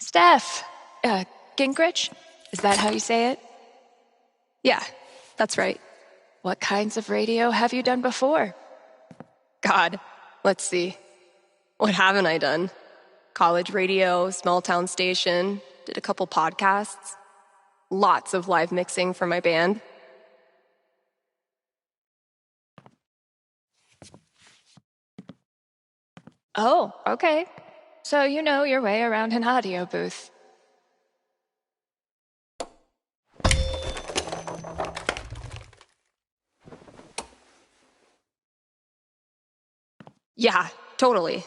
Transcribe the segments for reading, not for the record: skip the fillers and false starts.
Steph! Gingrich? Is that how you say it? Yeah, that's right. What kinds of radio have you done before? God, let's see. What haven't I done? College radio, small town station, did a couple podcasts. Lots of live mixing for my band. Oh, okay. So you know your way around an audio booth. Yeah, totally.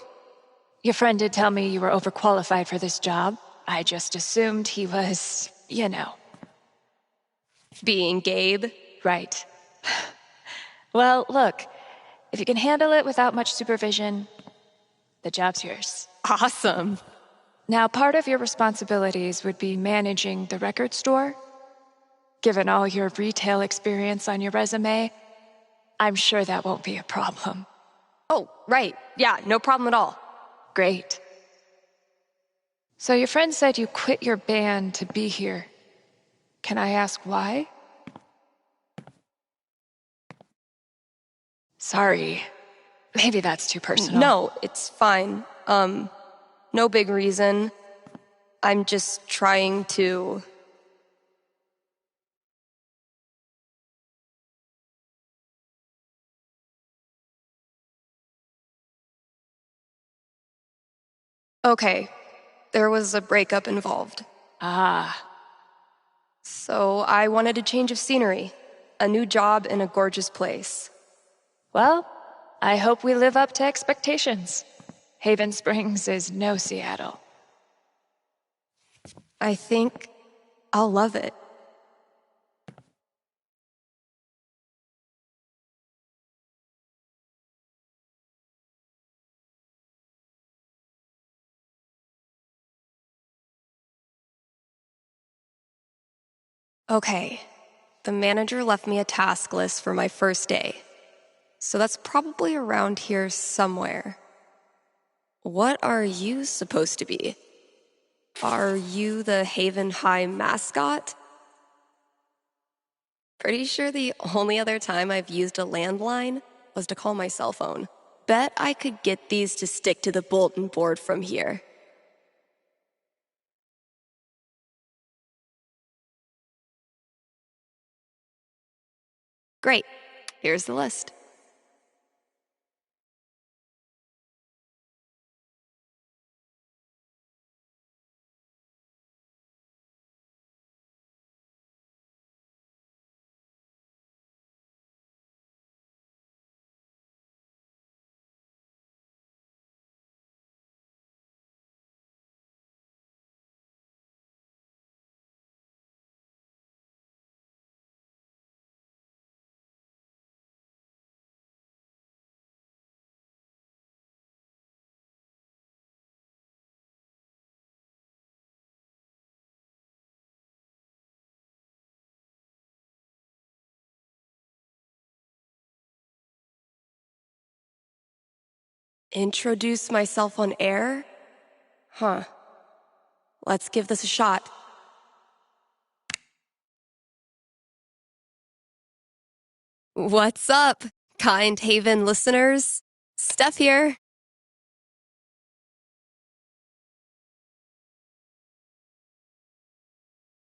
Your friend did tell me you were overqualified for this job. I just assumed he was, Being Gabe. Right. Well, look, if you can handle it without much supervision, the job's yours. Awesome. Now, part of your responsibilities would be managing the record store. Given all your retail experience on your resume, I'm sure that won't be a problem. Oh, right. Yeah, no problem at all. Great. So your friend said you quit your band to be here. Can I ask why? Sorry. Maybe that's too personal. No, it's fine. No big reason. I'm just trying to... Okay, there was a breakup involved. Ah. So I wanted a change of scenery, a new job in a gorgeous place. Well, I hope we live up to expectations. Haven Springs is no Seattle. I think I'll love it. Okay, the manager left me a task list for my first day. So that's probably around here somewhere. What are you supposed to be? Are you the Haven High mascot? Pretty sure the only other time I've used a landline was to call my cell phone. Bet I could get these to stick to the bulletin board from here. Great. Here's the list. Introduce myself on air? Huh. Let's give this a shot. What's up, kind Haven listeners? Steph here.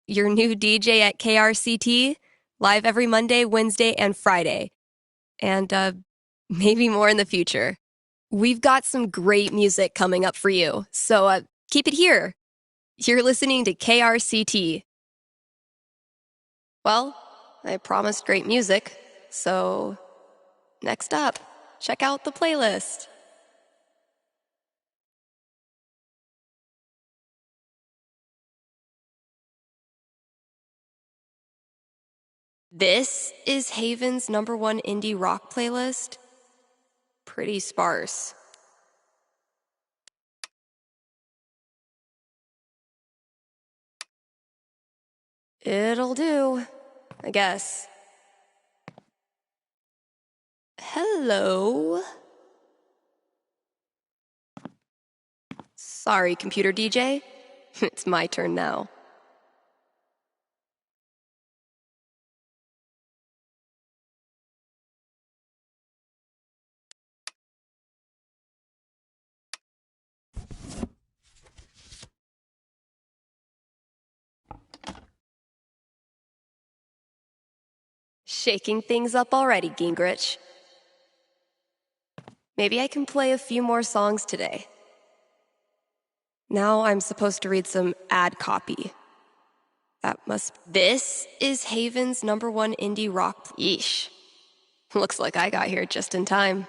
Your new DJ at KRCT, live every Monday, Wednesday, and Friday. And maybe more in the future. We've got some great music coming up for you, so keep it here. You're listening to KRCT. Well, I promised great music, so next up, check out the playlist. This is Haven's #1 indie rock playlist. Pretty sparse. It'll do, I guess. Hello? Sorry, computer DJ. It's my turn now. Shaking things up already, Gingrich. Maybe I can play a few more songs today. Now I'm supposed to read some ad copy. This is Haven's #1 indie rock. Yeesh. Looks like I got here just in time.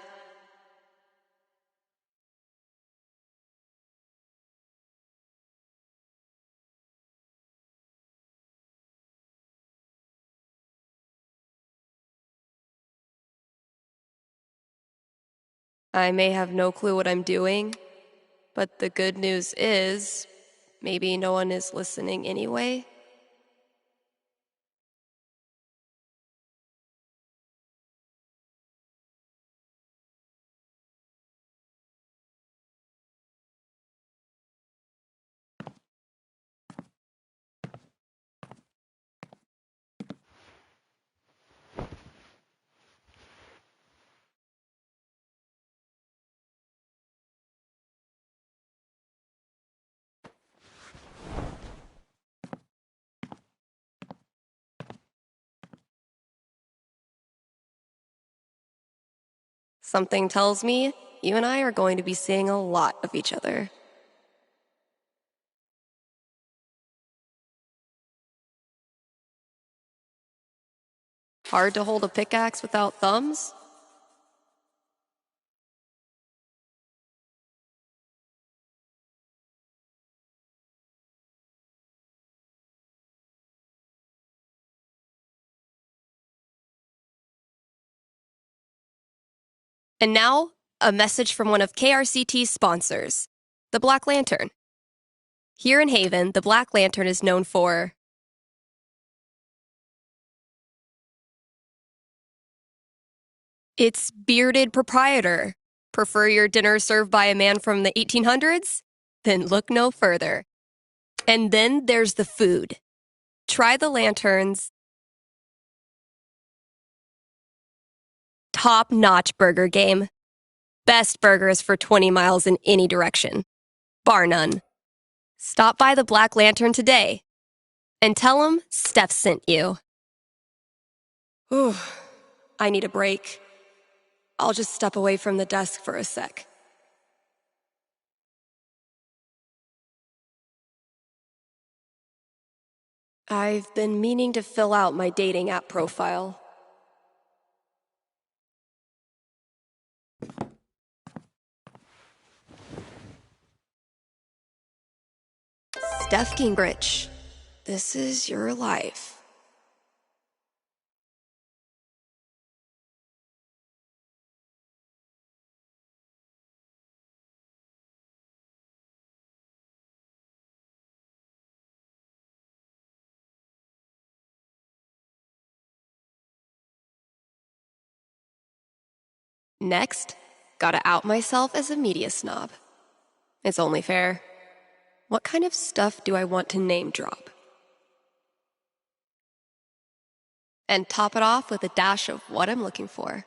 I may have no clue what I'm doing, but the good news is, maybe no one is listening anyway. Something tells me you and I are going to be seeing a lot of each other. Hard to hold a pickaxe without thumbs? And now, a message from one of KRCT's sponsors, the Black Lantern. Here in Haven, the Black Lantern is known for its bearded proprietor. Prefer your dinner served by a man from the 1800s? Then look no further. And then there's the food. Try the Lantern's top-notch burger game. Best burgers for 20 miles in any direction. Bar none. Stop by the Black Lantern today and tell them Steph sent you. Whew, I need a break. I'll just step away from the desk for a sec. I've been meaning to fill out my dating app profile. Steph Gingrich, this is your life. Next, gotta out myself as a media snob. It's only fair. What kind of stuff do I want to name drop? And top it off with a dash of what I'm looking for.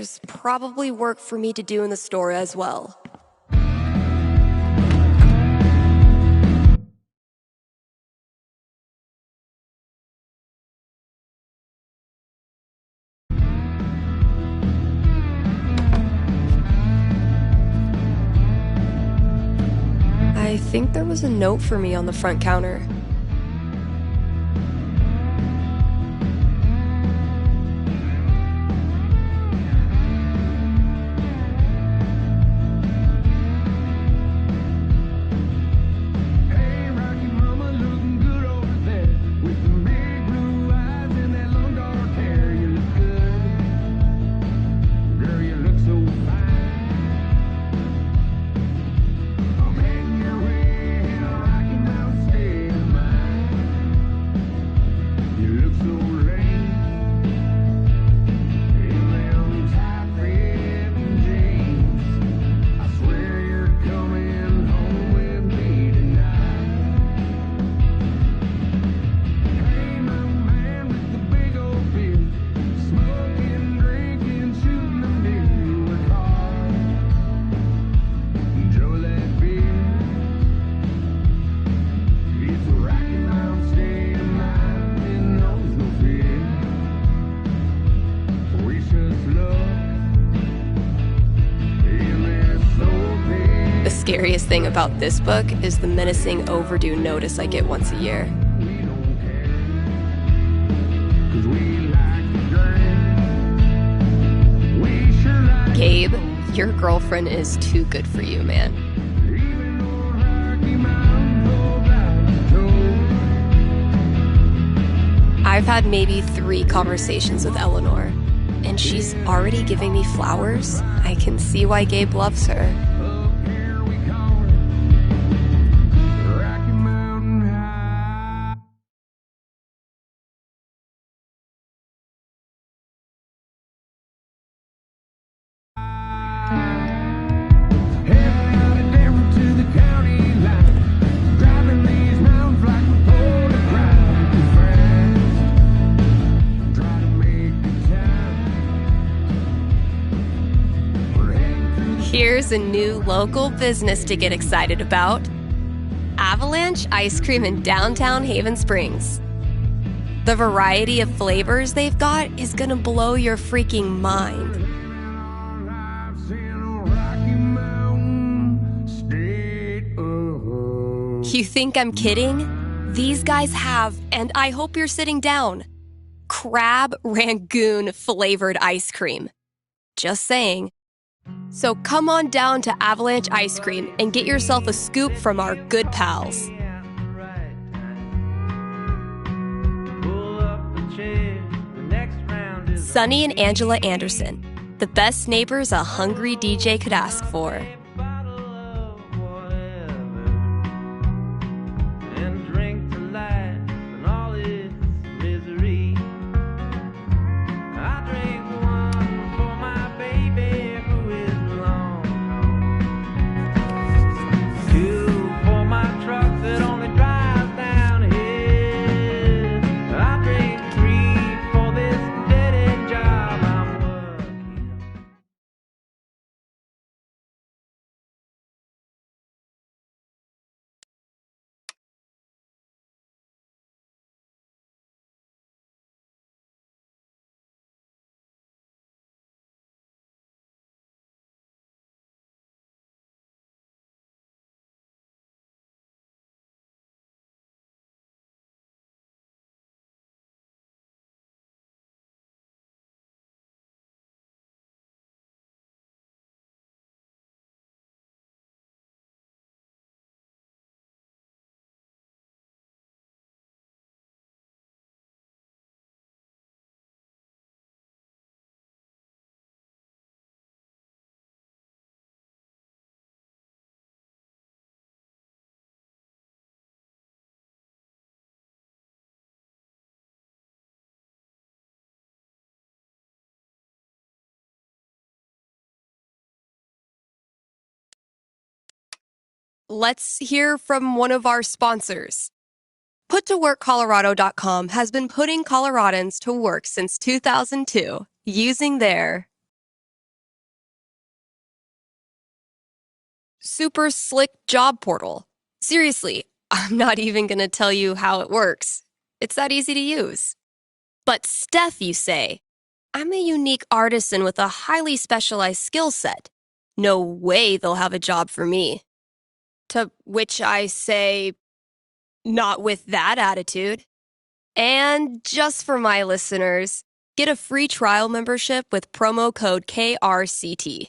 There's probably work for me to do in the store as well. I think there was a note for me on the front counter. The scariest thing about this book is the menacing overdue notice I get once a year. Gabe, your girlfriend is too good for you, man. I've had maybe 3 conversations with Eleanor, and she's already giving me flowers. I can see why Gabe loves her. Here's a new local business to get excited about. Avalanche Ice Cream in downtown Haven Springs. The variety of flavors they've got is gonna blow your freaking mind. You think I'm kidding? These guys have, and I hope you're sitting down, crab rangoon flavored ice cream. Just saying. So come on down to Avalanche Ice Cream and get yourself a scoop from our good pals. Sunny and Angela Anderson, the best neighbors a hungry DJ could ask for. Let's hear from one of our sponsors. PutToWorkColorado.com has been putting Coloradans to work since 2002 using their super slick job portal. Seriously, I'm not even going to tell you how it works. It's that easy to use. But Steph, you say, I'm a unique artisan with a highly specialized skill set. No way they'll have a job for me. To which I say, not with that attitude. And just for my listeners, get a free trial membership with promo code KRCT.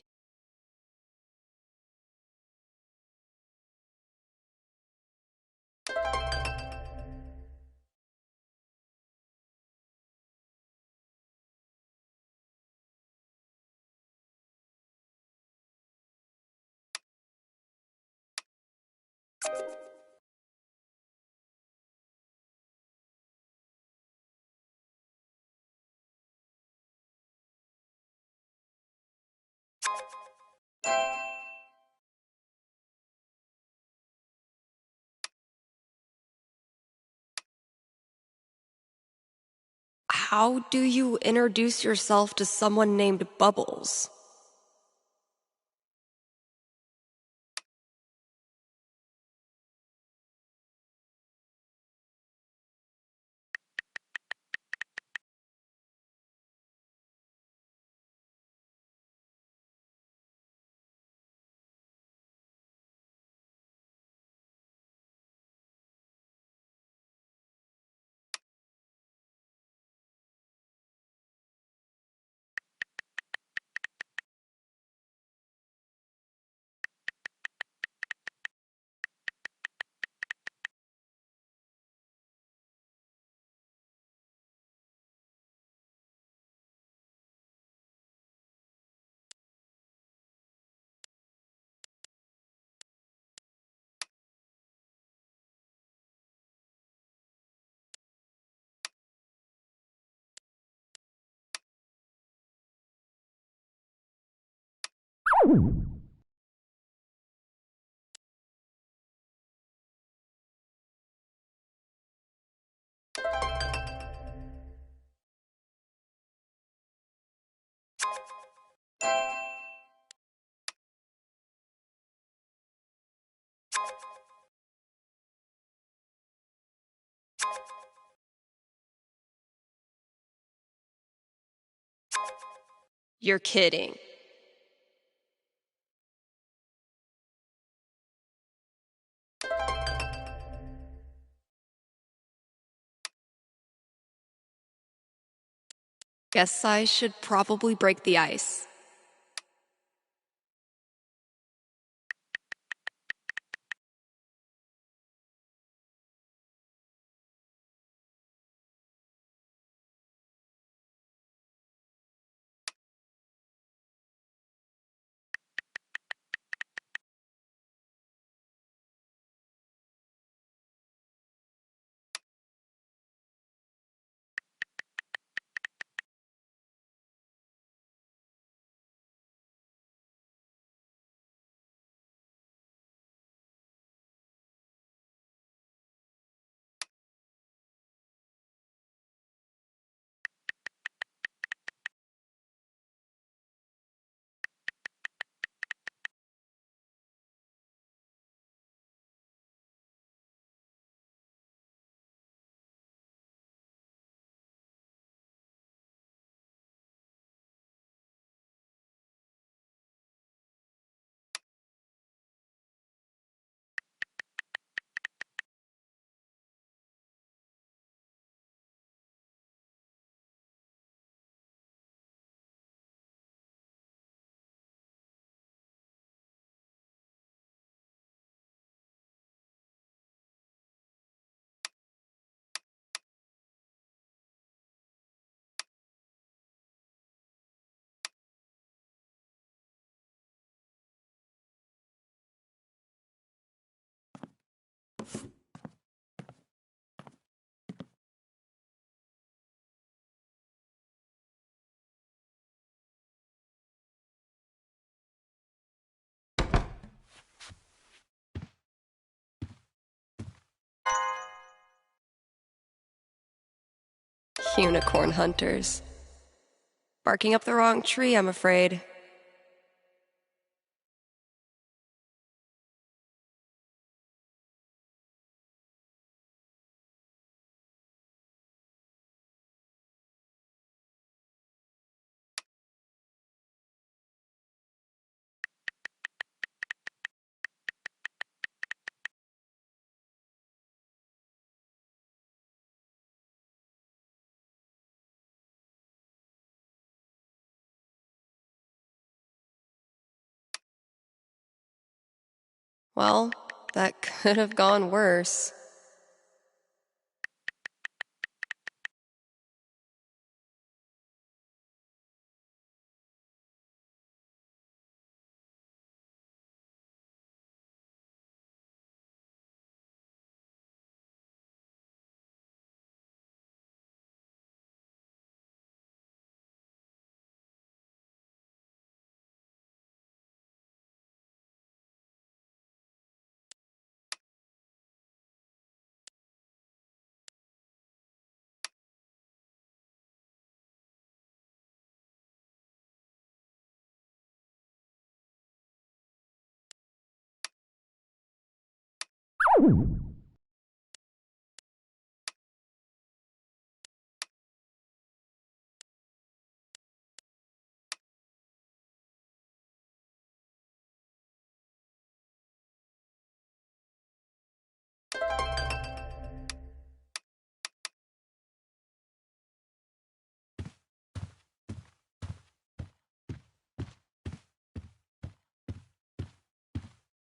How do you introduce yourself to someone named Bubbles? You're kidding. Guess I should probably break the ice. Unicorn hunters. Barking up the wrong tree, I'm afraid. Well, that could have gone worse.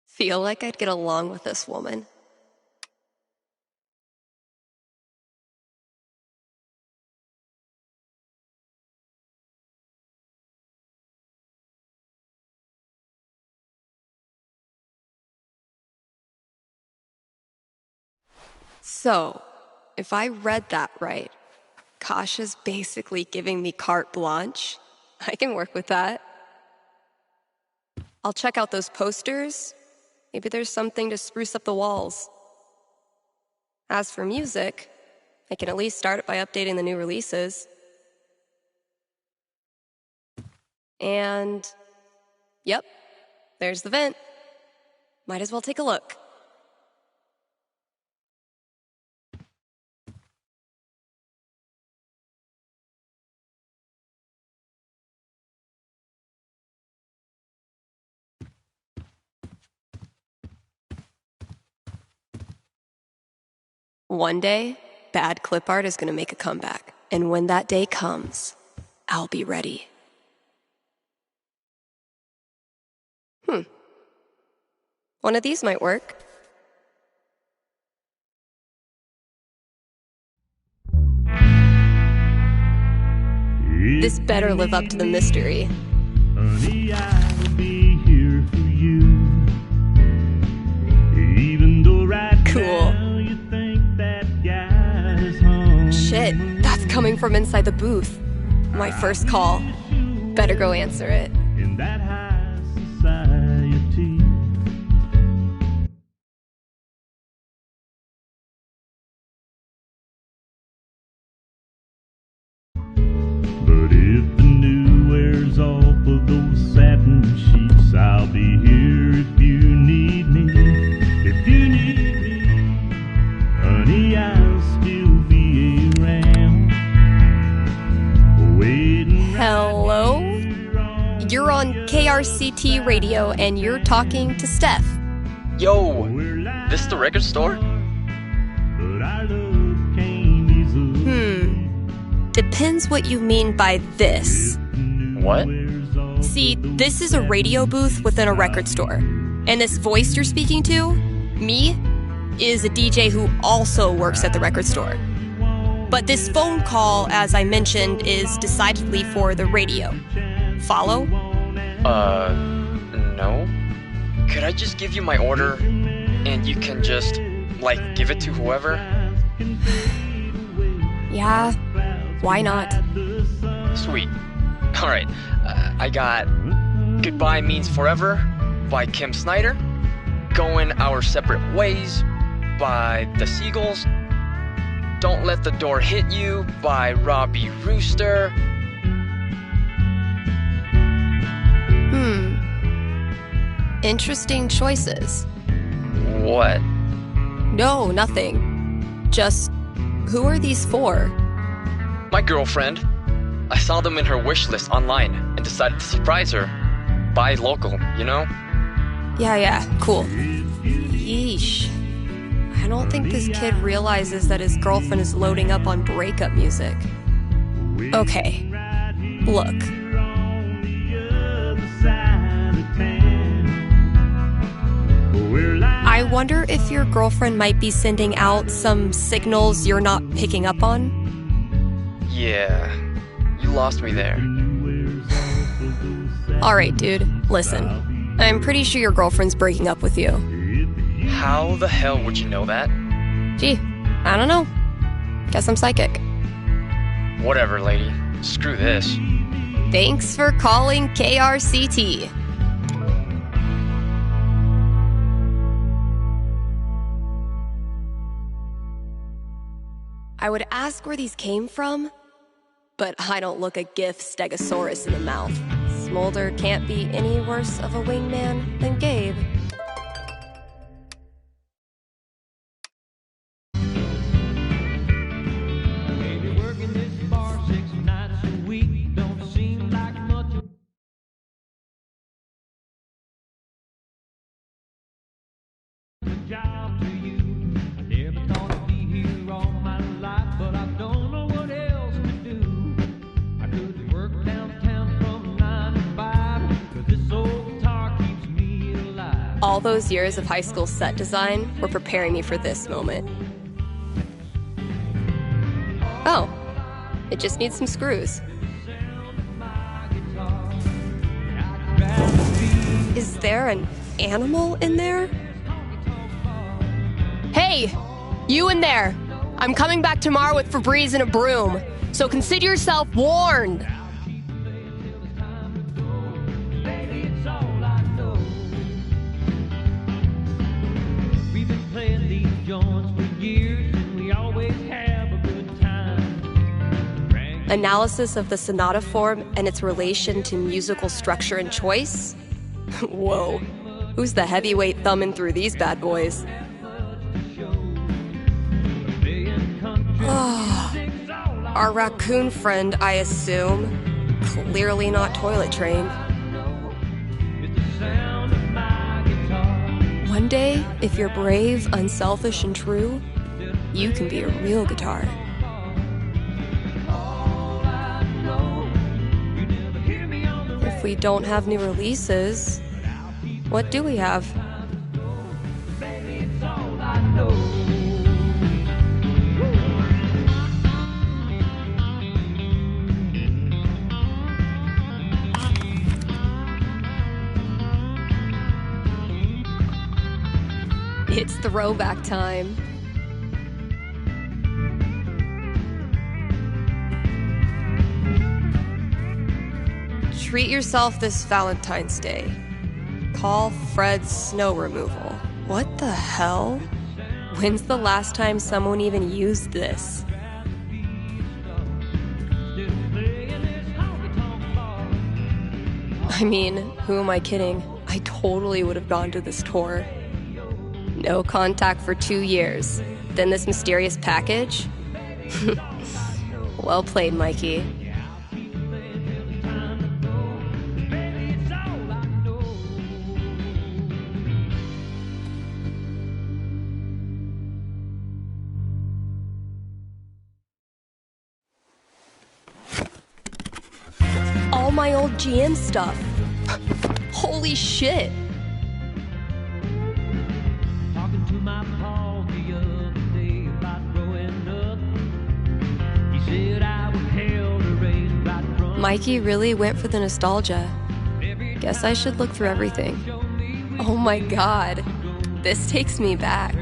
Feel like I'd get along with this woman. So, if I read that right, Kasha's basically giving me carte blanche. I can work with that. I'll check out those posters. Maybe there's something to spruce up the walls. As for music, I can at least start it by updating the new releases. And, yep, there's the vent. Might as well take a look. One day, bad clip art is going to make a comeback. And when that day comes, I'll be ready. One of these might work. This better live up to the mystery. Honey, I'll be here for you. Even though right Cool. now you think that guy's home. Shit, that's coming from inside the booth. My first call. Better go answer it. In that high society. But if the new wears off of those satin sheets, I'll be here if you need me. If you need me, honey, I'll still be around. Waiting Hello? You're on KRCT radio and you're talking to Steph. Yo, this the record store? but our love came easily. Depends what you mean by this. What? See, this is a radio booth within a record store. And this voice you're speaking to, me, is a DJ who also works at the record store. But this phone call, as I mentioned, is decidedly for the radio. Follow? No. Could I just give you my order and you can just, like, give it to whoever? Yeah, why not? Sweet. Alright, I got Goodbye Means Forever by Kim Snyder, Going Our Separate Ways by The Seagulls, Don't Let the Door Hit You by Robbie Rooster. Interesting choices. What? No, nothing. Just, who are these for? My girlfriend. I saw them in her wish list online and decided to surprise her. Buy local, you know? Yeah, cool. Yeesh. I don't think this kid realizes that his girlfriend is loading up on breakup music. Okay, look. On the other side of town, where I wonder if your girlfriend might be sending out some signals you're not picking up on? Yeah, you lost me there. Alright, dude, listen. I'm pretty sure your girlfriend's breaking up with you. How the hell would you know that? Gee, I don't know. Guess I'm psychic. Whatever, lady. Screw this. Thanks for calling KRCT. I would ask where these came from, but I don't look a GIF stegosaurus in the mouth. Smolder can't be any worse of a wingman than Gabe. Job to you. I never thought I'd be here all my life, but I don't know what else to do. I could work downtown from 9 to 5, 'cause this old guitar keeps me alive. All those years of high school set design were preparing me for this moment. Oh, it just needs some screws. Is there an animal in there? Hey, you in there! I'm coming back tomorrow with Febreze and a broom, so consider yourself warned! We've been playing these joints for years, and we always have a good time. Analysis of the sonata form and its relation to musical structure and choice? Whoa, who's the heavyweight thumbing through these bad boys? Our raccoon friend, I assume. Clearly not toilet trained. One day, if you're brave, unselfish, and true, you can be a real guitar. If we don't have new releases, what do we have? It's throwback time. Treat yourself this Valentine's Day. Call Fred's snow removal. What the hell? When's the last time someone even used this? I mean, who am I kidding? I totally would have gone to this tour. No contact for 2 years. Then this mysterious package? Well played, Mikey. All my old GM stuff. Holy shit. Mikey really went for the nostalgia. Guess I should look through everything. Oh my god, this takes me back.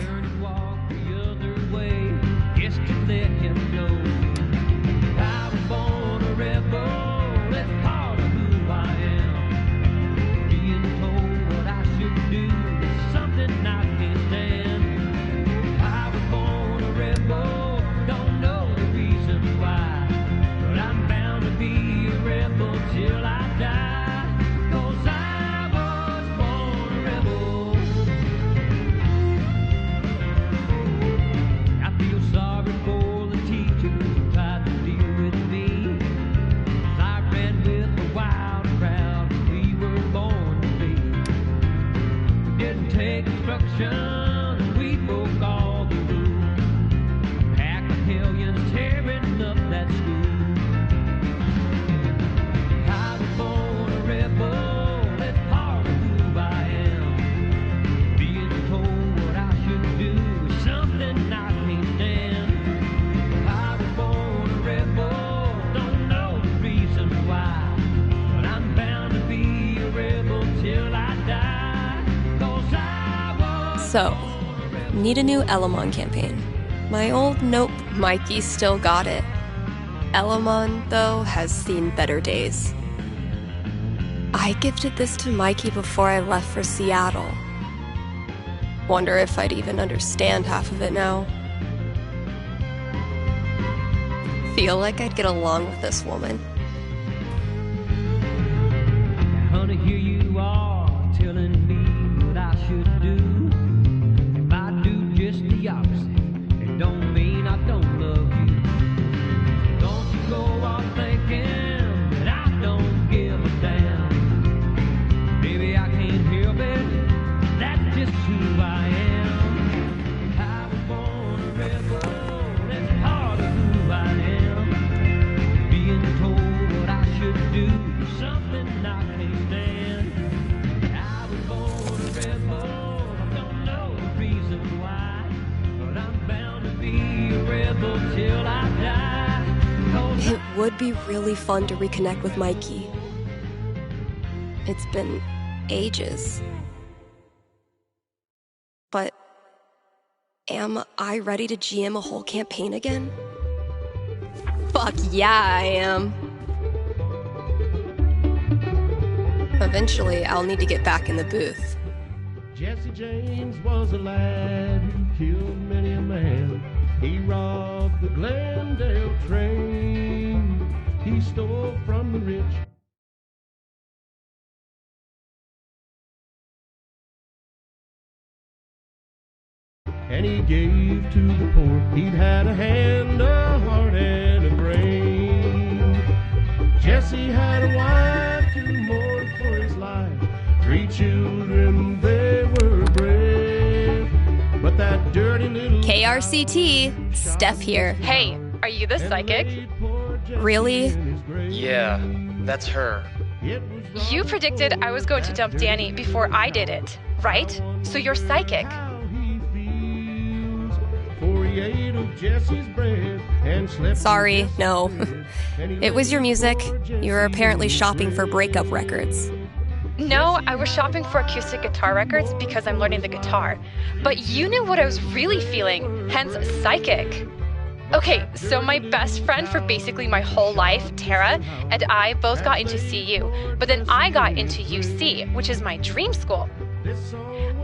So, need a new Elamon campaign. My old Nope Mikey still got it. Elamon, though, has seen better days. I gifted this to Mikey before I left for Seattle. Wonder if I'd even understand half of it now. Feel like I'd get along with this woman. Honey, here you are telling me what I should do. If I do just the opposite, it don't mean I don't love you. Don't you go on thinking that I don't give a damn. Baby, I can't help it, that's just who I am. I was born a rebel, that's part of who I am. Being told what I should do, something I can't stand. I was born a rebel, I don't know the reason why, but I'm bound to be a rebel till I die. 'Cause It would be really fun to reconnect with Mikey. It's been ages. But am I ready to GM a whole campaign again? Fuck yeah, I am. Eventually, I'll need to get back in the booth. Jesse James was a lad who killed many a man. He robbed the Glendale train. He stole from the rich. And he gave to the poor. He'd had a hand, a heart, and a brain. Jesse had a wife to mourn for his life. 3 children, they were brave. But that dirty little KRCT, Steph here. Hey, are you the psychic? Really? Yeah, that's her. You predicted I was going to dump Danny before I did it, right? So you're psychic. Sorry, no. It was your music. You were apparently shopping for breakup records. No, I was shopping for acoustic guitar records because I'm learning the guitar. But you knew what I was really feeling, hence psychic. Okay, so my best friend for basically my whole life, Tara, and I both got into CU, but then I got into UC, which is my dream school.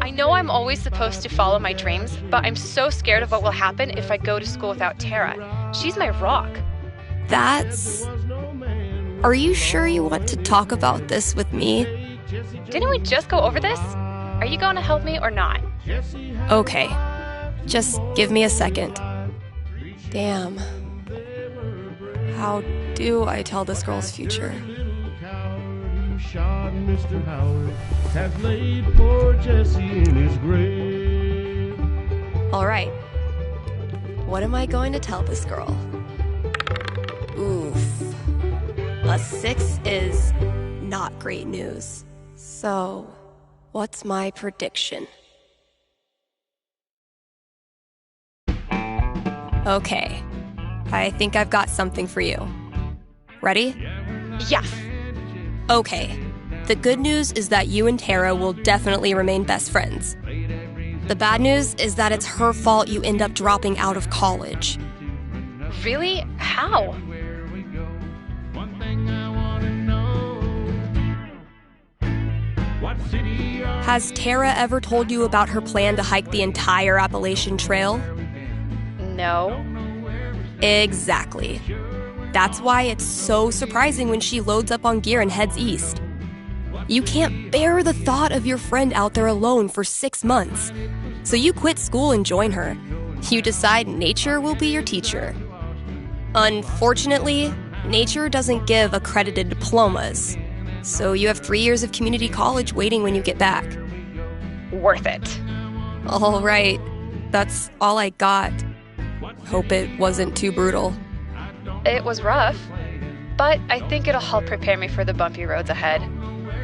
I know I'm always supposed to follow my dreams, but I'm so scared of what will happen if I go to school without Tara. She's my rock. That's... Are you sure you want to talk about this with me? Didn't we just go over this? Are you going to help me or not? Okay. Just give me a second. Damn. How do I tell this girl's future? Shot Mr. Howard has laid poor Jesse in his grave. All right. What am I going to tell this girl? Oof. A 6 is not great news. So, what's my prediction? Okay. I think I've got something for you. Ready? Yes. Okay. The good news is that you and Tara will definitely remain best friends. The bad news is that it's her fault you end up dropping out of college. Really? How? Has Tara ever told you about her plan to hike the entire Appalachian Trail? No. Exactly. That's why it's so surprising when she loads up on gear and heads east. You can't bear the thought of your friend out there alone for 6 months. So you quit school and join her. You decide nature will be your teacher. Unfortunately, nature doesn't give accredited diplomas. So you have 3 years of community college waiting when you get back. Worth it. All right. That's all I got. Hope it wasn't too brutal. It was rough, but I think it'll help prepare me for the bumpy roads ahead.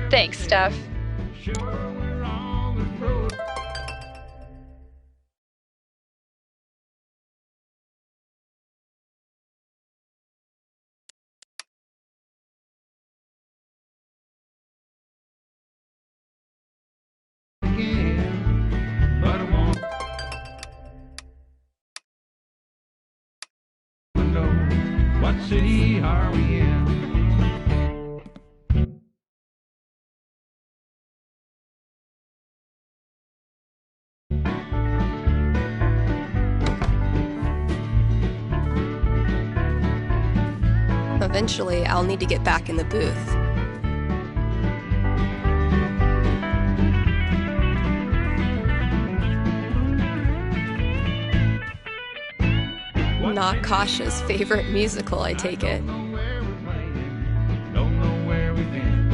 Thanks, Steph. but I won't city are we in? Eventually, I'll need to get back in the booth. Not Kasha's favorite musical, I take it. Don't know where we've been,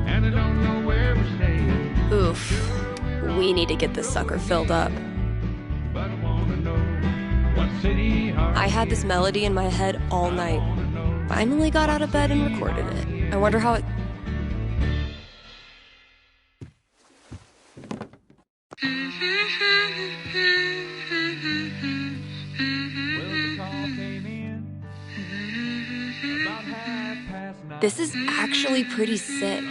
and I don't know where we're staying. Oof. We need to get this sucker filled up. But I wanna know what city are I had this melody in my head all night. Finally got out of bed and recorded it. I wonder how it... This is actually pretty sick.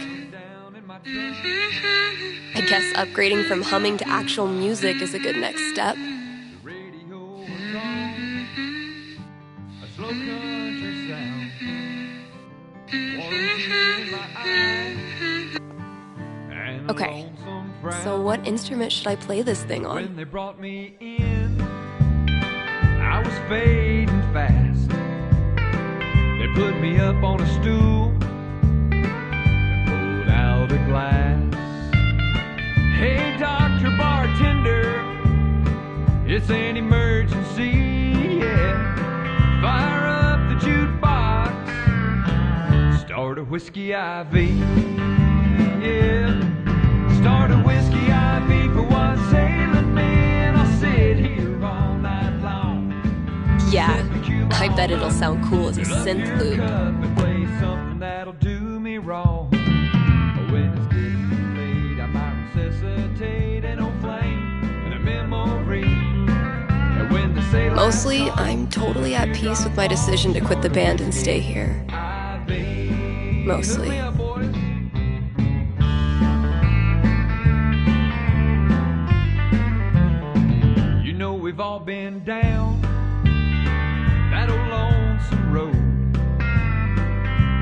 I guess upgrading from humming to actual music is a good next step. Okay, so what instrument should I play this thing on? When they brought me in, I was fading fast. They put me up on a stool and pulled out a glass. Hey, Dr. Bartender, it's an emergency, yeah. Fire up the jukebox, start a whiskey IV, yeah. Start a whiskey IV for one sailing man. I'll sit here all night long. Yeah, I bet it'll sound cool as a synth loop. And play something that'll do me wrong. When it's getting late, I might resuscitate an old flame and a memory. And when the sailor Mostly, I'm totally at peace with my decision to quit the band and stay here. Mostly. You know we've all been down that old lonesome road.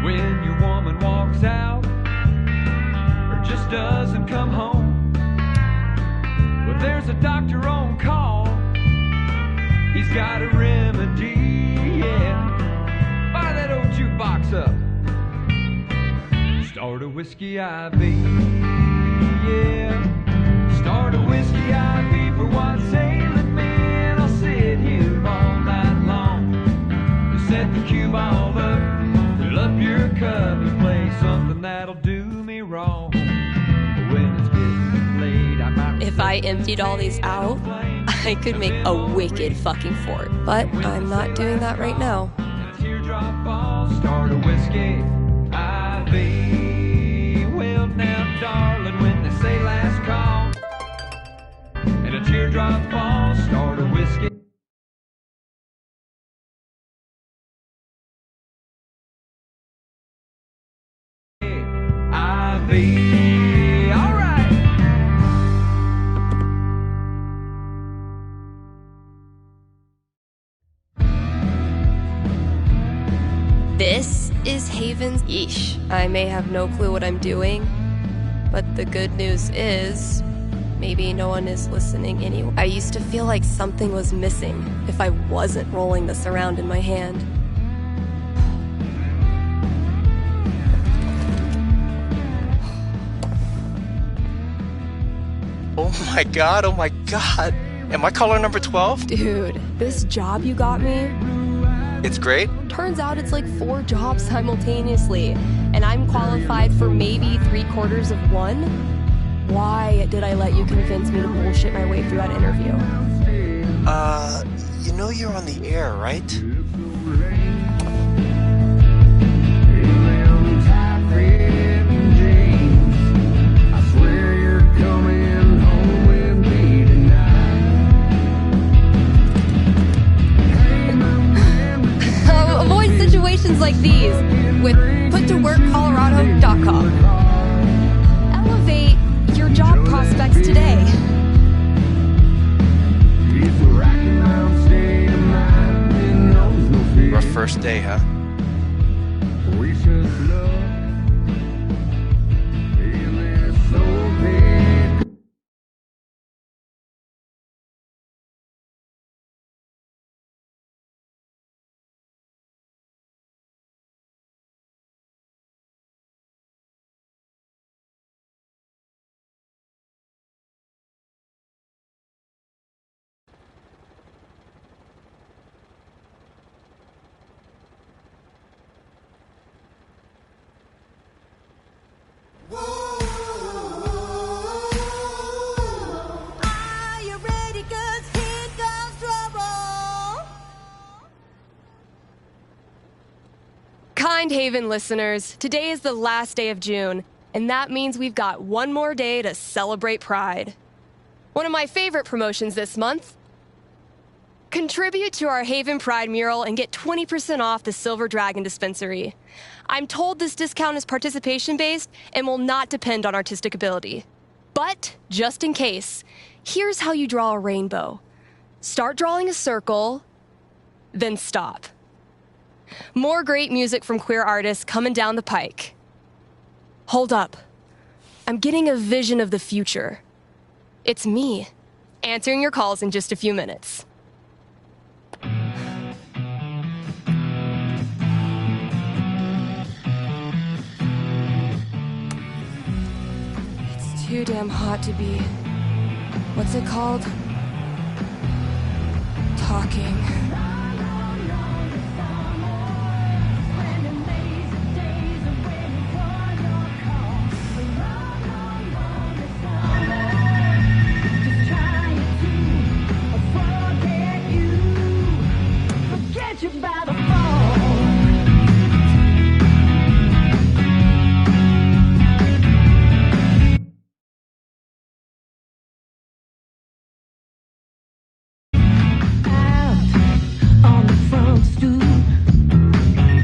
When your woman walks out or just doesn't come home, well, there's a doctor on call. He's got a remedy, yeah. Fire that old jukebox up, start a whiskey IV, yeah. Start a whiskey IV for one sailing man. I'll sit here all night long to set the cue all up, fill up your cup and play something that'll do me wrong. When it's getting late, I might If I emptied all these out, I could make a wicked fucking fort. But I'm not doing that right now. teardrop falls, start a whiskey IV. Well now, darling, when they say last call, and a teardrop falls, start a whiskey. IV. All right. This is Haven's. Yeesh. I may have no clue what I'm doing, but the good news is maybe no one is listening anyway. I used to feel like something was missing if I wasn't rolling this around in my hand. Oh my god, oh my god. Am I caller number 12? Dude, this job you got me, It's great. turns out it's like 4 jobs simultaneously, and I'm qualified for maybe 3/4 of one? Why did I let you convince me to bullshit my way through that interview? You know you're on the air, right? Avoid situations like these with puttoworkcolorado.com. Elevate your job prospects today. Rough first day, huh? mind, Haven listeners. Today is the last day of June, and that means we've got one more day to celebrate Pride. One of my favorite promotions this month. Contribute to our Haven Pride mural and get 20% off the Silver Dragon dispensary. I'm told this discount is participation-based and will not depend on artistic ability. But, just in case, here's how you draw a rainbow. Start drawing a circle, then stop. More great music from queer artists coming down the pike. Hold up. I'm getting a vision of the future. It's me, answering your calls in just a few minutes. It's too damn hot to be... what's it called? Talking.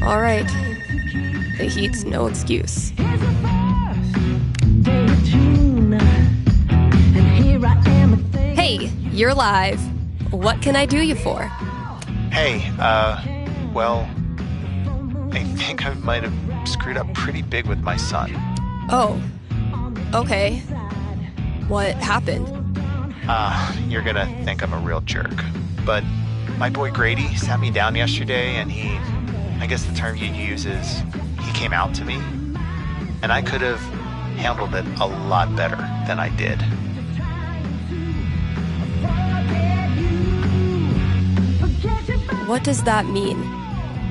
All right, the heat's no excuse. Hey, you're live. What can I do you for? Hey, well, I think I might have screwed up pretty big with my son. Oh, okay. What happened? You're gonna think I'm a real jerk, but my boy Grady sat me down yesterday and I guess the term you'd use is, he came out to me, and I could have handled it a lot better than I did. What does that mean?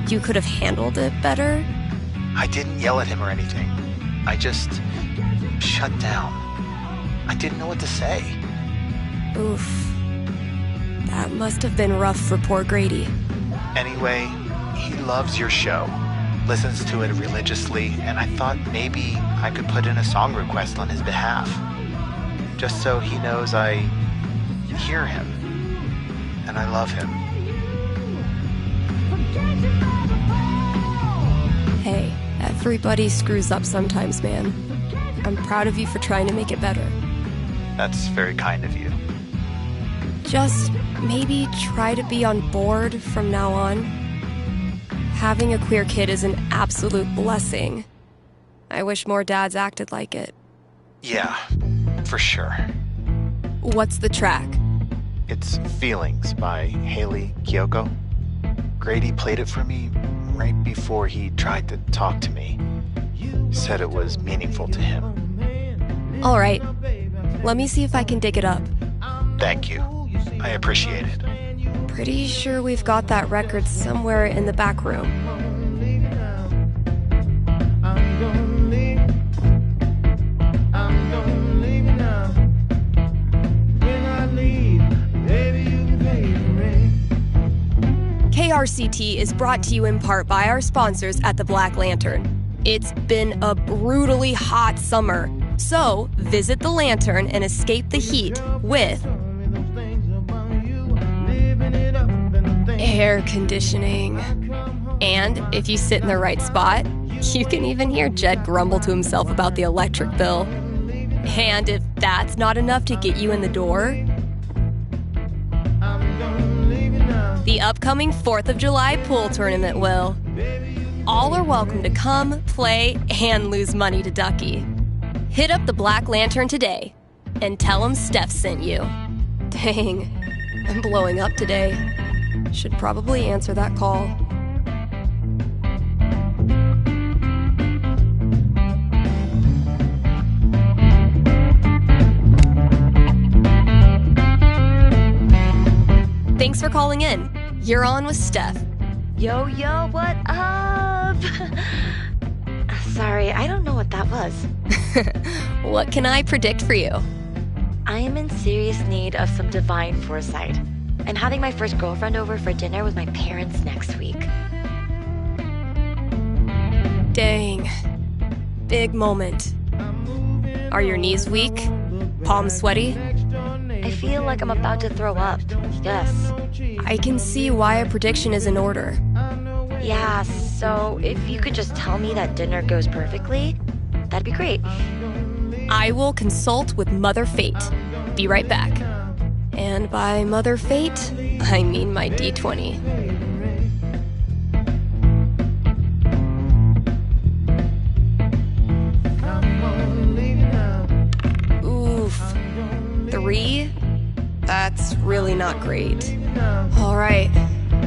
You could have handled it better? I didn't yell at him or anything. I just shut down. I didn't know what to say. Oof. That must have been rough for poor Grady. Anyway, he loves your show, listens to it religiously, and I thought maybe I could put in a song request on his behalf, just so he knows I hear him, and I love him. Hey, everybody screws up sometimes, man. I'm proud of you for trying to make it better. That's very kind of you. Just maybe try to be on board from now on. Having a queer kid is an absolute blessing. I wish more dads acted like it. Yeah, for sure. What's the track? It's Feelings by Haley Kiyoko. Grady played it for me right before he tried to talk to me. Said it was meaningful to him. All right. Let me see if I can dig it up. Thank you. I appreciate it. Pretty sure we've got that record somewhere in the back room. KRCT is brought to you in part by our sponsors at the Black Lantern. It's been a brutally hot summer, so visit the Lantern and escape the heat with air conditioning. And if you sit in the right spot, you can even hear Jed grumble to himself about the electric bill. And if that's not enough to get you in the door, the upcoming 4th of July pool tournament will. All are welcome to come, play, and lose money to Ducky. Hit up the Black Lantern today and tell them Steph sent you. Dang, I'm blowing up today. Should probably answer that call. Thanks for calling in. You're on with Steph. Yo, what up? Sorry, I don't know what that was. What can I predict for you? I am in serious need of some divine foresight. I'm having my first girlfriend over for dinner with my parents next week. Dang. Big moment. Are your knees weak? Palms sweaty? I feel like I'm about to throw up. Yes. I can see why a prediction is in order. Yeah, so if you could just tell me that dinner goes perfectly, that'd be great. I will consult with Mother Fate. Be right back. And by Mother Fate, I mean my D20. Oof. 3? That's really not great. All right,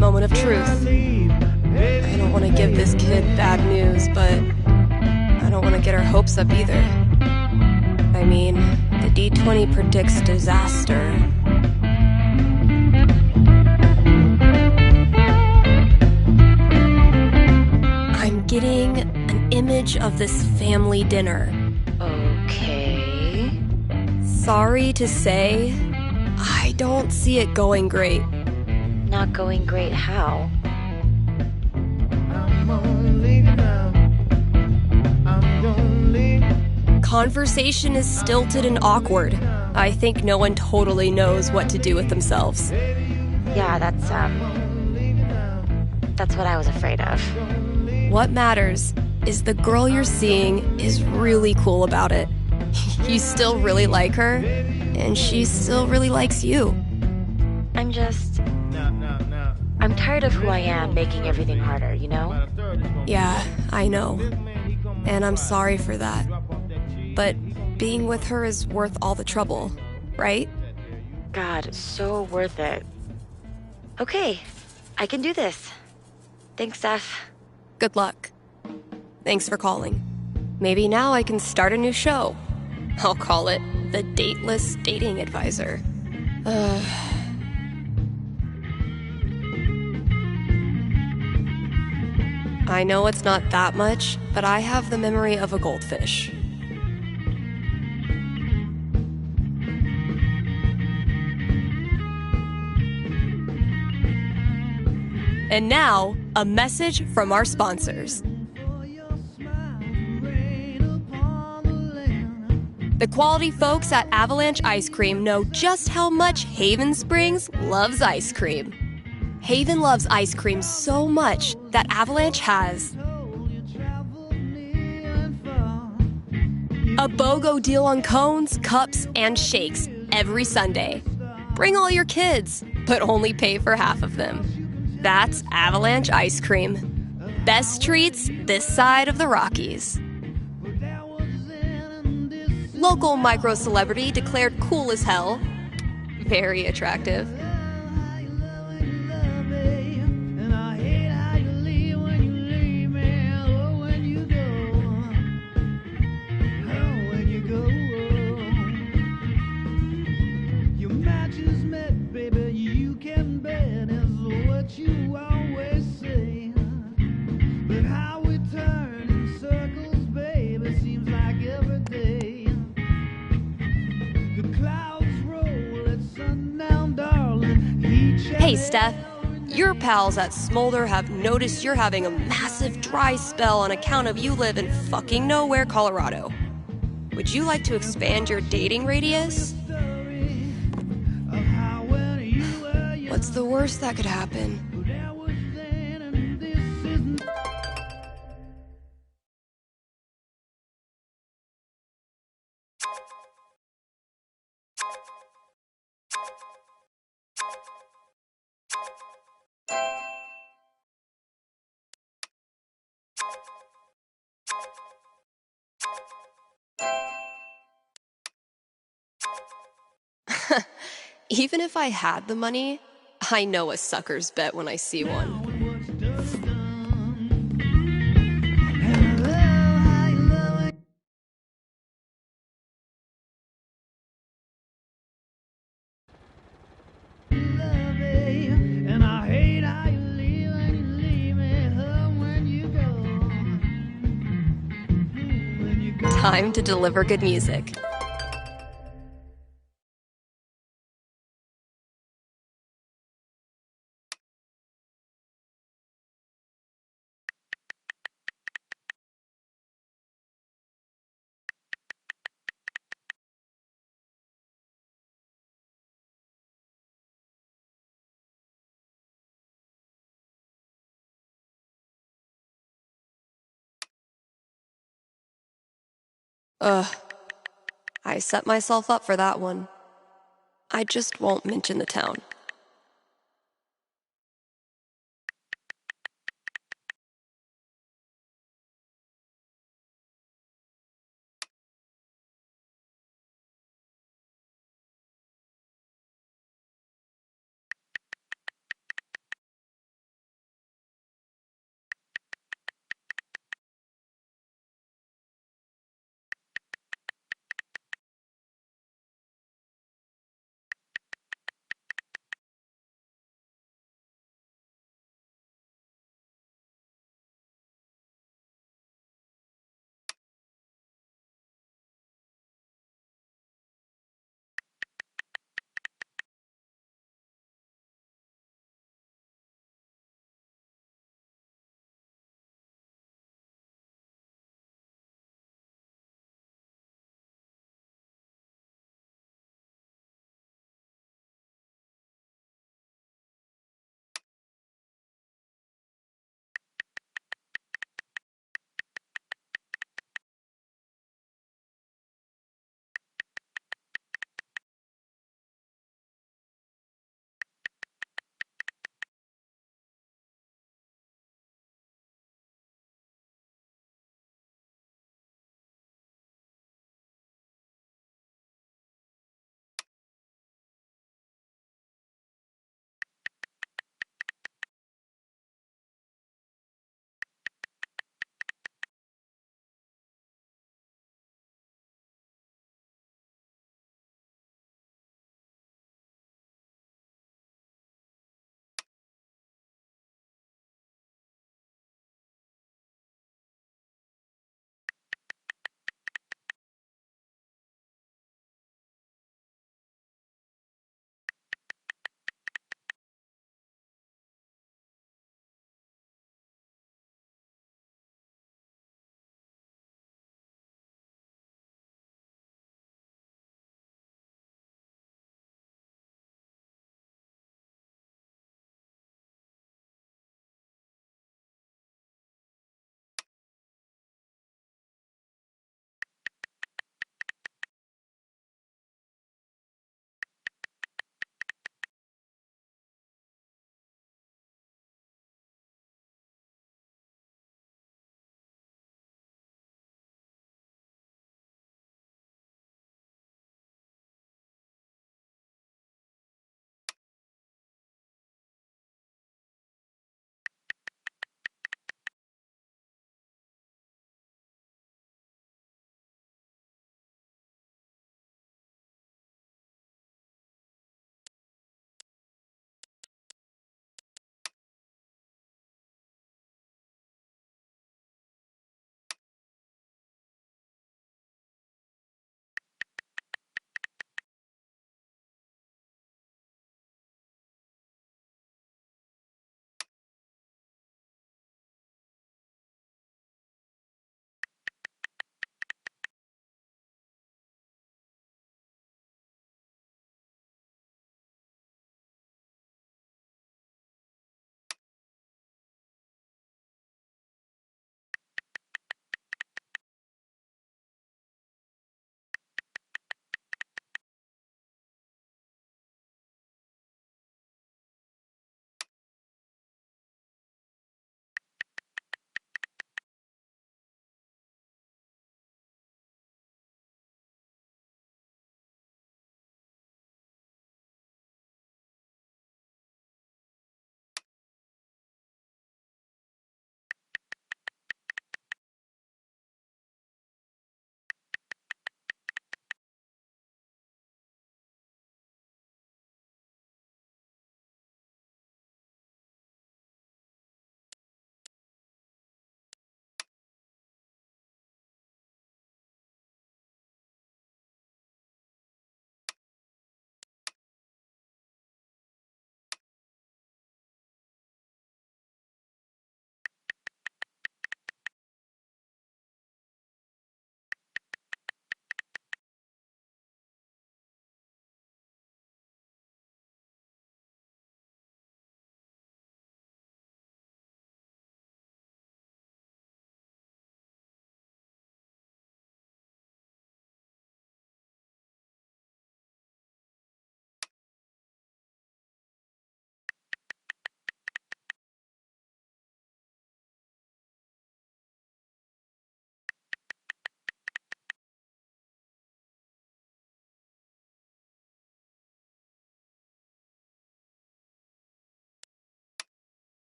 moment of truth. I don't want to give this kid bad news, but I don't want to get her hopes up either. I mean, the D20 predicts disaster. I'm getting an image of this family dinner. Okay. Sorry to say, I don't see it going great. Not going great how? Conversation is stilted and awkward. I think no one totally knows what to do with themselves. Yeah, that's what I was afraid of. What matters is the girl you're seeing is really cool about it. You still really like her, and she still really likes you. I'm tired of who I am making everything harder, you know? Yeah, I know. And I'm sorry for that. But being with her is worth all the trouble, right? God, so worth it. Okay, I can do this. Thanks, Steph. Good luck. Thanks for calling. Maybe now I can start a new show. I'll call it The Dateless Dating Advisor. I know it's not that much, but I have the memory of a goldfish. And now, a message from our sponsors. The quality folks at Avalanche Ice Cream know just how much Haven Springs loves ice cream. Haven loves ice cream so much that Avalanche has a BOGO deal on cones, cups, and shakes every Sunday. Bring all your kids, but only pay for half of them. That's Avalanche Ice Cream. Best treats this side of the Rockies. Local micro-celebrity declared cool as hell. Very attractive. Hey, Steph. Your pals at Smolder have noticed you're having a massive dry spell on account of you live in fucking nowhere, Colorado. Would you like to expand your dating radius? What's the worst that could happen? Even if I had the money, I know a sucker's bet when I see one. Time to deliver good music. Ugh. I set myself up for that one. I just won't mention the town.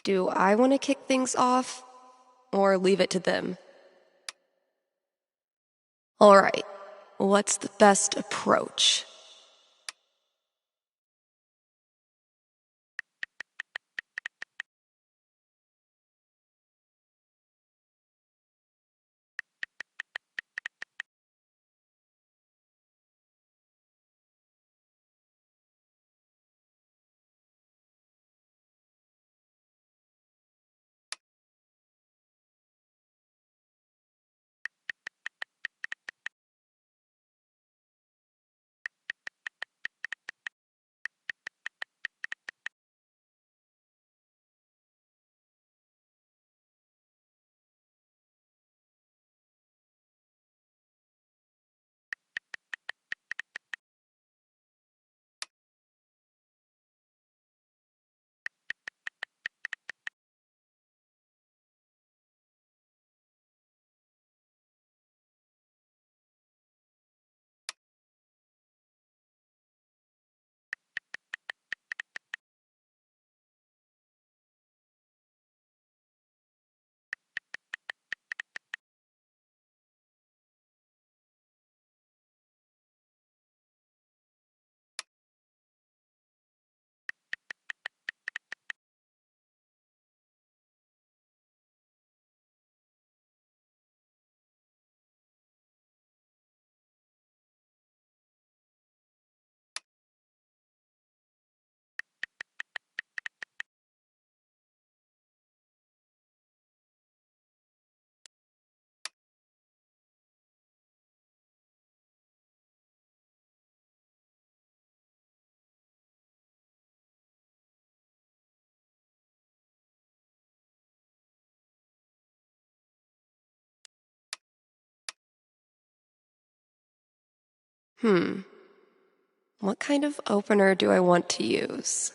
Do I want to kick things off or leave it to them? All right, what's the best approach? What kind of opener do I want to use?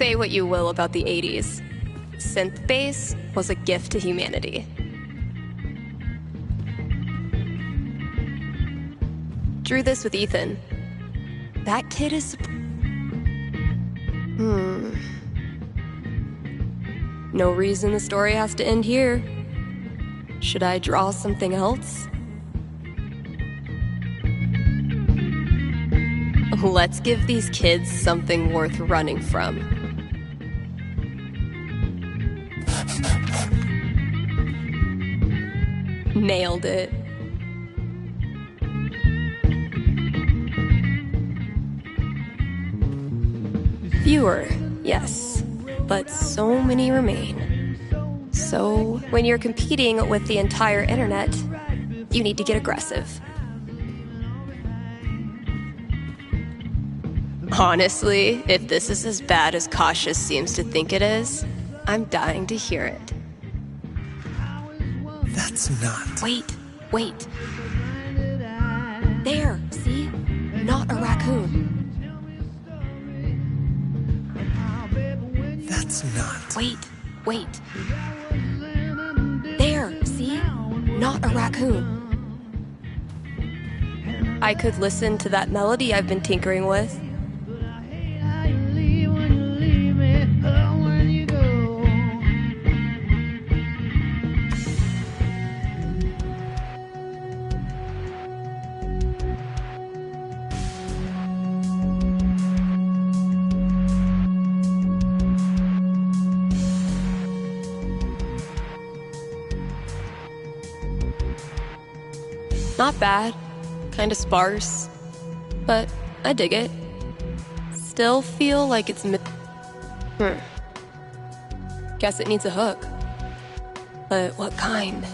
Say what you will about the 80s. Synth bass was a gift to humanity. Drew this with Ethan. That kid is... No reason the story has to end here. Should I draw something else? Let's give these kids something worth running from. Nailed it. Fewer, yes, but so many remain. So, when you're competing with the entire internet, you need to get aggressive. Honestly, if this is as bad as Cautious seems to think it is, I'm dying to hear it. That's not... Wait. There, see? Not a raccoon. That's not... Wait. There, see? Not a raccoon. I could listen to that melody I've been tinkering with. Not bad, kinda sparse, but I dig it. Still feel like it's Guess it needs a hook. But what kind?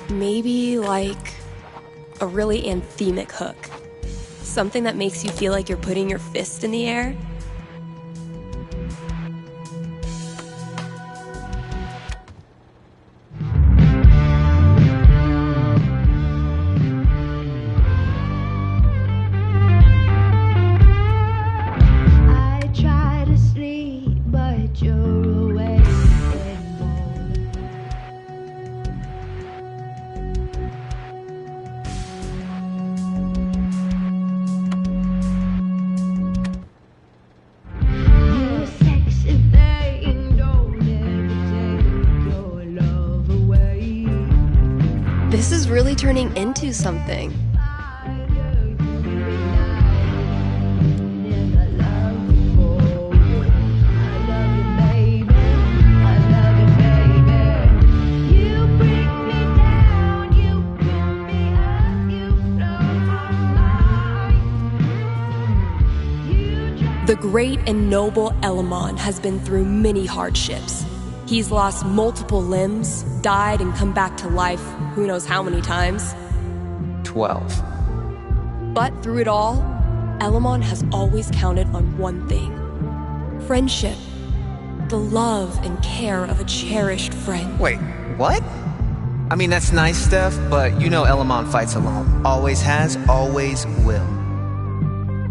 Maybe like a really anthemic hook. Something that makes you feel like you're putting your fist in the air. I try to sleep, but you're awake. This is really turning into something. The great and noble Elamon has been through many hardships. He's lost multiple limbs, died and come back to life who knows how many times. 12. But through it all, Elamon has always counted on one thing: friendship. The love and care of a cherished friend. Wait, what? I mean, that's nice stuff, but you know Elamon fights alone. Always has, always will.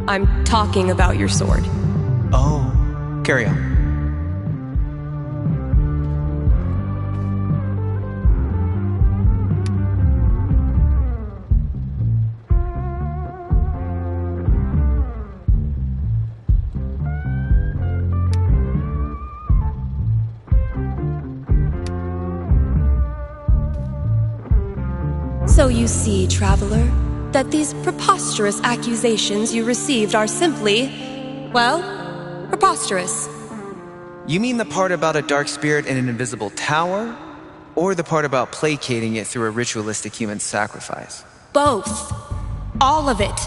I'm talking about your sword. Oh, carry on. So you see, traveler, that these preposterous accusations you received are simply, well, preposterous. You mean the part about a dark spirit in an invisible tower? Or the part about placating it through a ritualistic human sacrifice? Both. All of it.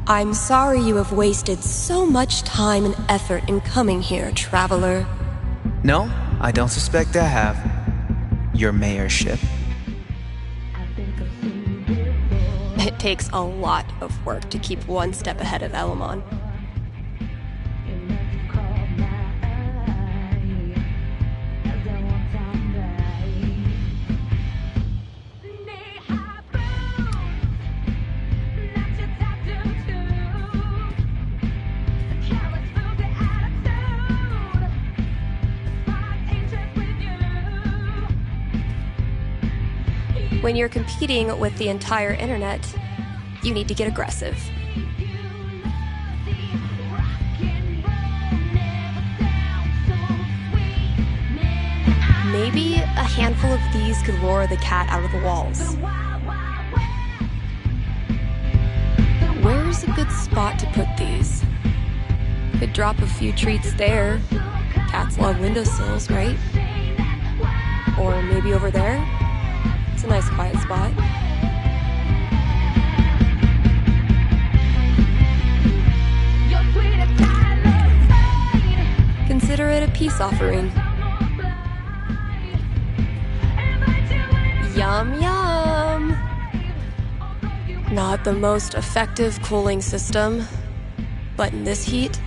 I'm sorry you have wasted so much time and effort in coming here, traveler. No, I don't suspect I have. Your mayorship. It takes a lot of work to keep one step ahead of Elamon. When you're competing with the entire internet, you need to get aggressive. Maybe a handful of these could lure the cat out of the walls. Where's a good spot to put these? Could drop a few treats there. Cats love windowsills, right? Or maybe over there? It's a nice quiet spot. Consider it a peace offering. Yum yum! Not the most effective cooling system, but in this heat,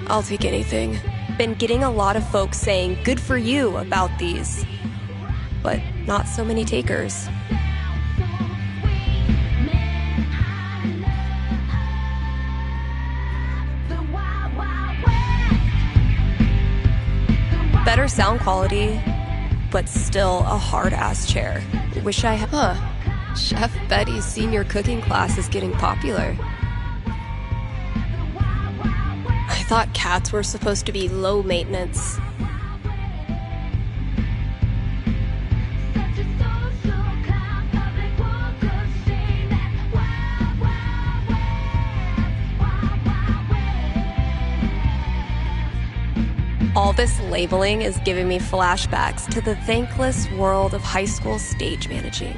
I'll take anything. Been getting a lot of folks saying good for you about these, but not so many takers. Better sound quality, but still a hard-ass chair. Wish I had... Chef Betty's senior cooking class is getting popular. I thought cats were supposed to be low maintenance. All this labeling is giving me flashbacks to the thankless world of high school stage managing.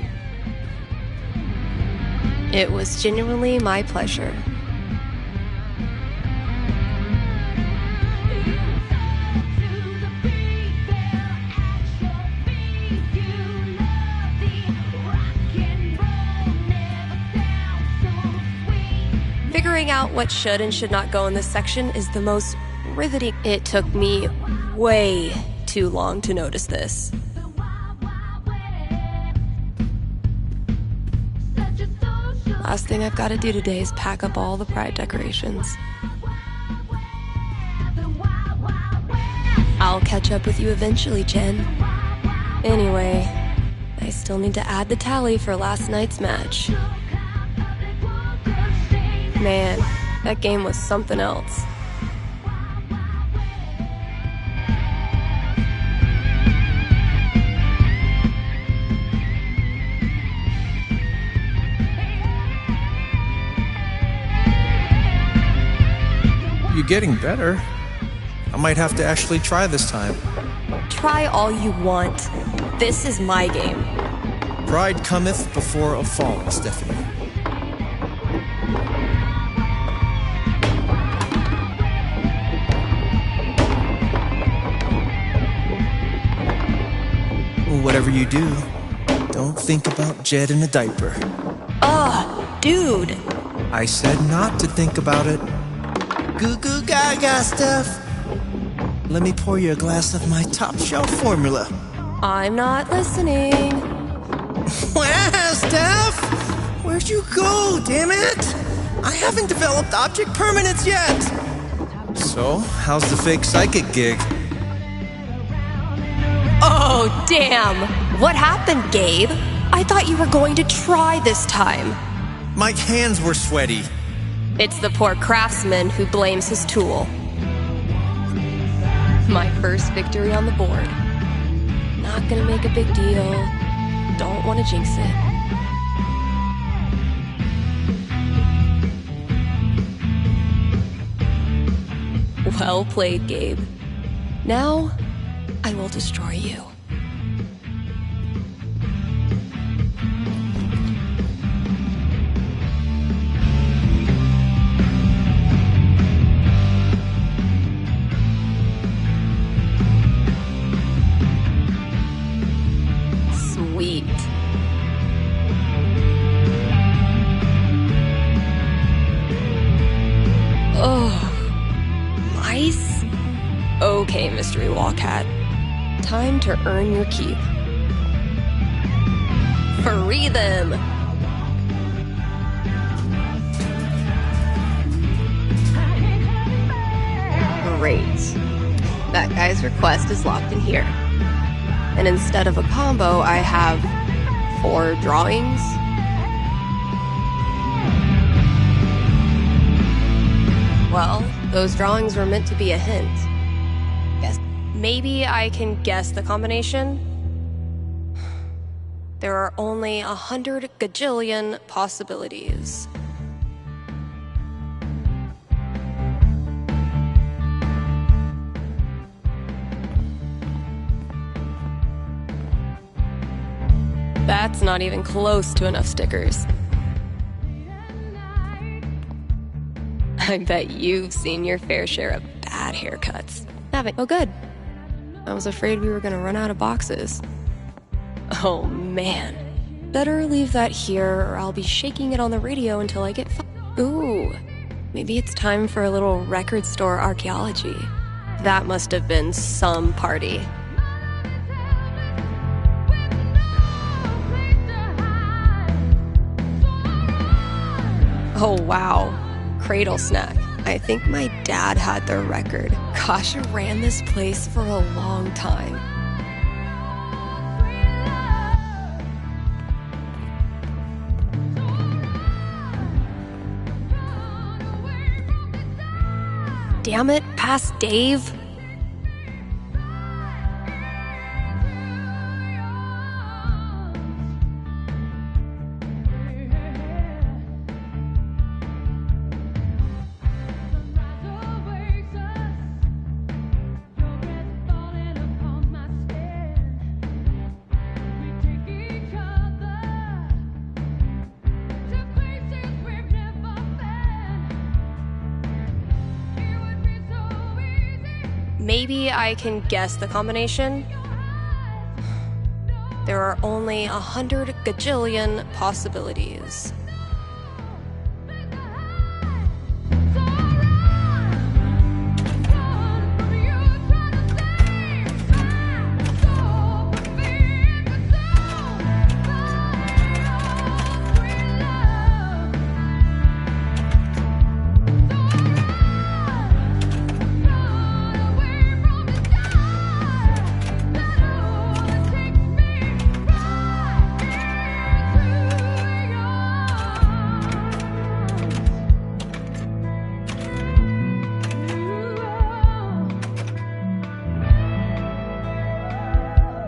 It was genuinely my pleasure. Figuring out what should and should not go in this section is the most riveting. It took me way too long to notice this. Last thing I've got to do today is pack up all the pride decorations. I'll catch up with you eventually, Jen. Anyway, I still need to add the tally for last night's match. Man, that game was something else. You're getting better. I might have to actually try this time. Try all you want. This is my game. Pride cometh before a fall, Stephanie. Whatever you do, don't think about Jed in a diaper. Ugh, dude. I said not to think about it. Goo goo gaga stuff. Let me pour you a glass of my top shelf formula. I'm not listening. Wow, Steph! Where'd you go, damn it? I haven't developed object permanence yet! So, how's the fake psychic gig? Oh, damn! What happened, Gabe? I thought you were going to try this time. My hands were sweaty. It's the poor craftsman who blames his tool. My first victory on the board. Not gonna make a big deal. Don't want to jinx it. Well played, Gabe. Now, I will destroy you. Sweet. Oh. Mice? Okay, Mystery Wall Cat. Time to earn your keep. Free them! Great. That guy's request is locked in here. And instead of a combo, I have 4 drawings. Well, those drawings were meant to be a hint. Guess maybe I can guess the combination? There are only 100 gajillion possibilities. That's not even close to enough stickers. I bet you've seen your fair share of bad haircuts. Oh, good. I was afraid we were gonna run out of boxes. Oh, man. Better leave that here, or I'll be shaking it on the radio until I get Ooh, maybe it's time for a little record store archaeology. That must have been some party. Oh, wow. Cradle snack. I think my dad had the record. Kasha ran this place for a long time. Damn it, past Dave. Maybe I can guess the combination? There are only 100 gajillion possibilities.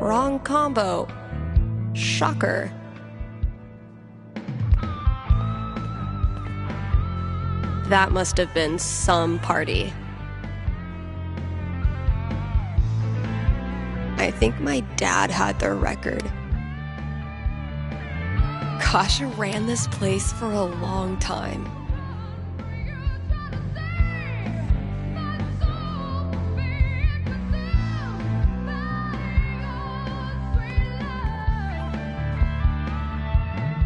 Wrong combo. Shocker. That must have been some party. I think my dad had the record. Kasha ran this place for a long time.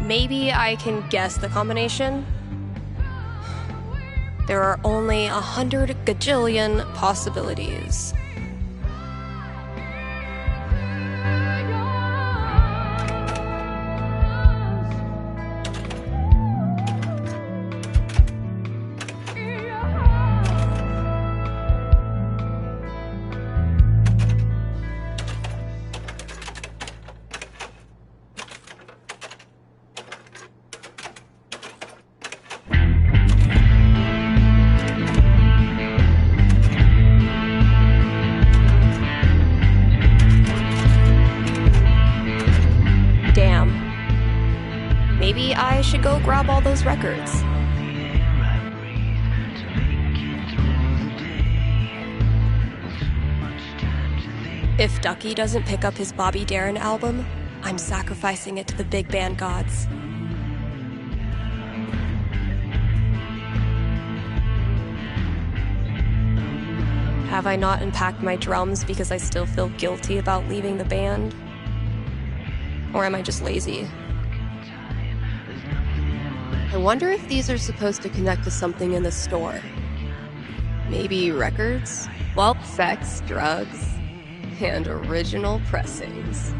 Maybe I can guess the combination? There are only 100 gajillion possibilities. grab all those records. If Ducky doesn't pick up his Bobby Darin album, I'm sacrificing it to the big band gods. Have I not unpacked my drums because I still feel guilty about leaving the band? Or am I just lazy? I wonder if these are supposed to connect to something in the store. Maybe records? Well, sex, drugs, and original pressings.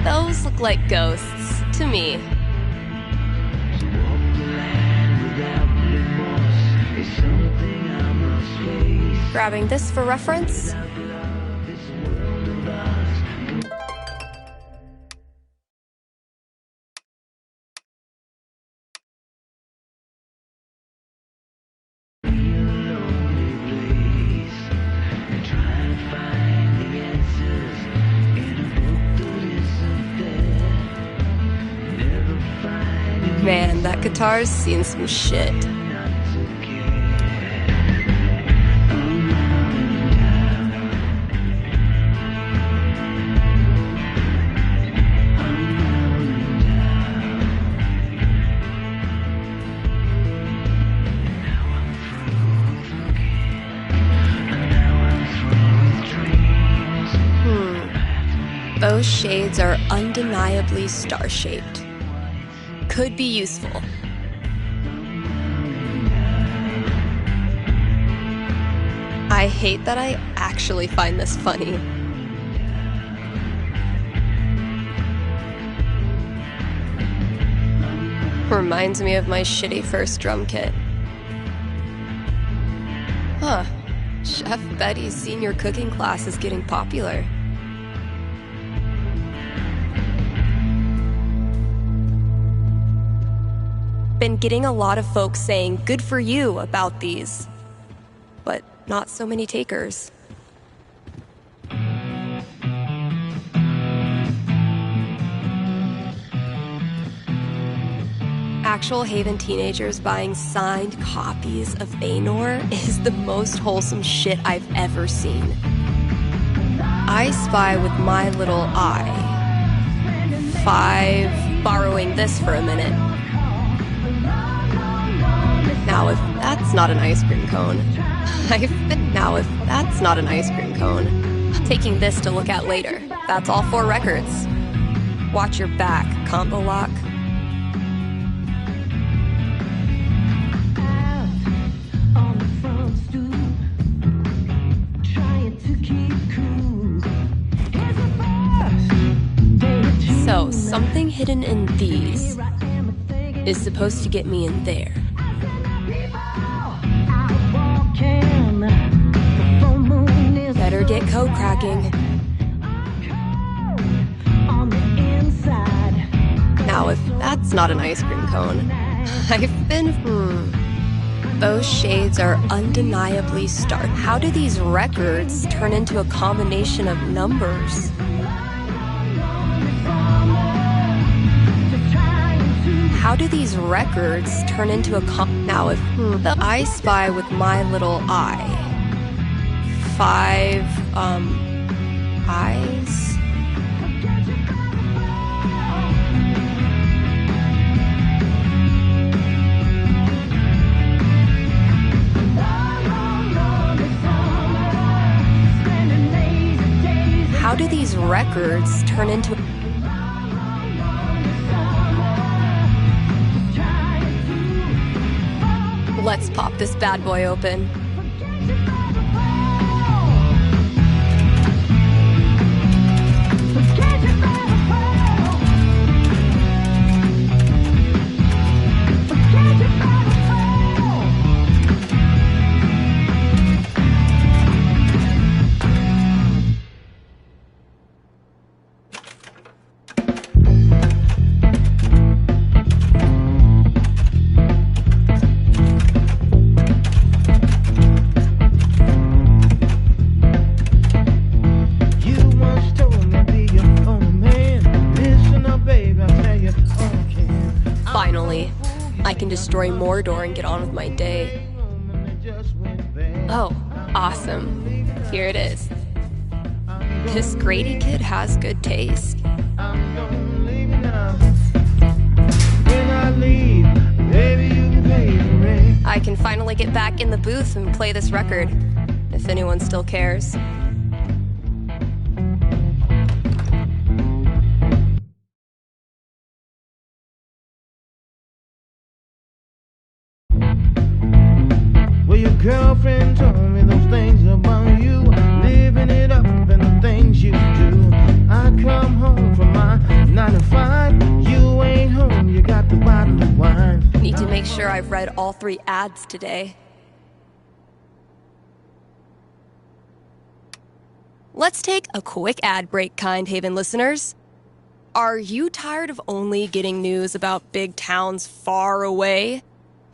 Those look like ghosts to me. Grabbing this for reference. Man, that guitar's seen some shit. Those shades are undeniably star-shaped. Could be useful. I hate that I actually find this funny. Reminds me of my shitty first drum kit. Huh. Chef Betty's senior cooking class is getting popular. Been getting a lot of folks saying good for you about these, but not so many takers. Actual Haven teenagers buying signed copies of Baynor is the most wholesome shit I've ever seen. I spy with my little eye. 5, borrowing this for a minute. Now if that's not an ice cream cone, now if that's not an ice cream cone, taking this to look at later. That's all 4 records. Watch your back, combo lock. So, something hidden in these is supposed to get me in there. Better get code cracking. Now, if that's not an ice cream cone, I've been, Those shades are undeniably stark. How do these records turn into a combination of numbers? How do these records turn into a Now, if I spy with my little eye. 5, eyes? How do these records turn into... Let's pop this bad boy open. destroy Mordor and get on with my day. Oh, awesome. Here it is. This Grady kid has good taste. I can finally get back in the booth and play this record, if anyone still cares. Well, your girlfriend told me those things about you, living it up and the things you do. I come home from my 9 to 5, you ain't home, you got the bottle of wine. Need to make sure I've read all 3 ads today. Let's take a quick ad break, Kind Haven listeners. Are you tired of only getting news about big towns far away?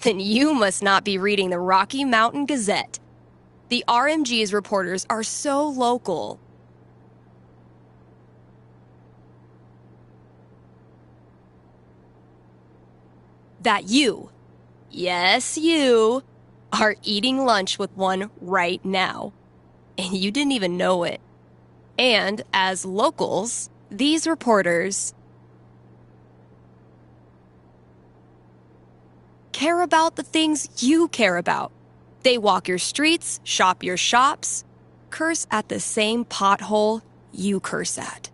Then you must not be reading the Rocky Mountain Gazette. The RMG's reporters are so local. That you, yes you, are eating lunch with one right now. And you didn't even know it. And as locals, these reporters care about the things you care about. They walk your streets, shop your shops, curse at the same pothole you curse at.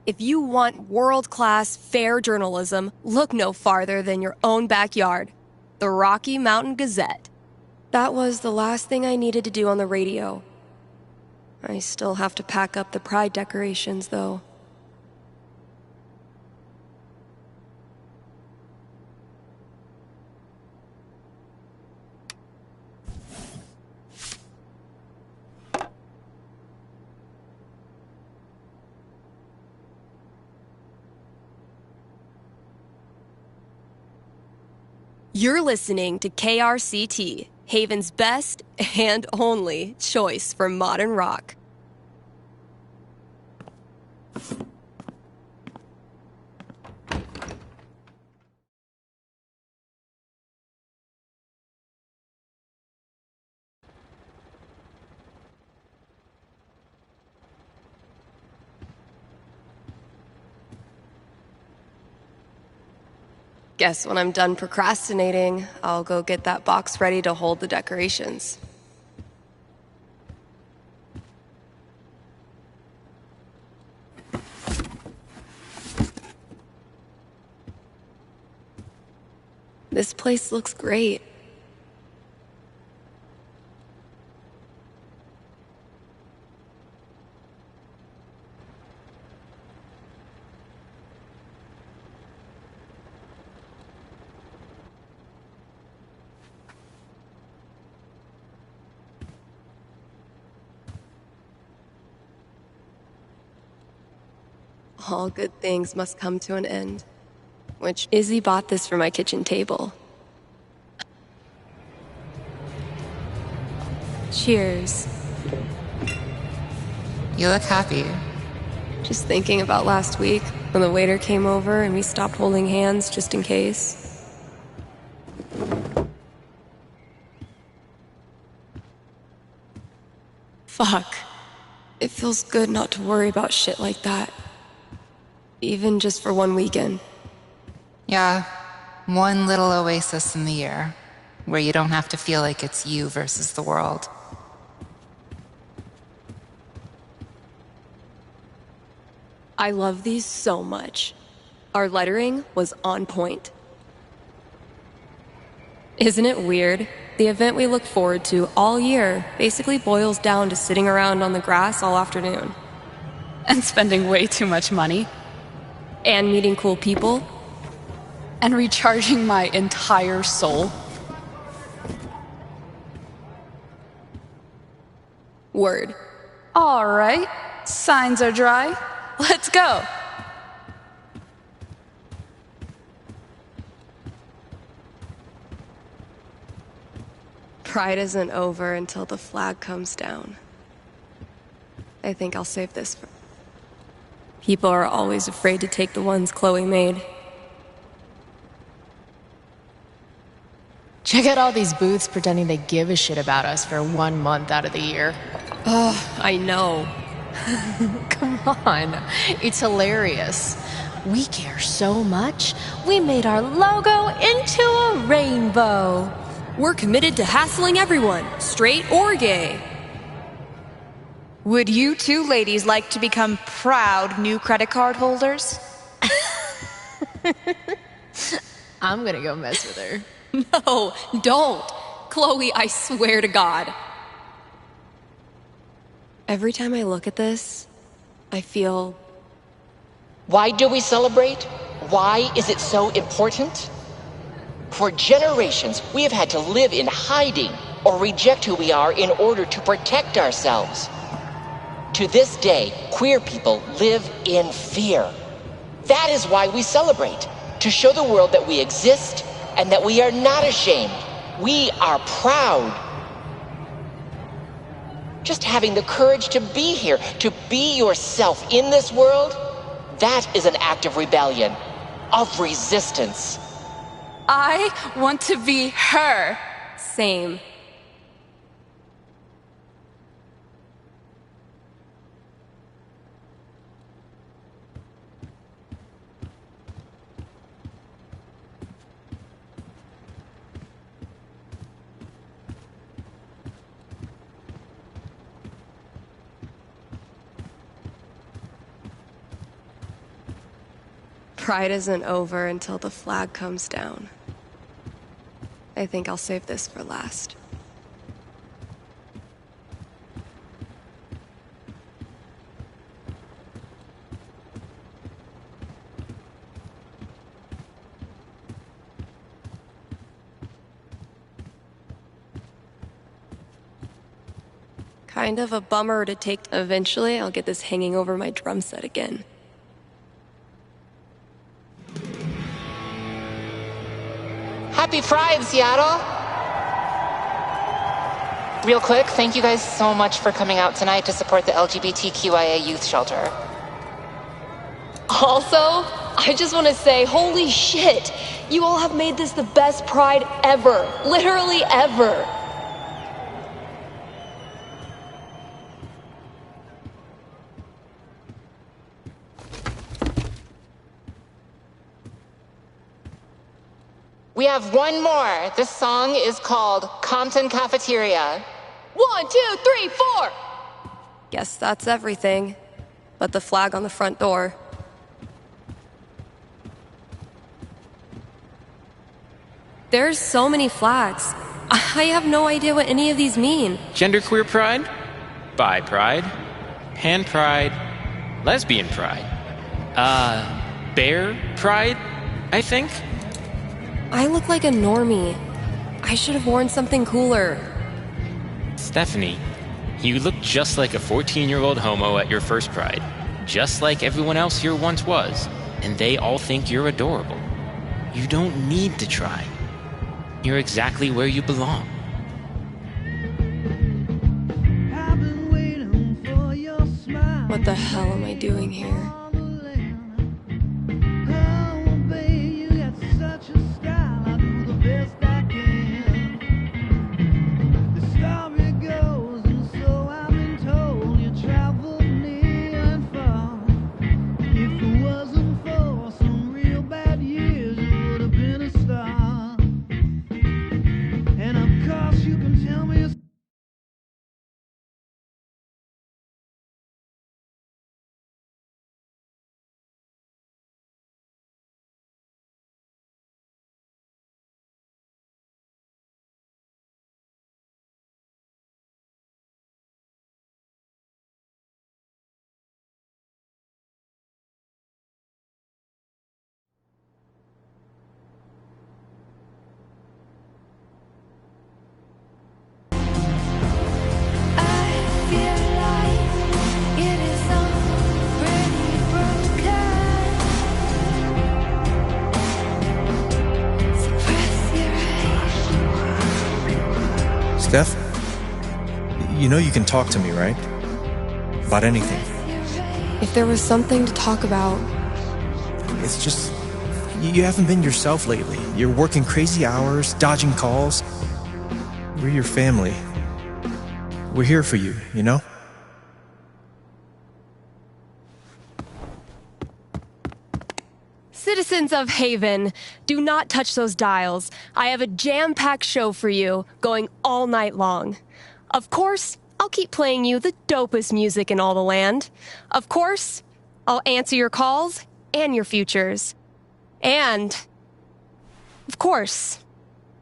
If you want world-class, fair journalism, look no farther than your own backyard. The Rocky Mountain Gazette. That was the last thing I needed to do on the radio. I still have to pack up the pride decorations, though. You're listening to KRCT, Haven's best and only choice for modern rock. Guess when I'm done procrastinating, I'll go get that box ready to hold the decorations. This place looks great. All good things must come to an end. Which Izzy bought this for my kitchen table. Cheers. You look happy. Just thinking about last week when the waiter came over and we stopped holding hands just in case. Fuck. It feels good not to worry about shit like that. Even just for one weekend. Yeah, one little oasis in the year, where you don't have to feel like it's you versus the world. I love these so much. Our lettering was on point. Isn't it weird? The event we look forward to all year basically boils down to sitting around on the grass all afternoon. And spending way too much money. And meeting cool people. And recharging my entire soul. Word. All right, signs are dry. Let's go. Pride isn't over until the flag comes down. I think I'll save this for... People are always afraid to take the ones Chloe made. Check out all these booths pretending they give a shit about us for 1 month out of the year. Ugh, I know. Come on, it's hilarious. We care so much, we made our logo into a rainbow. We're committed to hassling everyone, straight or gay. Would you two ladies like to become proud new credit card holders? I'm gonna go mess with her. No, don't. Chloe, I swear to God. Every time I look at this, I feel... Why do we celebrate? Why is it so important? For generations, we have had to live in hiding or reject who we are in order to protect ourselves. To this day, queer people live in fear. That is why we celebrate, to show the world that we exist and that we are not ashamed. We are proud. Just having the courage to be here, to be yourself in this world, that is an act of rebellion, of resistance. I want to be her. Same. Pride isn't over until the flag comes down. I think I'll save this for last. Kind of a bummer to take. Eventually, I'll get this hanging over my drum set again. Happy Pride, Seattle! Real quick, thank you guys so much for coming out tonight to support the LGBTQIA youth shelter. Also, I just want to say, holy shit! You all have made this the best Pride ever. Literally ever. We have one more. This song is called Compton Cafeteria. 1, 2, 3, 4! Guess that's everything. But the flag on the front door. There's so many flags. I have no idea what any of these mean. Genderqueer pride, bi pride, pan pride, lesbian pride, bear pride, I think. I look like a normie. I should have worn something cooler. Stephanie, you look just like a 14-year-old homo at your first pride. Just like everyone else here once was. And they all think you're adorable. You don't need to try. You're exactly where you belong. What the hell am I doing here? Steph, you know you can talk to me, right? About anything. If there was something to talk about... It's just... You haven't been yourself lately. You're working crazy hours, dodging calls. We're your family. We're here for you, you know? Citizens of Haven, do not touch those dials. I have a jam-packed show for you, going all night long. Of course, I'll keep playing you the dopest music in all the land. Of course, I'll answer your calls and your futures. And, of course,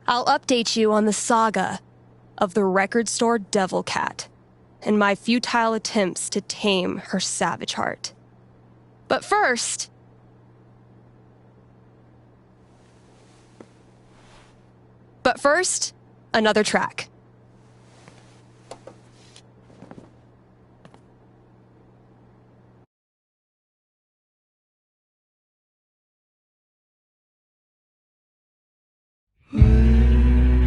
I'll update you on the saga of the record store Devil Cat and my futile attempts to tame her savage heart. But first, another track.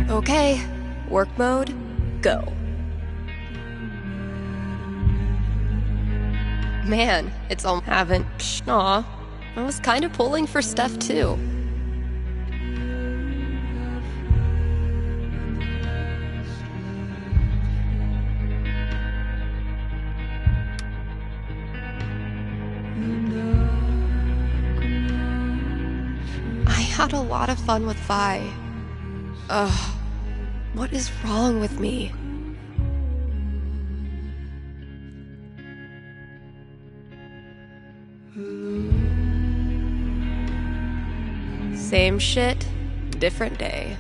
Okay, work mode, go. Man, it's all haven't. Aw, I was kind of pulling for Steph too. I had a lot of fun with Vi. Ugh, what is wrong with me? Same shit, different day.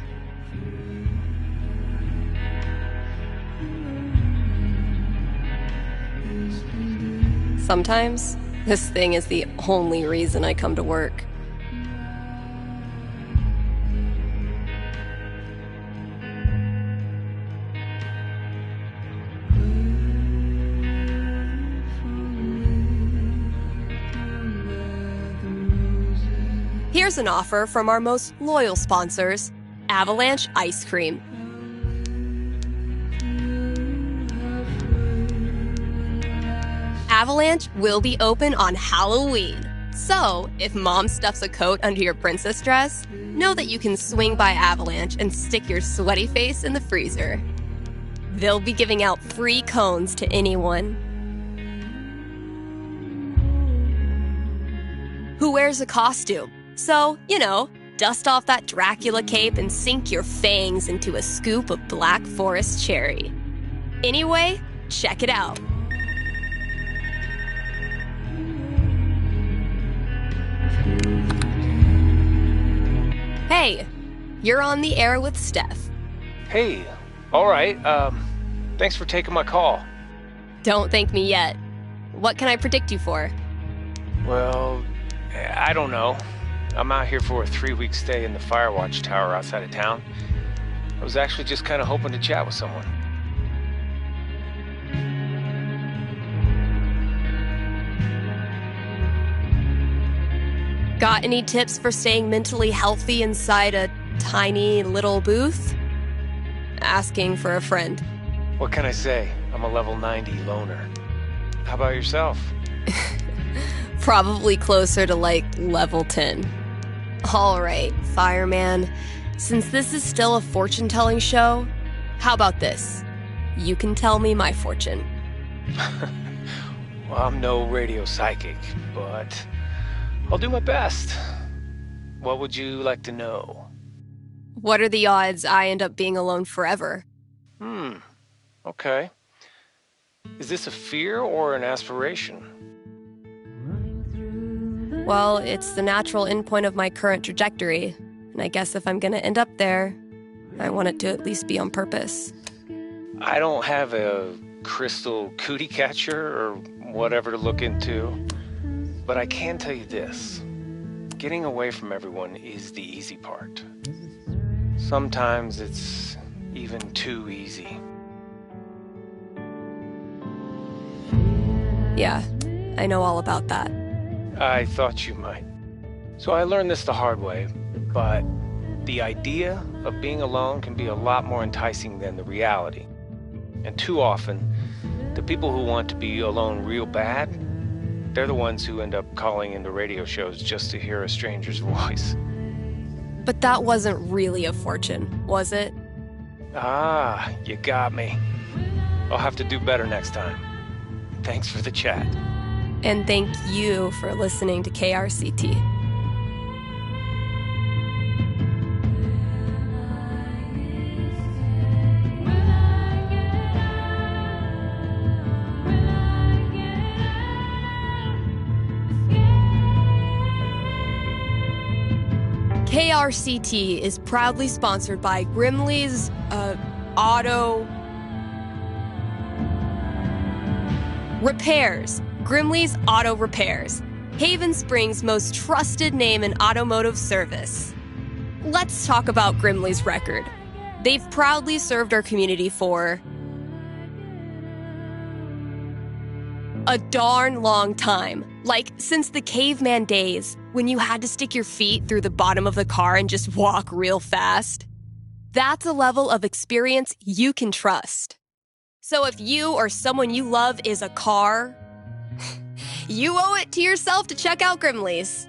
Sometimes, this thing is the only reason I come to work. Here's an offer from our most loyal sponsors, Avalanche Ice Cream. Avalanche will be open on Halloween. So, if mom stuffs a coat under your princess dress, know that you can swing by Avalanche and stick your sweaty face in the freezer. They'll be giving out free cones to anyone who wears a costume. So, you know, dust off that Dracula cape and sink your fangs into a scoop of Black Forest cherry. Anyway, check it out. Hey, you're on the air with Steph. Hey, all right. Thanks for taking my call. Don't thank me yet. What can I predict you for? Well, I don't know. I'm out here for a 3-week stay in the Firewatch Tower outside of town. I was actually just kind of hoping to chat with someone. Got any tips for staying mentally healthy inside a tiny little booth? Asking for a friend. What can I say? I'm a level 90 loner. How about yourself? Probably closer to like level 10. All right, fireman. Since this is still a fortune-telling show, how about this? You can tell me my fortune. Well, I'm no radio psychic, but I'll do my best. What would you like to know? What are the odds I end up being alone forever? Okay. Is this a fear or an aspiration? Well, it's the natural endpoint of my current trajectory, and I guess if I'm gonna end up there, I want it to at least be on purpose. I don't have a crystal cootie catcher or whatever to look into, but I can tell you this. Getting away from everyone is the easy part. Sometimes it's even too easy. Yeah, I know all about that. I thought you might. So I learned this the hard way, but the idea of being alone can be a lot more enticing than the reality. And too often, the people who want to be alone real bad They're the ones who end up calling into radio shows just to hear a stranger's voice. But that wasn't really a fortune, was it? Ah, you got me. I'll have to do better next time. Thanks for the chat. And thank you for listening to KRCT. KRCT is proudly sponsored by Grimley's Auto Repairs. Grimley's Auto Repairs, Haven Springs' most trusted name in automotive service. Let's talk about Grimley's record. They've proudly served our community for a darn long time. Like, since the caveman days, when you had to stick your feet through the bottom of the car and just walk real fast. That's a level of experience you can trust. So if you or someone you love is a car, you owe it to yourself to check out Grimley's.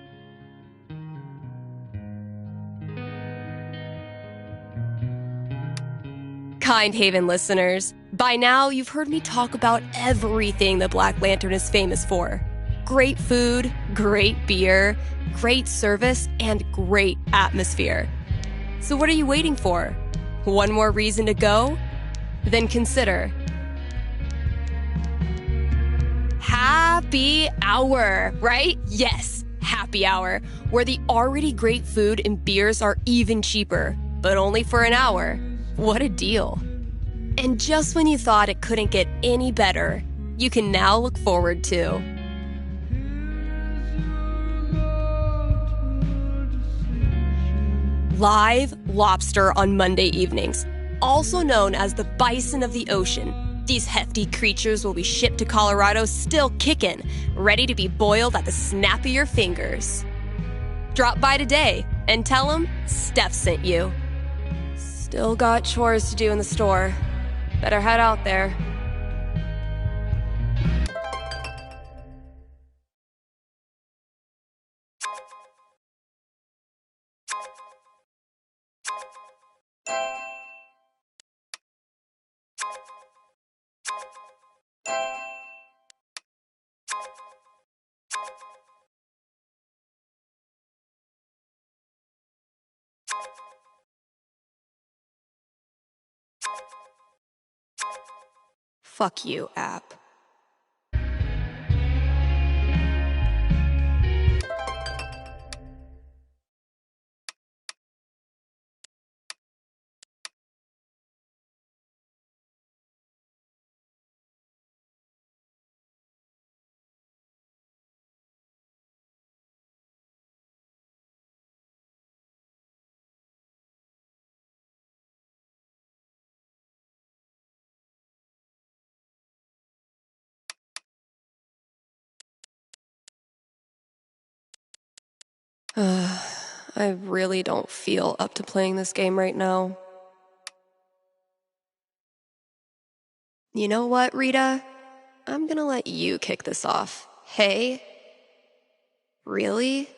Kind Haven listeners, by now you've heard me talk about everything the Black Lantern is famous for. Great food, great beer, great service, and great atmosphere. So what are you waiting for? One more reason to go? Then consider Happy Hour, right? Yes, Happy Hour, where the already great food and beers are even cheaper, but only for an hour. What a deal. And just when you thought it couldn't get any better, you can now look forward to live lobster on Monday evenings, also known as the bison of the ocean. These hefty creatures will be shipped to Colorado still kicking, ready to be boiled at the snap of your fingers. Drop by today and tell them Steph sent you. Still got chores to do in the store. Better head out there. Fuck you, app. I really don't feel up to playing this game right now. You know what, Rita? I'm gonna let you kick this off. Hey? Really?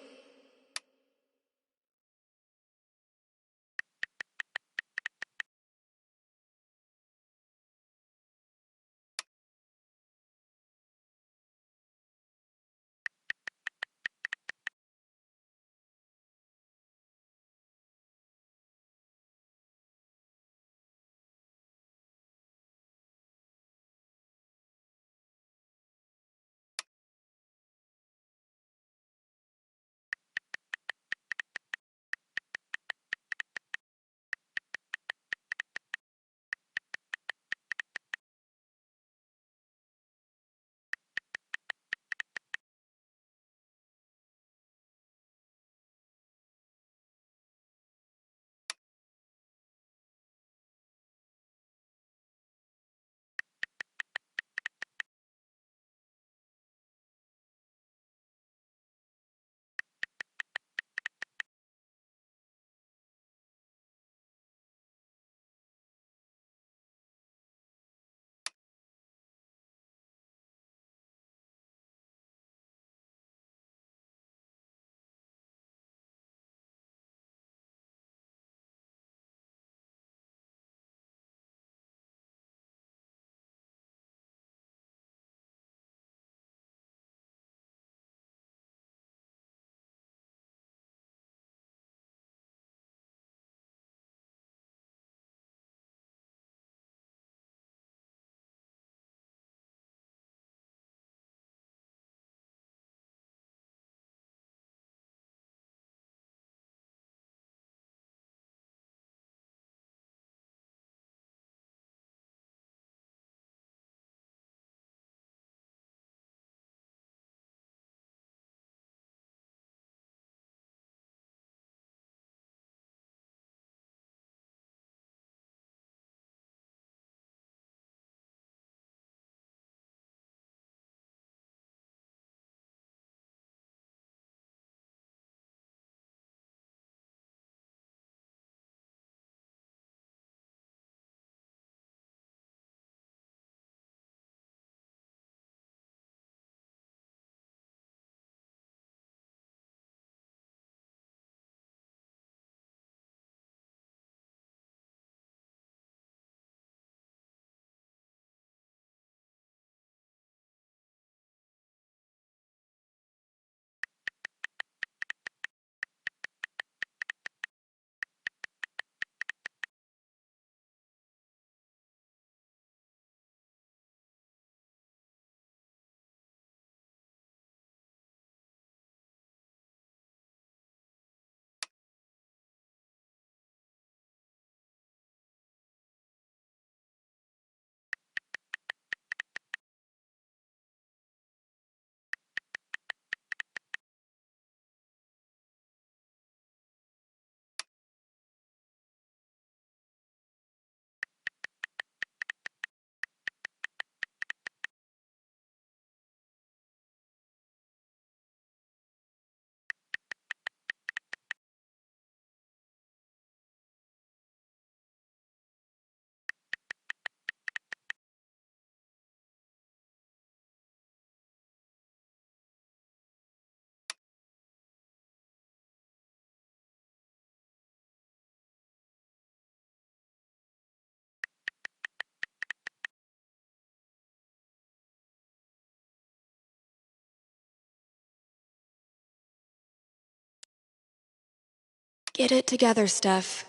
Get it together, Steph.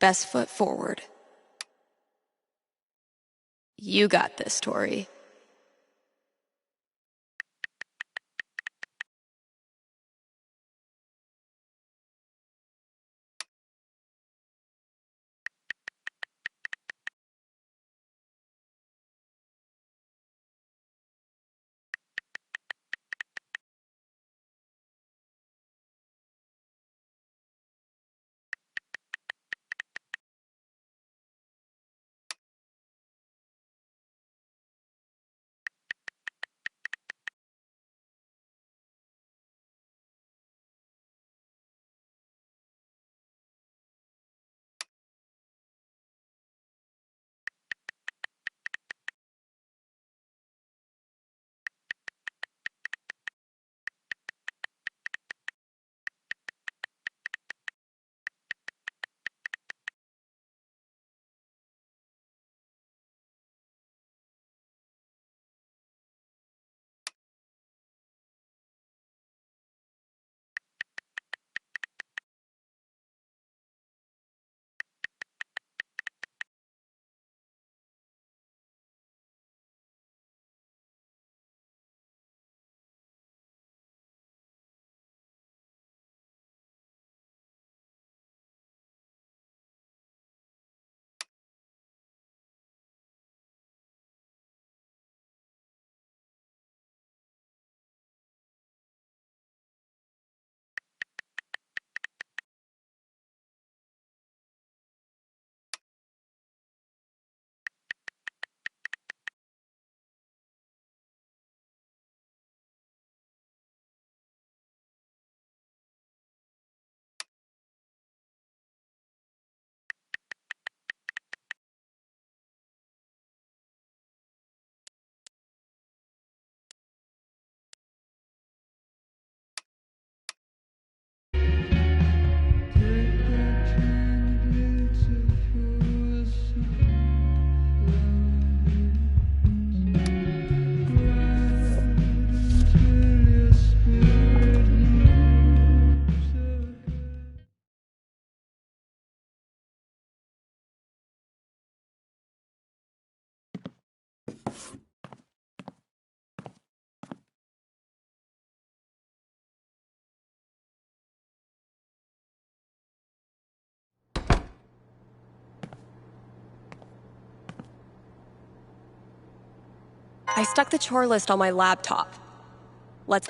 Best foot forward. You got this, Tori. I stuck the chore list on my laptop. Let's...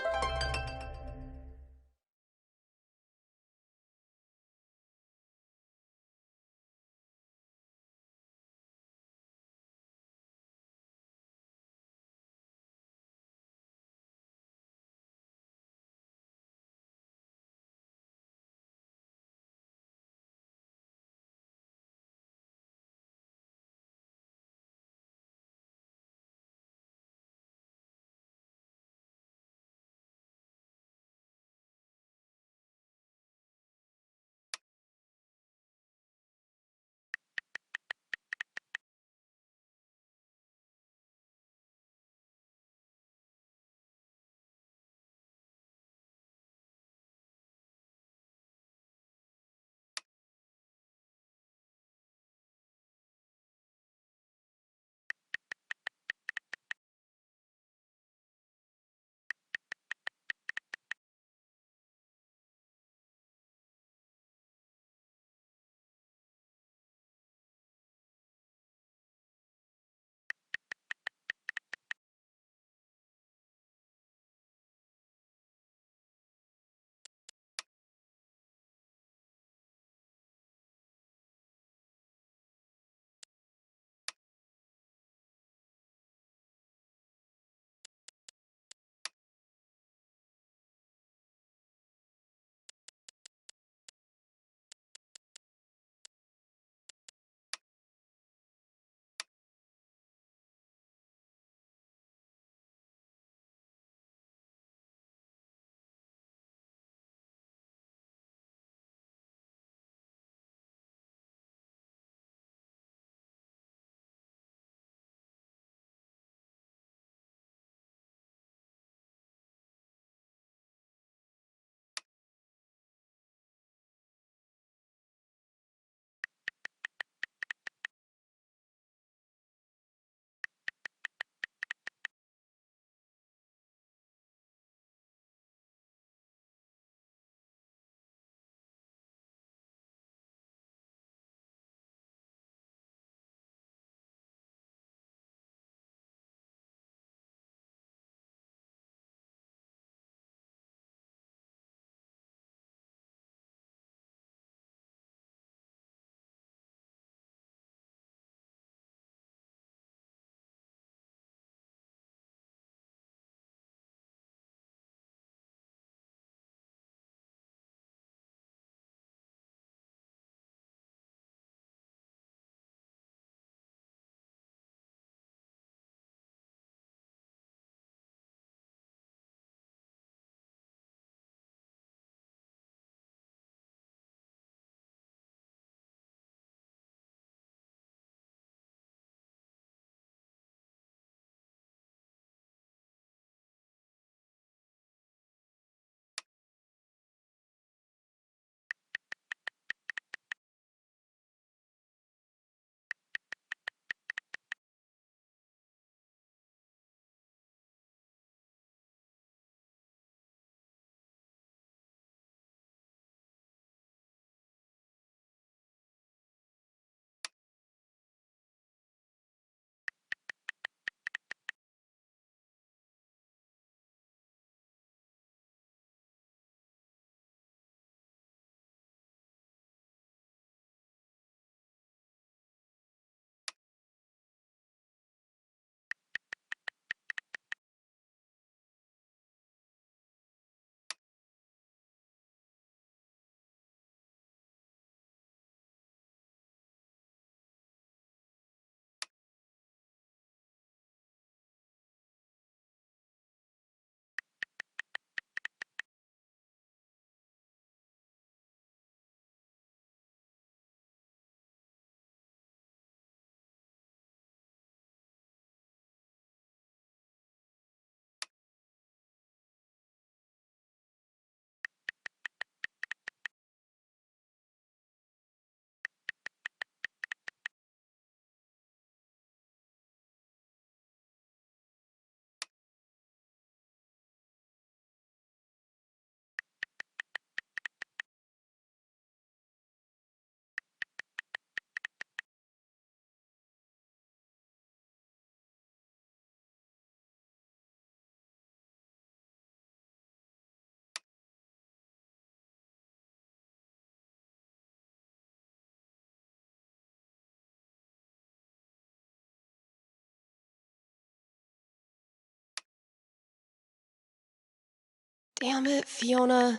Damn it, Fiona.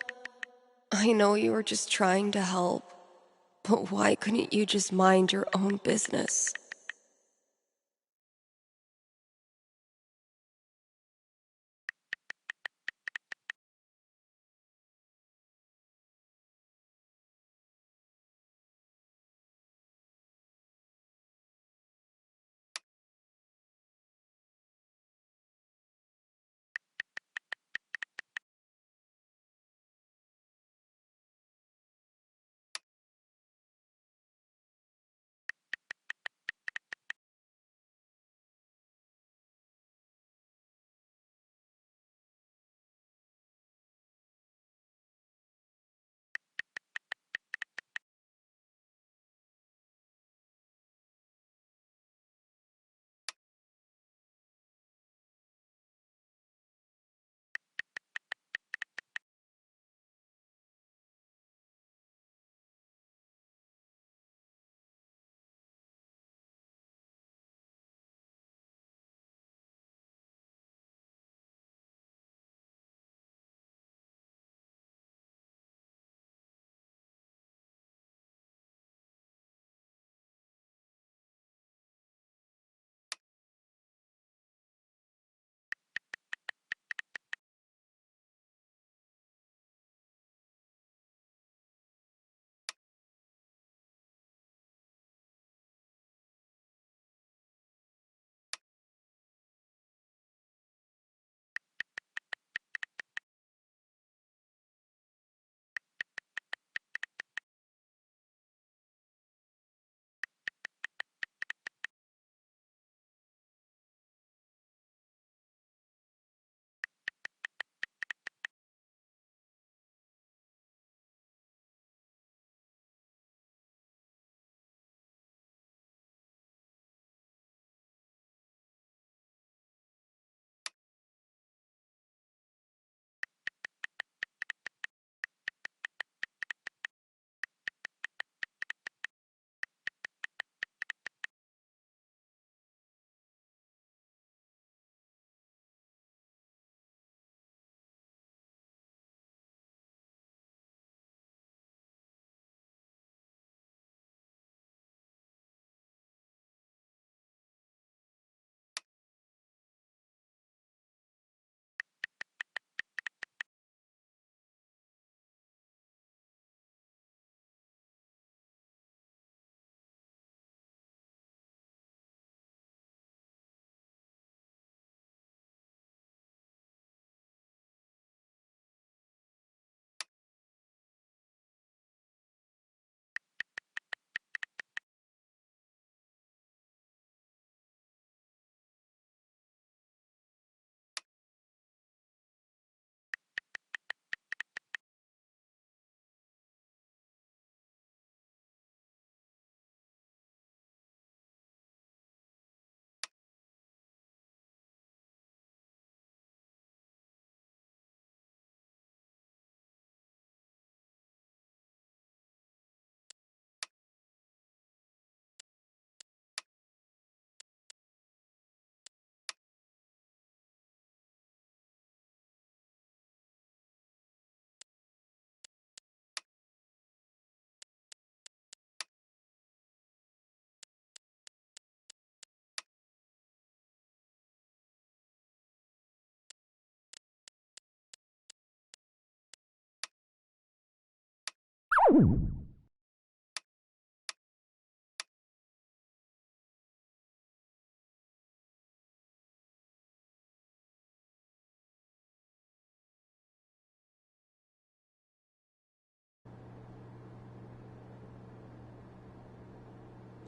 I know you were just trying to help, but why couldn't you just mind your own business?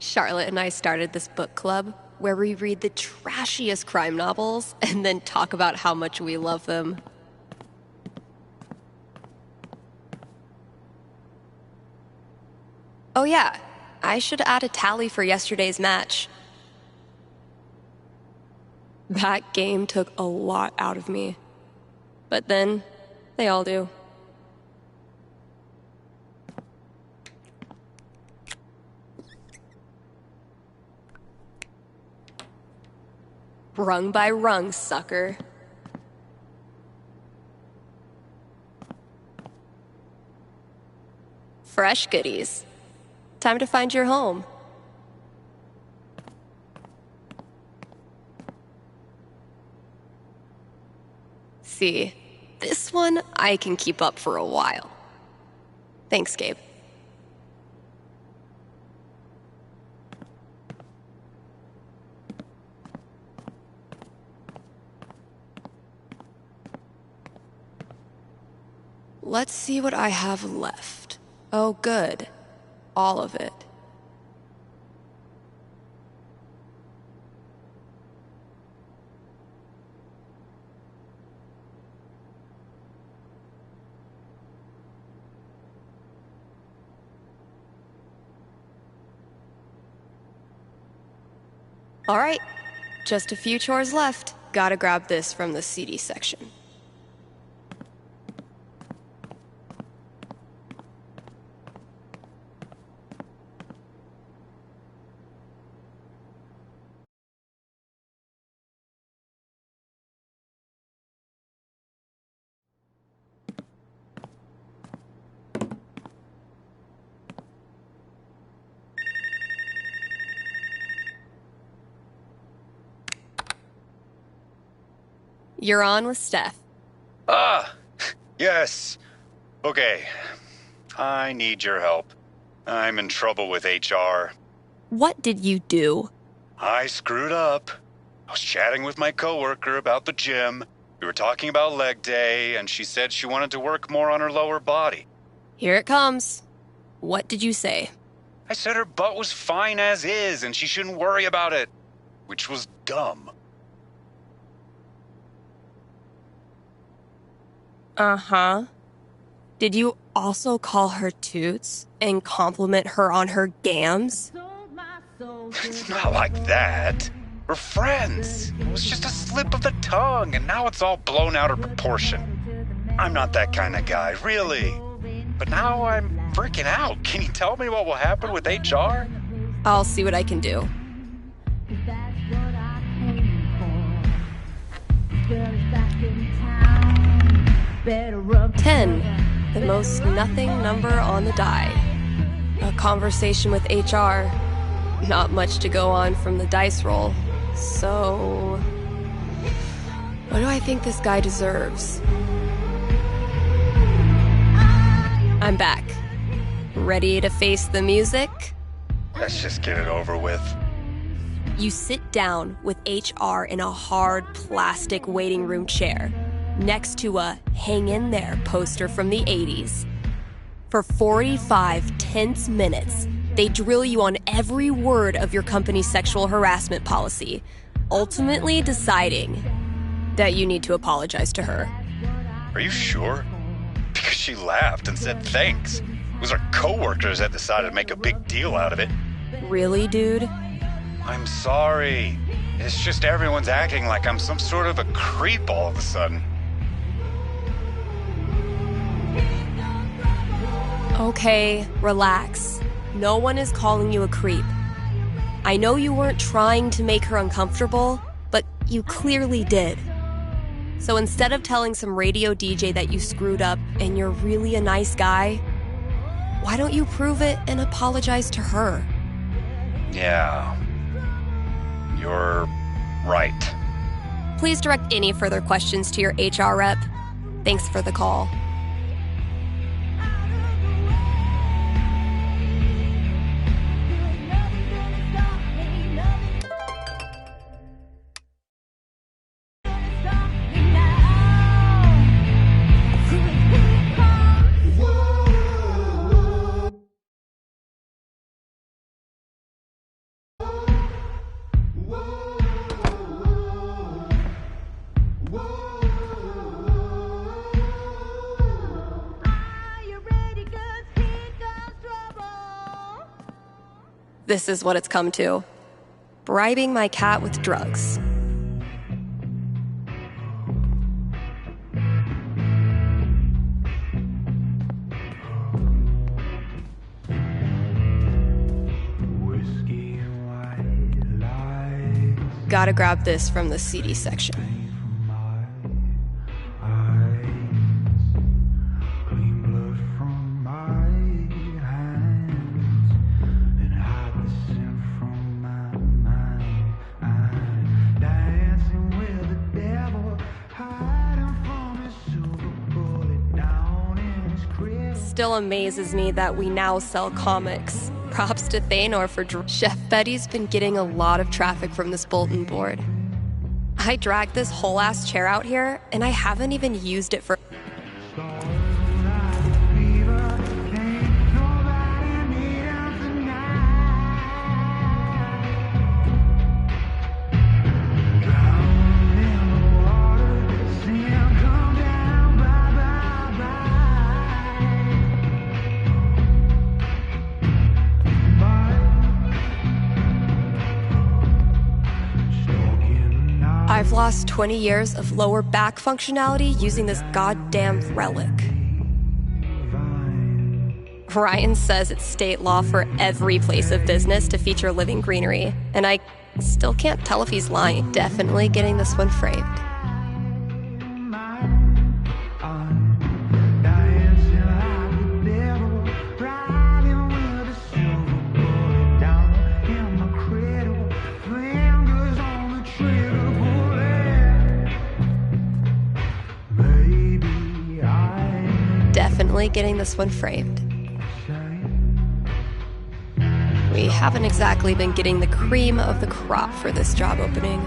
Charlotte and I started this book club where we read the trashiest crime novels and then talk about how much we love them. Oh yeah, I should add a tally for yesterday's match. That game took a lot out of me. But then, they all do. Rung by rung, sucker. Fresh goodies. Time to find your home. See, this one I can keep up for a while. Thanks, Gabe. Let's see what I have left. Oh, good. All of it. All right, just a few chores left. Gotta grab this from the CD section. You're on with Steph. Yes. Okay. I need your help. I'm in trouble with HR. What did you do? I screwed up. I was chatting with my coworker about the gym. We were talking about leg day, and she said she wanted to work more on her lower body. Here it comes. What did you say? I said her butt was fine as is, and she shouldn't worry about it, which was dumb. Uh-huh. Did you also call her toots and compliment her on her gams? It's not like that. We're friends. It was just a slip of the tongue, and now it's all blown out of proportion. I'm not that kind of guy, really. But now I'm freaking out. Can you tell me what will happen with HR? I'll see what I can do. $10, the most nothing number on the die. A conversation with HR. Not much to go on from the dice roll. So, what do I think this guy deserves? I'm back. Ready to face the music? Let's just get it over with. You sit down with HR in a hard plastic waiting room chair next to a "Hang in there" poster from the 80s. For 45 tense minutes, they drill you on every word of your company's sexual harassment policy, ultimately deciding that you need to apologize to her. Are you sure? Because she laughed and said thanks. It was our coworkers that decided to make a big deal out of it. Really, dude? I'm sorry. It's just everyone's acting like I'm some sort of a creep all of a sudden. Okay, relax. No one is calling you a creep. I know you weren't trying to make her uncomfortable, but you clearly did. So instead of telling some radio DJ that you screwed up and you're really a nice guy, why don't you prove it and apologize to her? Yeah. You're right. Please direct any further questions to your HR rep. Thanks for the call. This is what it's come to. Bribing my cat with drugs. Gotta grab this from the CD section. still amazes me that we now sell comics. Props to Thanor for Chef Betty's been getting a lot of traffic from this bulletin board. I dragged this whole ass chair out here, and I haven't even used it for... I've lost 20 years of lower back functionality using this goddamn relic. Ryan says it's state law for every place of business to feature living greenery, and I still can't tell if he's lying. Definitely getting this one framed. Definitely getting this one framed. We haven't exactly been getting the cream of the crop for this job opening.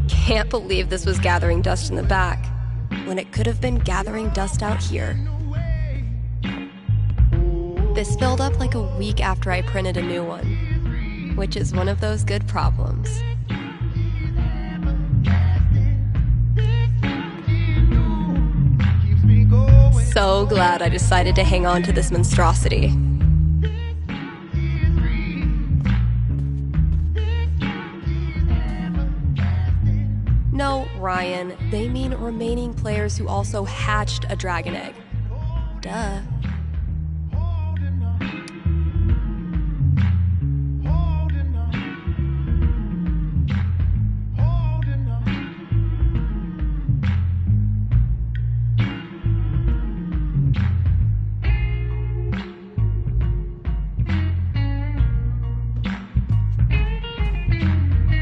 Can't believe this was gathering dust in the back, when it could have been gathering dust out here. This filled up like a week after I printed a new one, which is one of those good problems. So glad I decided to hang on to this monstrosity. No, Ryan, they mean remaining players who also hatched a dragon egg. Duh.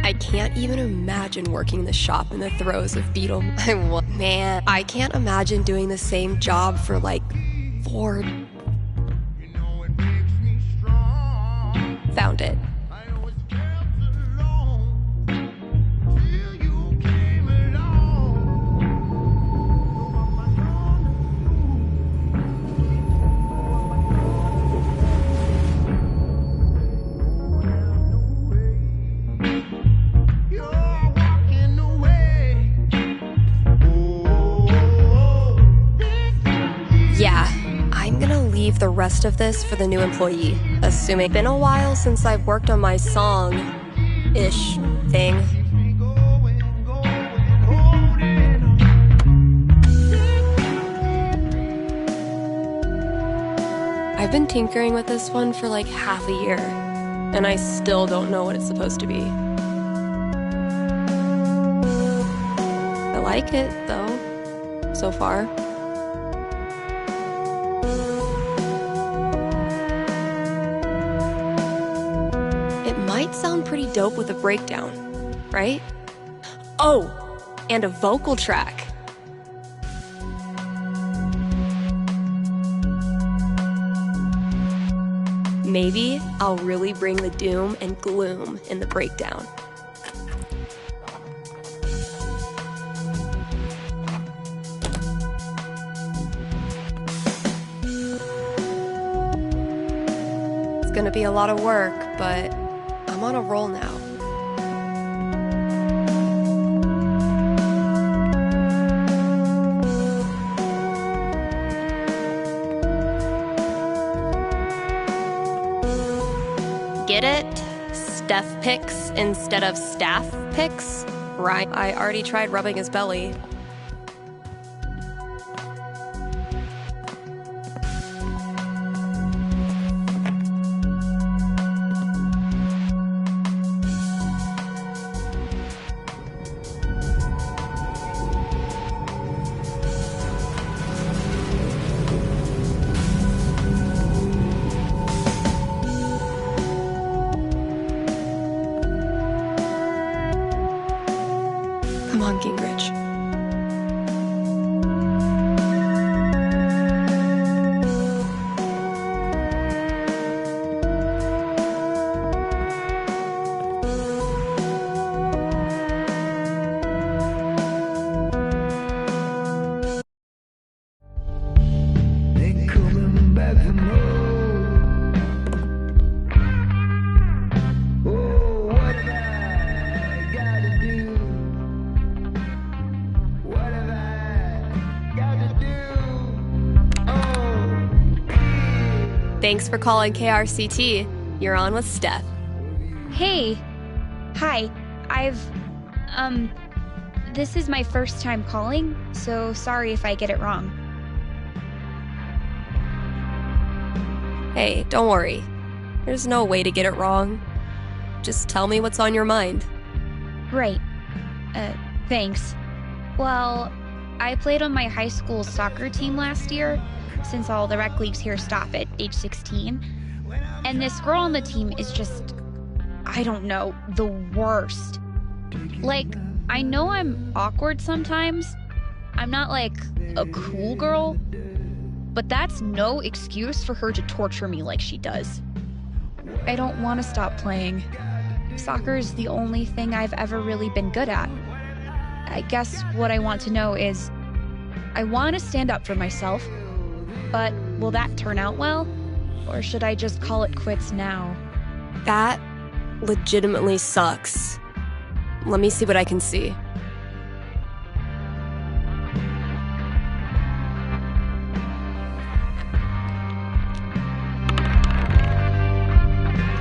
I can't even imagine working the shop in the throes of beetle. Man, I can't imagine doing the same job for like 4. Found it. Yeah, I'm gonna leave the rest of this for the new employee, assuming it's been a while since I've worked on my song-ish thing. I've been tinkering with this one for like half a year, and I still don't know what it's supposed to be. I like it, though, so far. It might sound pretty dope with a breakdown, right? Oh, and a vocal track. Maybe I'll really bring the doom and gloom in the breakdown. gonna be a lot of work, but I'm on a roll now. Get it? Steph picks instead of staff picks? Right. I already tried rubbing his belly. Come on, Gingrich. Ain't coming back from home. Oh, what have I gotta do? What have I gotta do? Oh, Thanks for calling KRCT. You're on with Steph. Hey. Hi. This is my first time calling, so sorry if I get it wrong. Hey, don't worry. There's no way to get it wrong. Just tell me what's on your mind. Right. Thanks. Well, I played on my high school soccer team last year, since all the rec leagues here stop at age 16. And this girl on the team is just, I don't know, the worst. Like, I know I'm awkward sometimes. I'm not like a cool girl, but that's no excuse for her to torture me like she does. I don't want to stop playing. Soccer's the only thing I've ever really been good at. I guess what I want to know is, I want to stand up for myself, but will that turn out well? Or should I just call it quits now? That legitimately sucks. Let me see what I can see.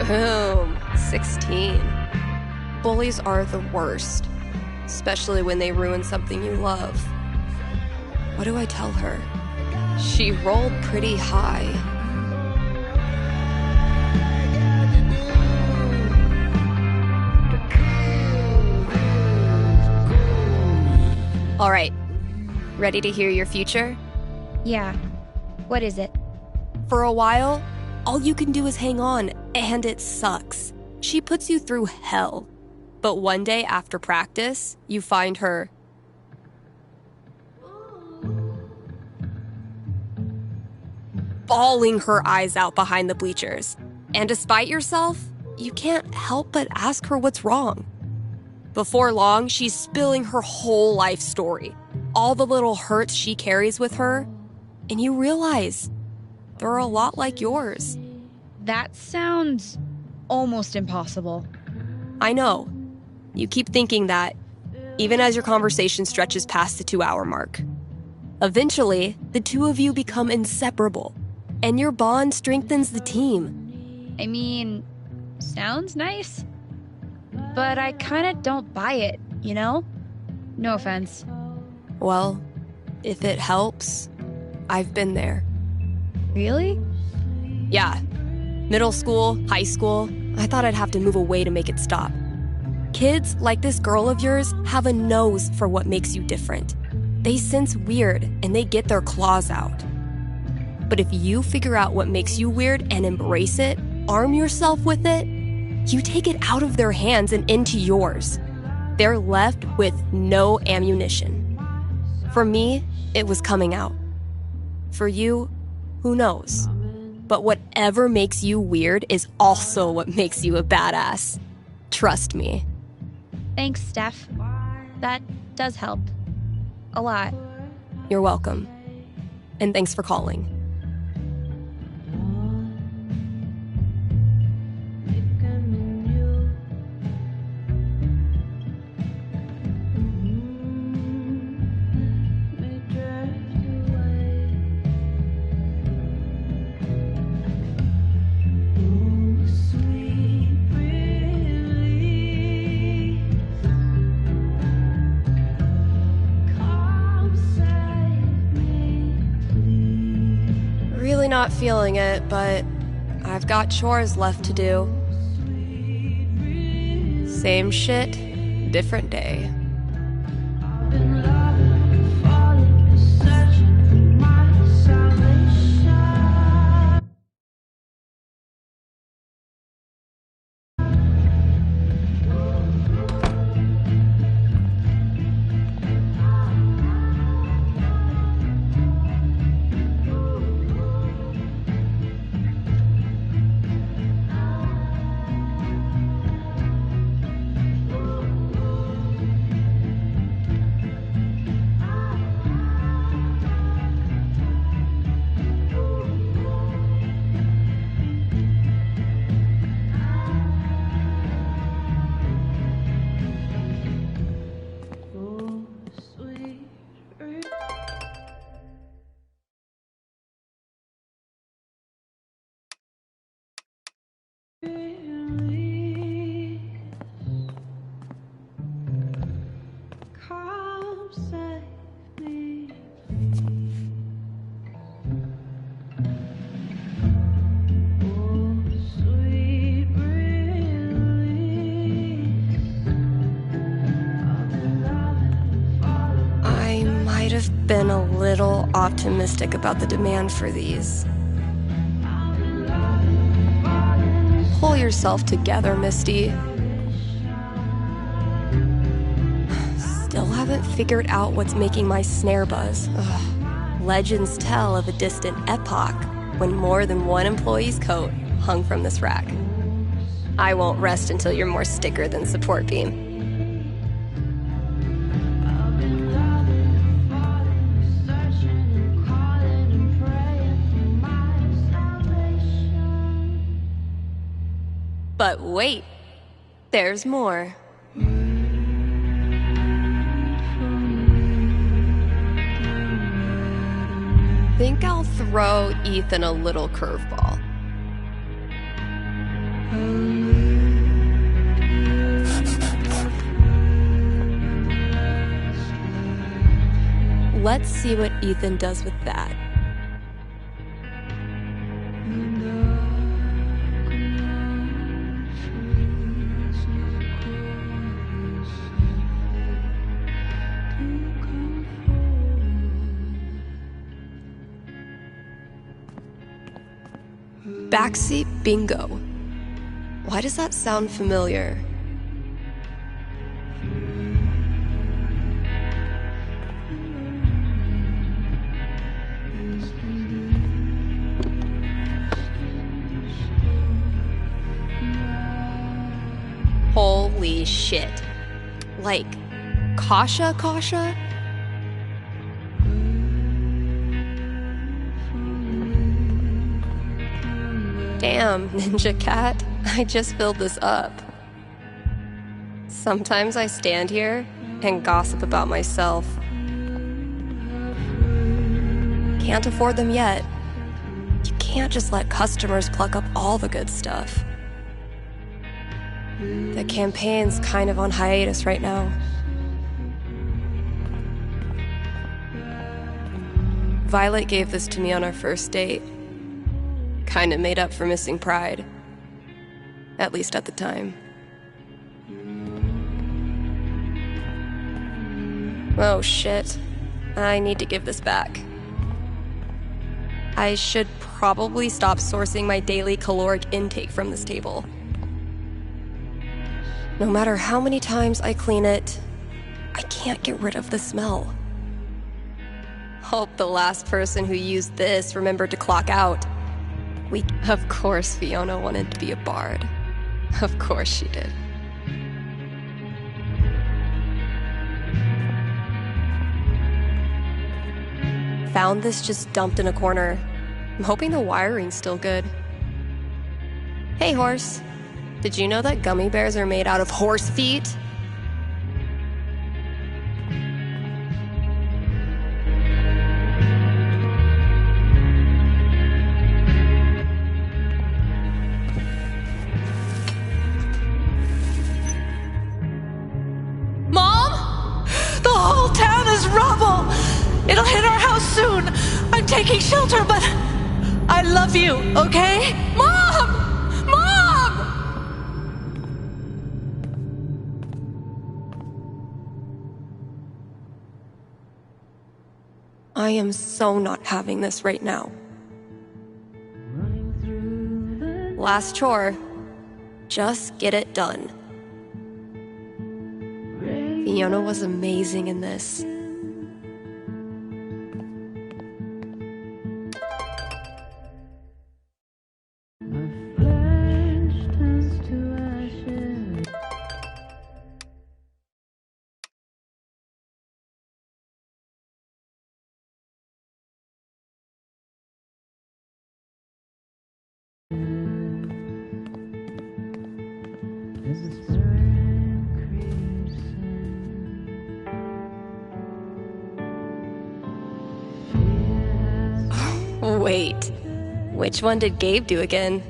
Boom. 16. Bullies are the worst, especially when they ruin something you love. What do I tell her? She rolled pretty high. All right. Ready to hear your future? Yeah. What is it? For a while, all you can do is hang on, and it sucks. She puts you through hell. But one day after practice, you find her bawling her eyes out behind the bleachers. And despite yourself, you can't help but ask her what's wrong. Before long, she's spilling her whole life story, all the little hurts she carries with her, and you realize they're a lot like yours. That sounds almost impossible. I know. You keep thinking that, even as your conversation stretches past the 2-hour mark. Eventually, the two of you become inseparable, and your bond strengthens the team. I mean, sounds nice. But I kind of don't buy it, you know? No offense. Well, if it helps, I've been there. Really? Yeah. Middle school, high school, I thought I'd have to move away to make it stop. Kids like this girl of yours have a nose for what makes you different. They sense weird and they get their claws out. But if you figure out what makes you weird and embrace it, arm yourself with it, you take it out of their hands and into yours. They're left with no ammunition. For me, it was coming out. For you, who knows? But whatever makes you weird is also what makes you a badass. Trust me. Thanks, Steph. That does help. A lot. You're welcome. And thanks for calling. not feeling it, but I've got chores left to do. Same shit, different day. Been a little optimistic about the demand for these. Pull yourself together, Misty. Still haven't figured out what's making my snare buzz. Ugh. Legends tell of a distant epoch when more than one employee's coat hung from this rack. I won't rest until you're more sticker than support beam. But wait, there's more. Think I'll throw Ethan a little curveball. Let's see what Ethan does with that. Backseat bingo. Why does that sound familiar? Holy shit. Like, Kasha? Damn, Ninja Cat, I just filled this up. Sometimes I stand here and gossip about myself. Can't afford them yet. You can't just let customers pluck up all the good stuff. The campaign's kind of on hiatus right now. Violet gave this to me on our first date. Kinda made up for missing Pride. At least at the time. Oh shit. I need to give this back. I should probably stop sourcing my daily caloric intake from this table. No matter how many times I clean it, I can't get rid of the smell. Hope the last person who used this remembered to clock out. Of course Fiona wanted to be a bard. Of course she did. Found this just dumped in a corner. I'm hoping the wiring's still good. Hey, horse. Did you know that gummy bears are made out of horse feet? It'll hit our house soon. I'm taking shelter, but I I love you, okay? Mom! Mom! I am so not having this right now. Last chore. Just get it done. Fiona was amazing in this. Wait, which one did Gabe do again?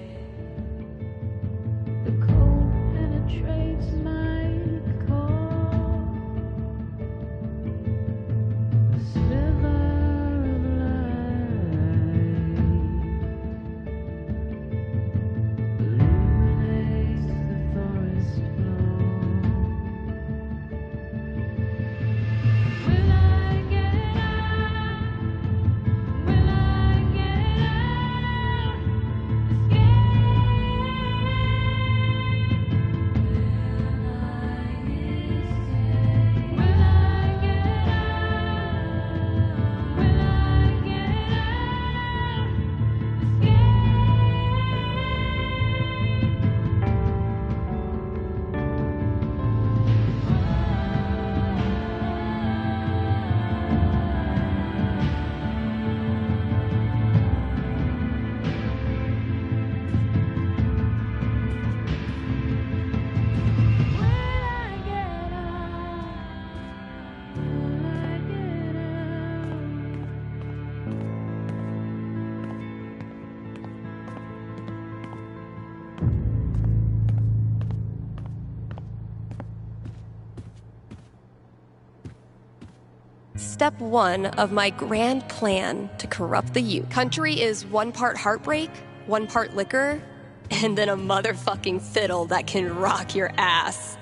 Step 1 of my grand plan to corrupt the youth. Country is 1 part heartbreak, 1 part liquor, and then a motherfucking fiddle that can rock your ass.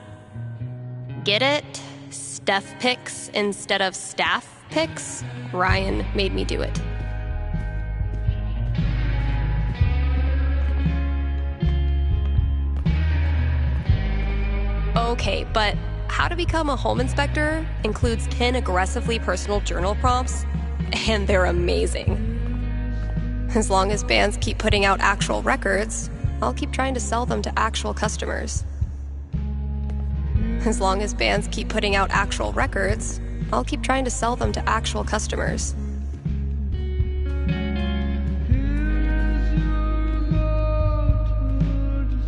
Get it? Steph picks instead of staff picks? Ryan made me do it. Okay, but how to become a home inspector includes 10 aggressively personal journal prompts, and they're amazing. As long as bands keep putting out actual records, I'll keep trying to sell them to actual customers. As long as bands keep putting out actual records, I'll keep trying to sell them to actual customers.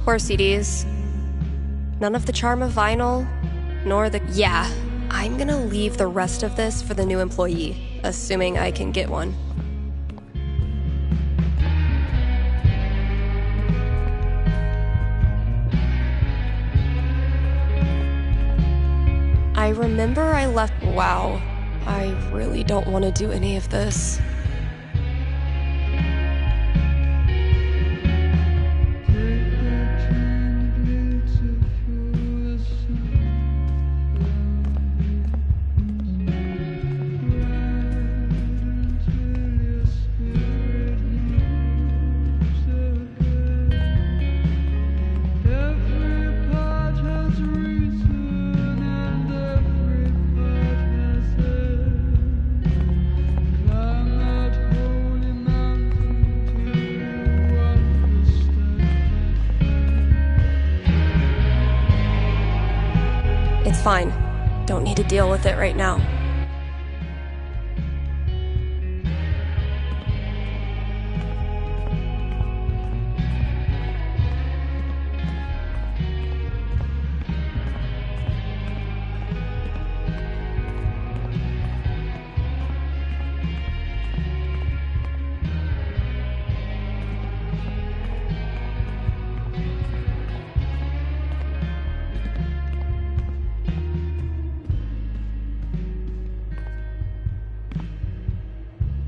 Poor CDs. None of the charm of vinyl, nor the... Yeah, I'm gonna leave the rest of this for the new employee, assuming I can get one. I remember I left... Wow, I really don't want to do any of this. It's fine. Don't need to deal with it right now.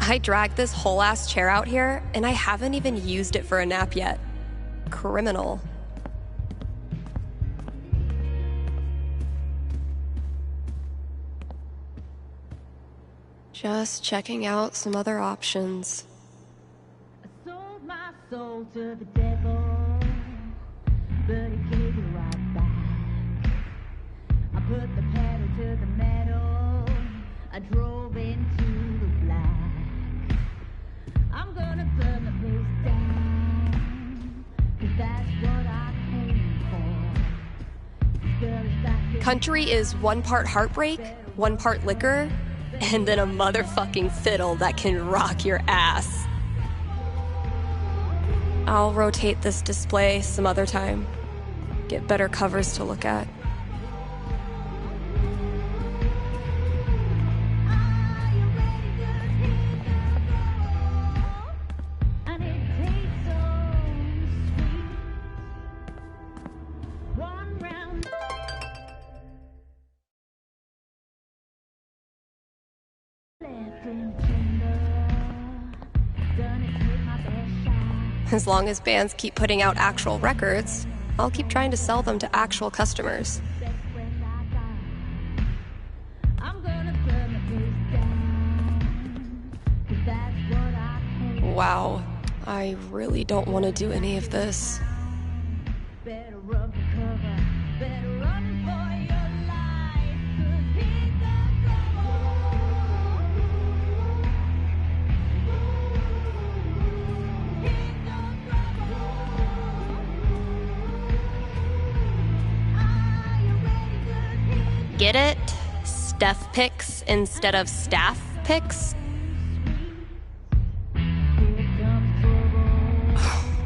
I dragged this whole ass chair out here, and I haven't even used it for a nap yet. Criminal. Just checking out some other options. I sold my soul to the devil, but he gave it right back. I put the pedal to the metal, I drove into the black. I'm gonna burn the place down, 'cause that's what I came for. This girl is back in Country is 1 part heartbreak, 1 part liquor, and then a motherfucking fiddle that can rock your ass. I'll rotate this display some other time. Get better covers to look at. and it tastes so sweet. One round. Left in chamber, done it with my best shot. As long as bands keep putting out actual records, I'll keep trying to sell them to actual customers. I'm gonna burn the place down, 'cause that's what I came. Wow, I really don't want to do any of this. Better run for cover, better run for your life, 'cause he's the trouble. He's the trouble. Are you ready? 'Cause he's Get it? Steph picks instead of staff picks?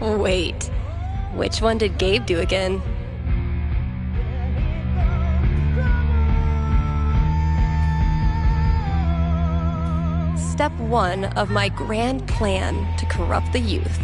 Wait, which one did Gabe do again? Step 1 of my grand plan to corrupt the youth.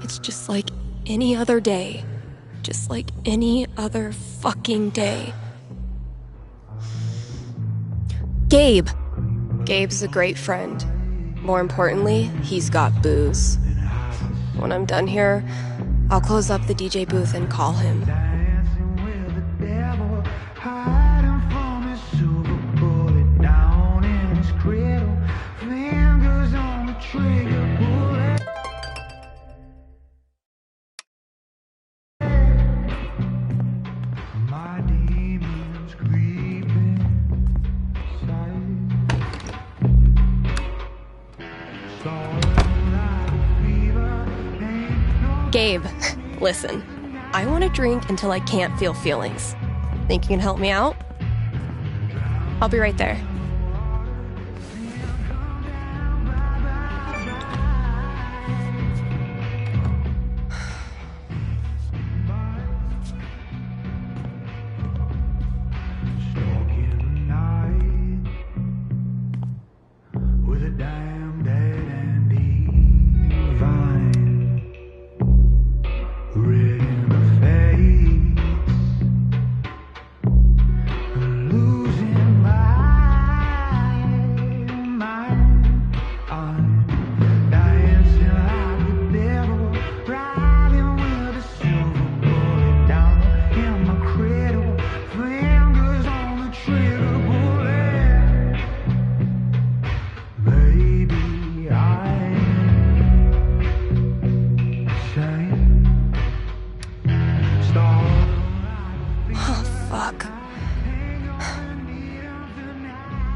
It's just like any other day. Just like any other fucking day. Gabe. Gabe's a great friend. More importantly, he's got booze. When I'm done here, I'll close up the DJ booth and call him. Gabe, listen, I want to drink until I can't feel feelings. Think you can help me out? I'll be right there.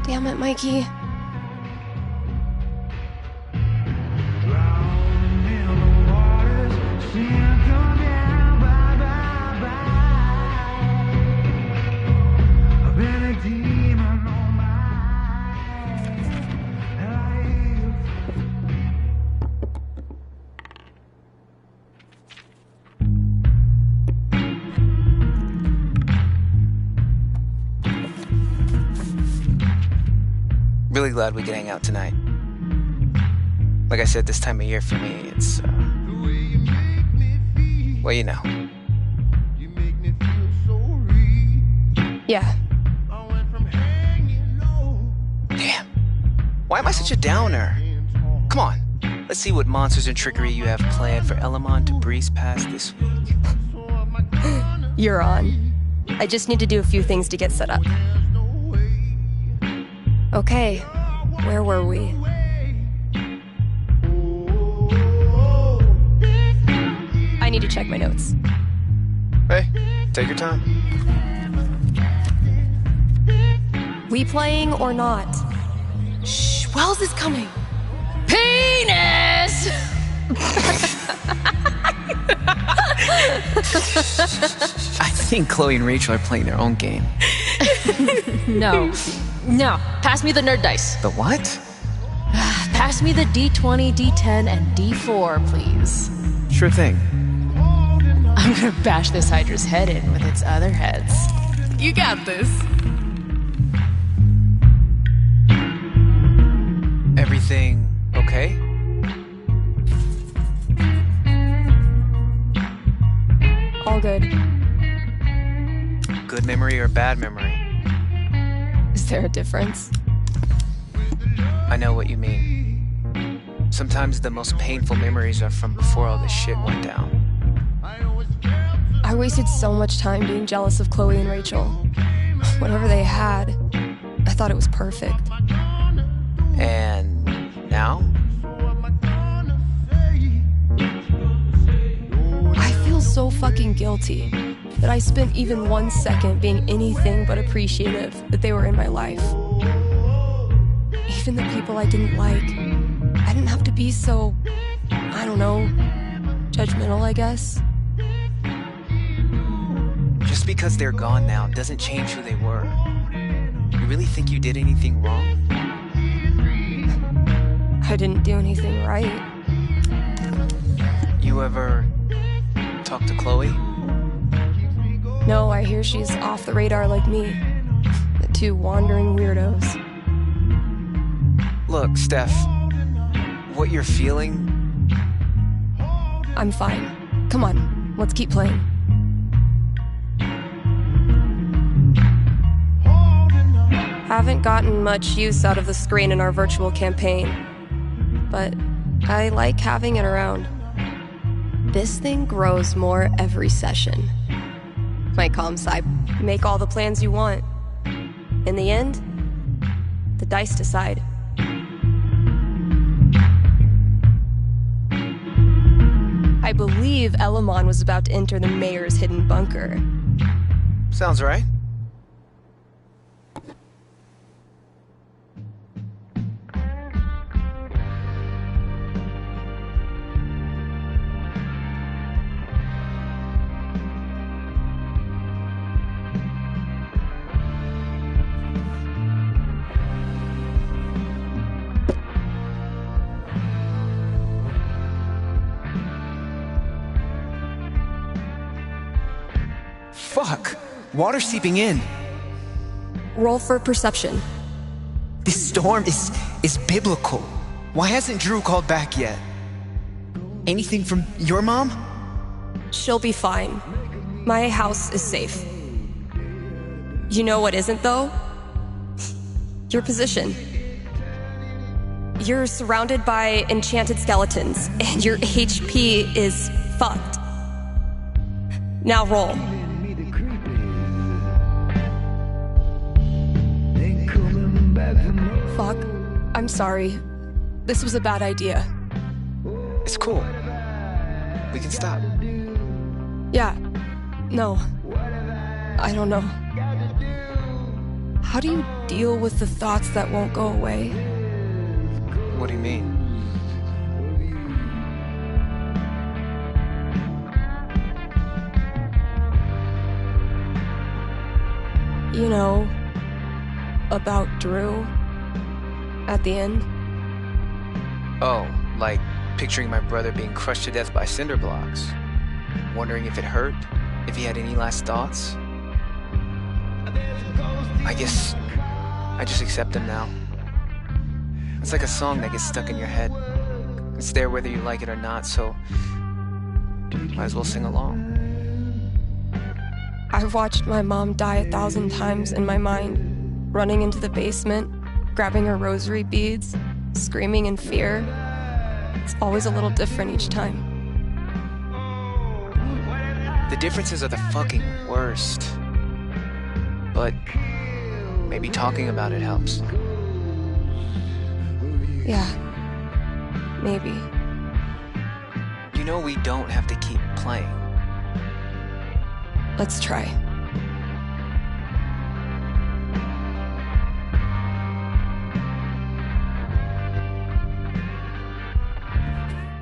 Damn it, Mikey. Really glad we could hang out tonight. Like I said, this time of year for me, it's, well, you know. Yeah. Damn. Why am I such a downer? Come on. Let's see what monsters and trickery you have planned for Elamon to breeze past this week. You're on. I just need to do a few things to get set up. Okay, where were we? I need to check my notes. Hey, take your time. We playing or not? Shh, Wells is coming. Penis! I think Chloe and Rachel are playing their own game. No. Pass me the nerd dice. The what? Pass me the D20, D10, and D4, please. Sure thing. I'm gonna bash this Hydra's head in with its other heads. You got this. Everything okay? All good. Good memory or bad memory? Is there a difference? I know what you mean. Sometimes the most painful memories are from before all this shit went down. I wasted so much time being jealous of Chloe and Rachel. Whatever they had, I thought it was perfect. And now? I feel so fucking guilty that I spent even 1 second being anything but appreciative that they were in my life. Even the people I didn't like, I didn't have to be so, I don't know, judgmental, I guess. Just because they're gone now doesn't change who they were. You really think you did anything wrong? I didn't do anything right. You ever talk to Chloe? No, I hear she's off the radar like me. The two wandering weirdos. Look, Steph, what you're feeling... I'm fine. Come on, let's keep playing. Haven't gotten much use out of the screen in our virtual campaign, but I like having it around. This thing grows more every session. My comm side, make all the plans you want. In the end, the dice decide. I believe Elamon was about to enter the mayor's hidden bunker. Sounds right. Fuck! Water's seeping in. Roll for perception. This storm is biblical. Why hasn't Drew called back yet? Anything from your mom? She'll be fine. My house is safe. You know what isn't, though? Your position. You're surrounded by enchanted skeletons, and your HP is fucked. Now roll. Fuck. I'm sorry. This was a bad idea. It's cool. We can stop. Yeah. No. I don't know. How do you deal with the thoughts that won't go away? What do you mean? You know, about Drew at the end. Oh, like picturing my brother being crushed to death by cinder blocks. Wondering if it hurt, if he had any last thoughts. I guess I just accept him now. It's like a song that gets stuck in your head. It's there whether you like it or not, so might as well sing along. I've watched my mom die 1,000 times in my mind, running into the basement, grabbing her rosary beads, screaming in fear. It's always a little different each time. The differences are the fucking worst. But maybe talking about it helps. Yeah, maybe. You know we don't have to keep playing. Let's try.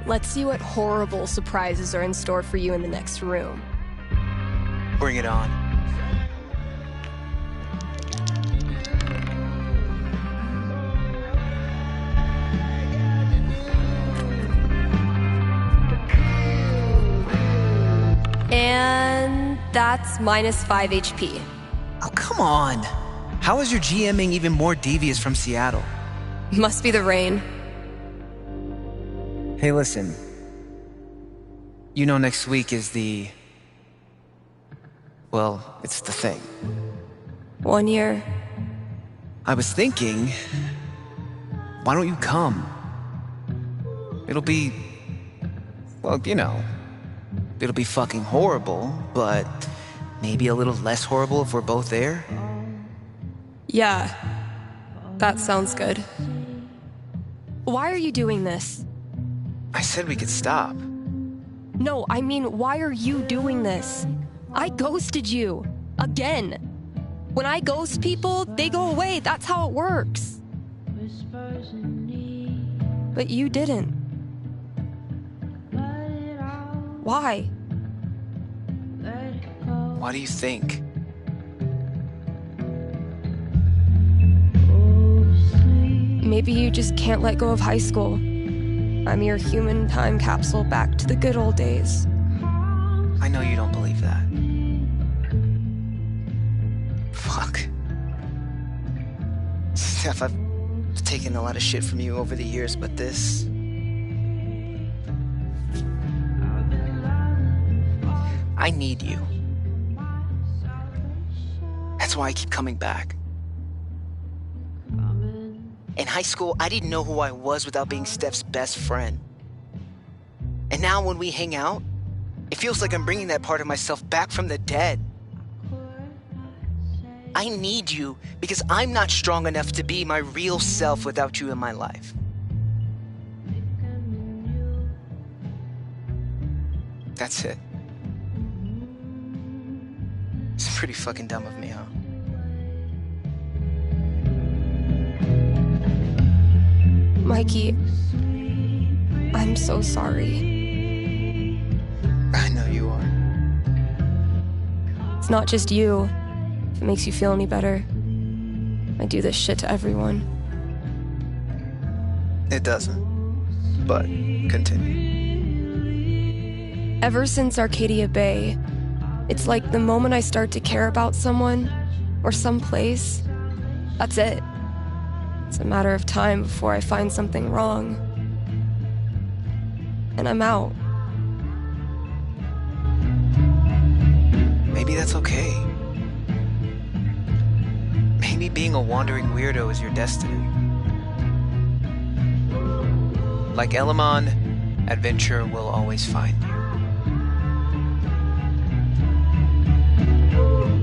Let's see what horrible surprises are in store for you in the next room. Bring it on. And that's minus 5 HP. Oh, come on. How is your GMing even more devious from Seattle? Must be the rain. Hey, listen. You know next week is the... Well, it's the thing. 1 year. I was thinking... Why don't you come? It'll be... Well, you know... It'll be fucking horrible, but maybe a little less horrible if we're both there. Yeah, that sounds good. Why are you doing this? I said we could stop. No, I mean, why are you doing this? I ghosted you. Again. When I ghost people, they go away. That's how it works. But you didn't. Why? Why do you think? Maybe you just can't let go of high school. I'm your human time capsule back to the good old days. I know you don't believe that. Fuck. Steph, I've taken a lot of shit from you over the years, but this... I need you. That's why I keep coming back. In high school, I didn't know who I was without being Steph's best friend. And now when we hang out, it feels like I'm bringing that part of myself back from the dead. I need you because I'm not strong enough to be my real self without you in my life. That's it. It's pretty fucking dumb of me, huh? Mikey, I'm so sorry. I know you are. It's not just you. If it makes you feel any better, I do this shit to everyone. It doesn't. But continue. Ever since Arcadia Bay, it's like the moment I start to care about someone or some place, that's it. It's a matter of time before I find something wrong. And I'm out. Maybe that's okay. Maybe being a wandering weirdo is your destiny. Like Elamon, adventure will always find you.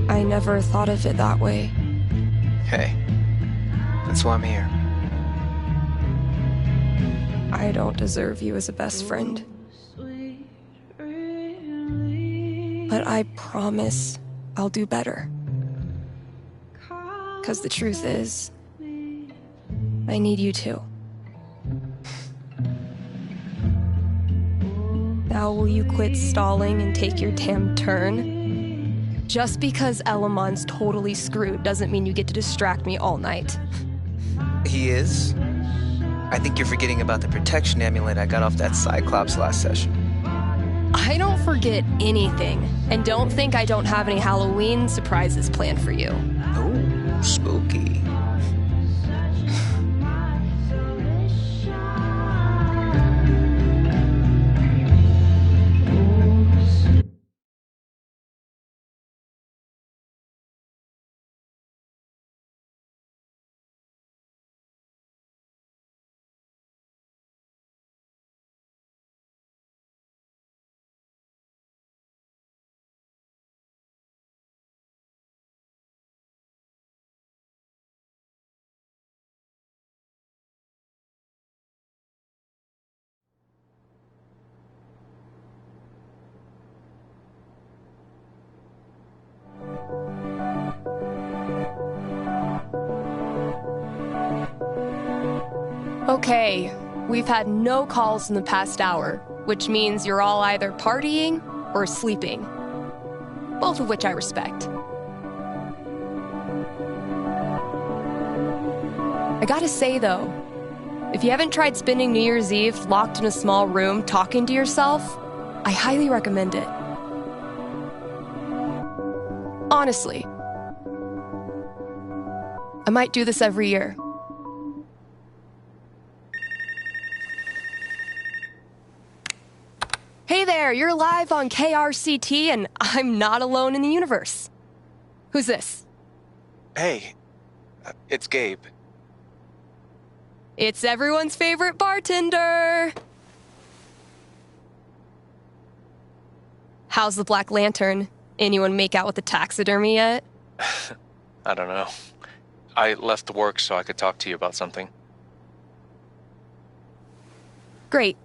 I never thought of it that way. Hey, that's why I'm here. I don't deserve you as a best friend. But I promise I'll do better. 'Cause the truth is, I need you too. Now will you quit stalling and take your damn turn? Just because Elamon's totally screwed doesn't mean you get to distract me all night. He is? I think you're forgetting about the protection amulet I got off that Cyclops last session. I don't forget anything, and don't think I don't have any Halloween surprises planned for you. Oh, spooky. Okay, we've had no calls in the past hour, which means you're all either partying or sleeping. Both of which I respect. I gotta say though, if you haven't tried spending New Year's Eve locked in a small room talking to yourself, I highly recommend it. Honestly. I might do this every year. Hey there, you're live on KRCT and I'm not alone in the universe. Who's this? Hey, it's Gabe. It's everyone's favorite bartender. How's the Black Lantern? Anyone make out with the taxidermy yet? I don't know. I left work so I could talk to you about something. Great.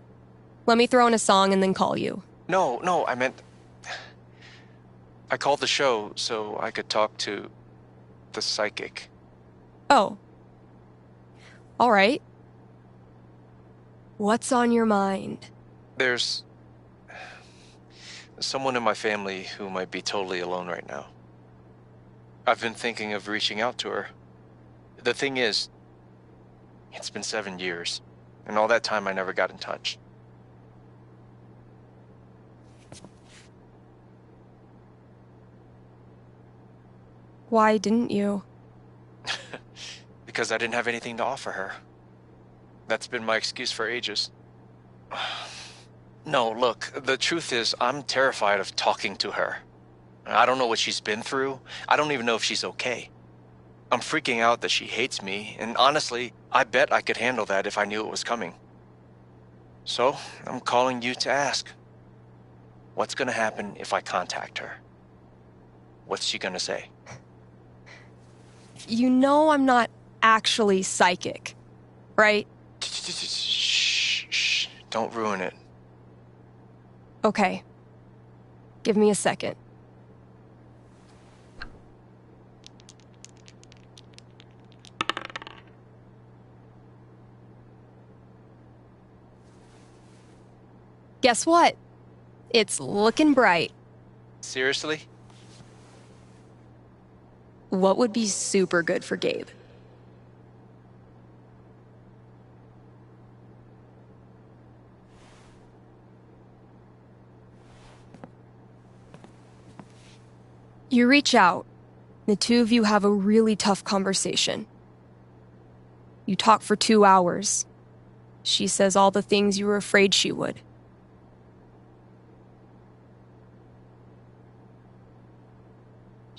Let me throw in a song and then call you. No, I meant... I called the show so I could talk to the psychic. Oh. All right. What's on your mind? There's someone in my family who might be totally alone right now. I've been thinking of reaching out to her. The thing is, it's been 7 years, and all that time I never got in touch. Why didn't you? Because I didn't have anything to offer her. That's been my excuse for ages. No, look, the truth is I'm terrified of talking to her. I don't know what she's been through. I don't even know if she's okay. I'm freaking out that she hates me, and honestly, I bet I could handle that if I knew it was coming. So, I'm calling you to ask. What's gonna happen if I contact her? What's she gonna say? You know I'm not actually psychic, right? Shh. Don't ruin it. Okay. Give me a second. Guess what? It's looking bright. Seriously? What would be super good for Gabe? You reach out. The two of you have a really tough conversation. You talk for 2 hours. She says all the things you were afraid she would.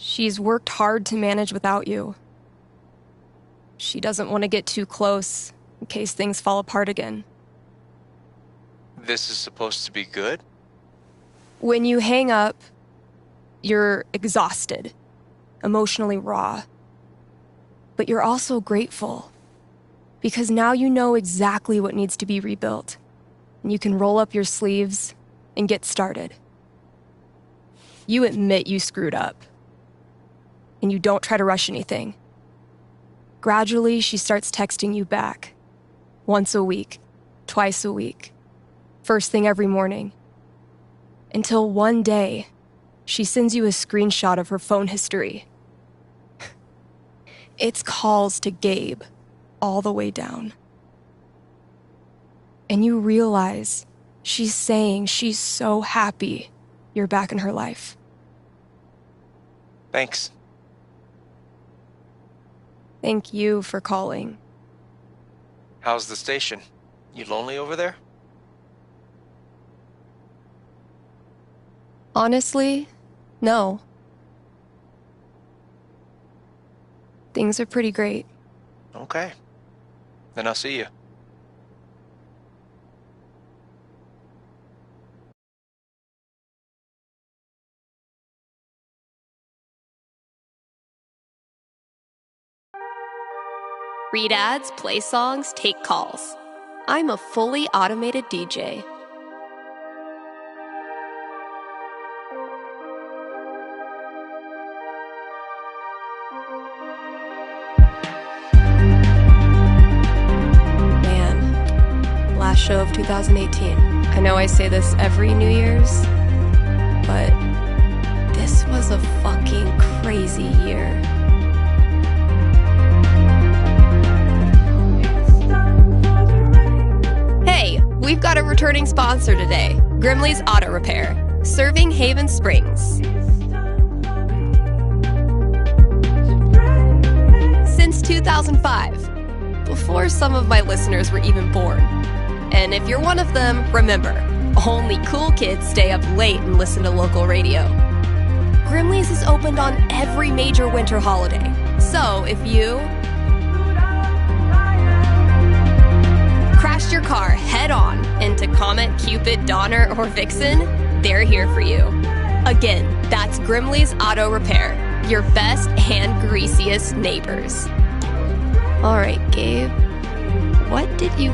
She's worked hard to manage without you. She doesn't want to get too close in case things fall apart again. This is supposed to be good? When you hang up, you're exhausted, emotionally raw. But you're also grateful, because now you know exactly what needs to be rebuilt, and you can roll up your sleeves and get started. You admit you screwed up, and you don't try to rush anything. Gradually, she starts texting you back. Once a week, twice a week, first thing every morning. Until one day, she sends you a screenshot of her phone history. It's calls to Gabe, all the way down. And you realize she's saying she's so happy you're back in her life. Thanks. Thank you for calling. How's the station? You lonely over there? Honestly, no. Things are pretty great. Okay. Then I'll see you. Read ads, play songs, take calls. I'm a fully automated DJ. Man, show of 2018. I know I say this every New Year's, but this was a fucking crazy year. Hey, we've got a returning sponsor today, Grimley's Auto Repair, serving Haven Springs. Since 2005, before some of my listeners were even born. And if you're one of them, remember, only cool kids stay up late and listen to local radio. Grimley's is opened on every major winter holiday. So if you crashed your car head-on into Comet, Cupid, Donner, or Vixen, they're here for you. Again, that's Grimley's Auto Repair, your best and greasiest neighbors. All right, Gabe, what did you...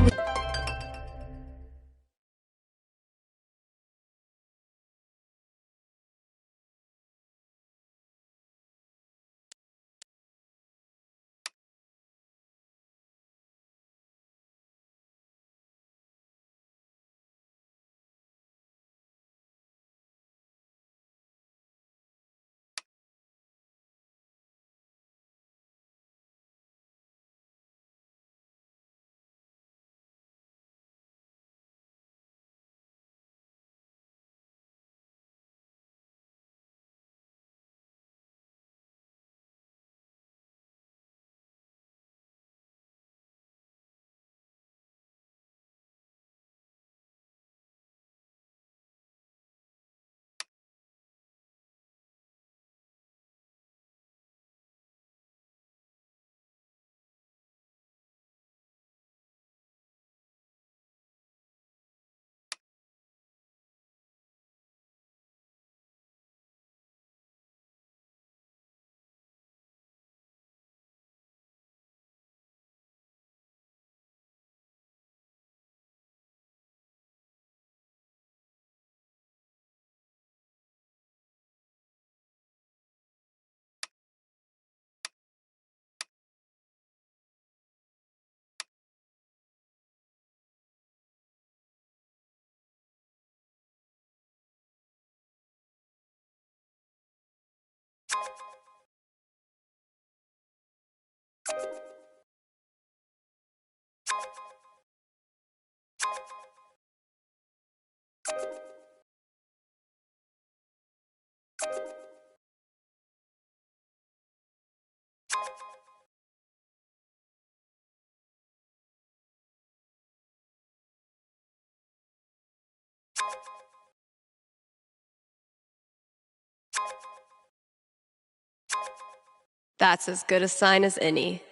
That's as good a sign as any.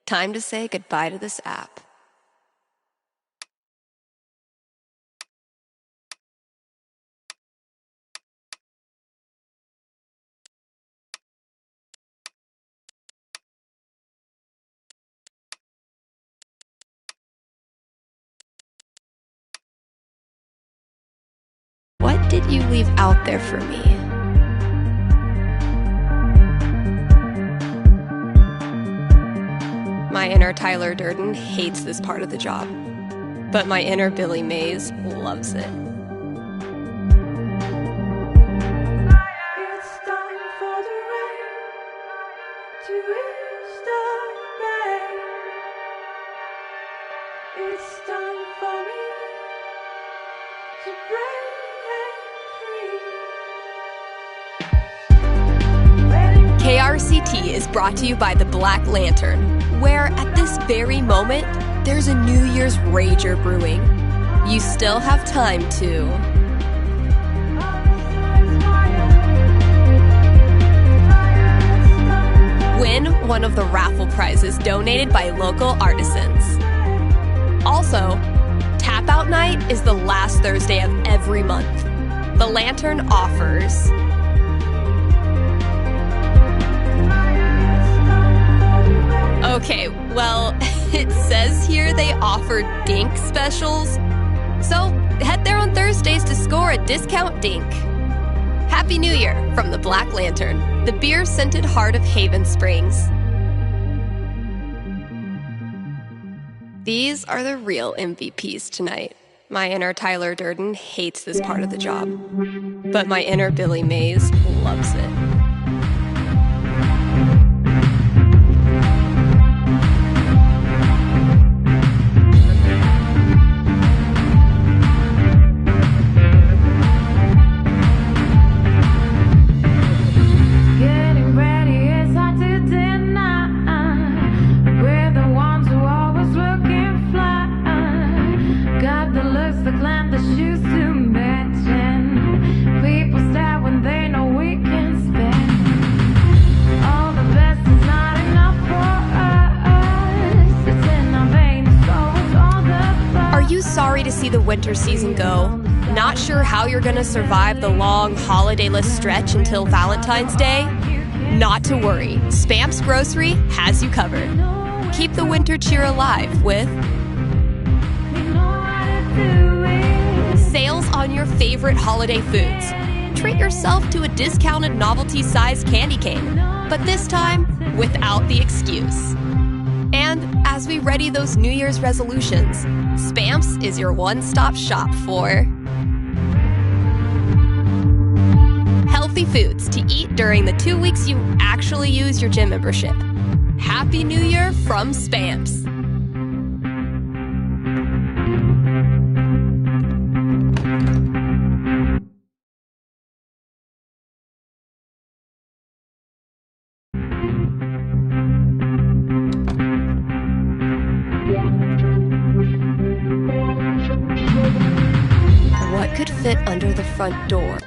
Time to say goodbye to this app. What did you leave out there for me? My inner Tyler Durden hates this part of the job, but my inner Billy Mays loves it. KRCT is brought to you by the Black Lantern, where at this very moment, there's a New Year's rager brewing. You still have time to win one of the raffle prizes donated by local artisans. Also, Tap Out Night is the last Thursday of every month. The Lantern offers okay, well, it says here they offer Dink specials. So head there on Thursdays to score a discount Dink. Happy New Year from the Black Lantern, the beer-scented heart of Haven Springs. These are the real MVPs tonight. My inner Tyler Durden hates this part of the job, but my inner Billy Mays loves it. Getting ready is hard to deny. We're the ones who always looking fly. Got the looks, the glam, the shoes to matching. People stare when they know we can spend. All the best is not enough for us. It's in our veins, so it's all the Are you sorry to see the winter season go? Not sure how you're gonna survive the long holidayless stretch until Valentine's Day? Not to worry, Spamps Grocery has you covered. Keep the winter cheer alive with sales on your favorite holiday foods. Treat yourself to a discounted novelty-sized candy cane, but this time without the excuse. And as we ready those New Year's resolutions, Spamps is your one-stop shop for healthy foods to eat during the 2 weeks you actually use your gym membership. Happy New Year from Spamps. What could fit under the front door?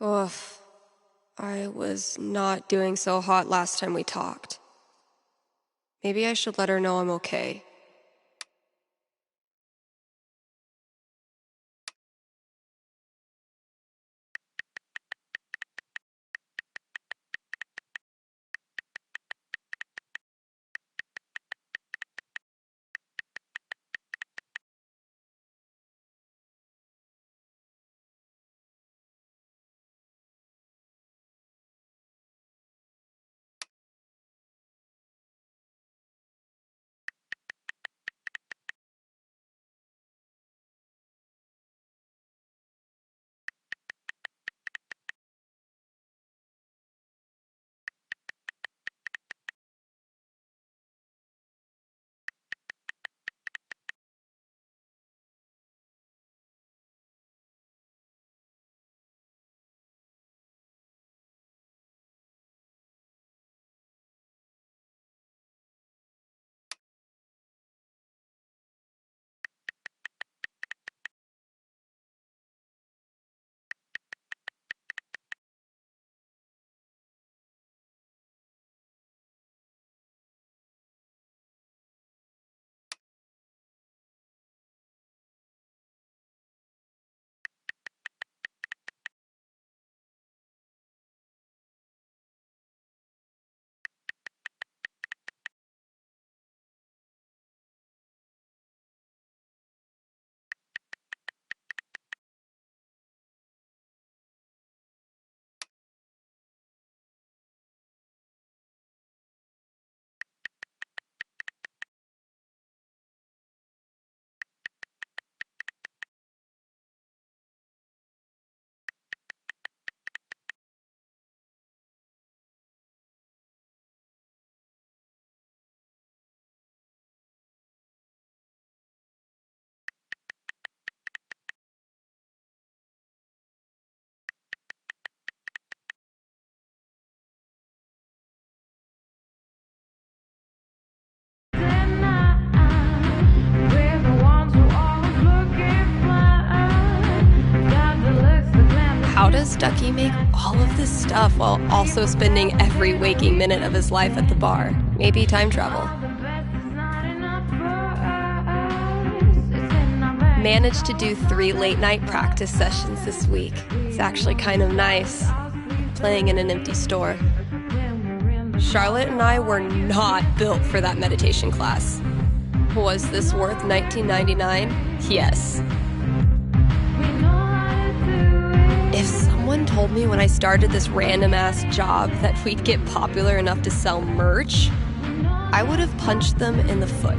Ugh, I was not doing so hot last time we talked. Maybe I should let her know I'm okay. does Ducky make all of this stuff while also spending every waking minute of his life at the bar? Maybe time travel. Managed to do 3 late-night practice sessions this week. It's actually kind of nice, playing in an empty store. Charlotte and I were not built for that meditation class. Was this worth $19.99? Yes. If someone told me when I started this random-ass job that we'd get popular enough to sell merch, I would have punched them in the foot.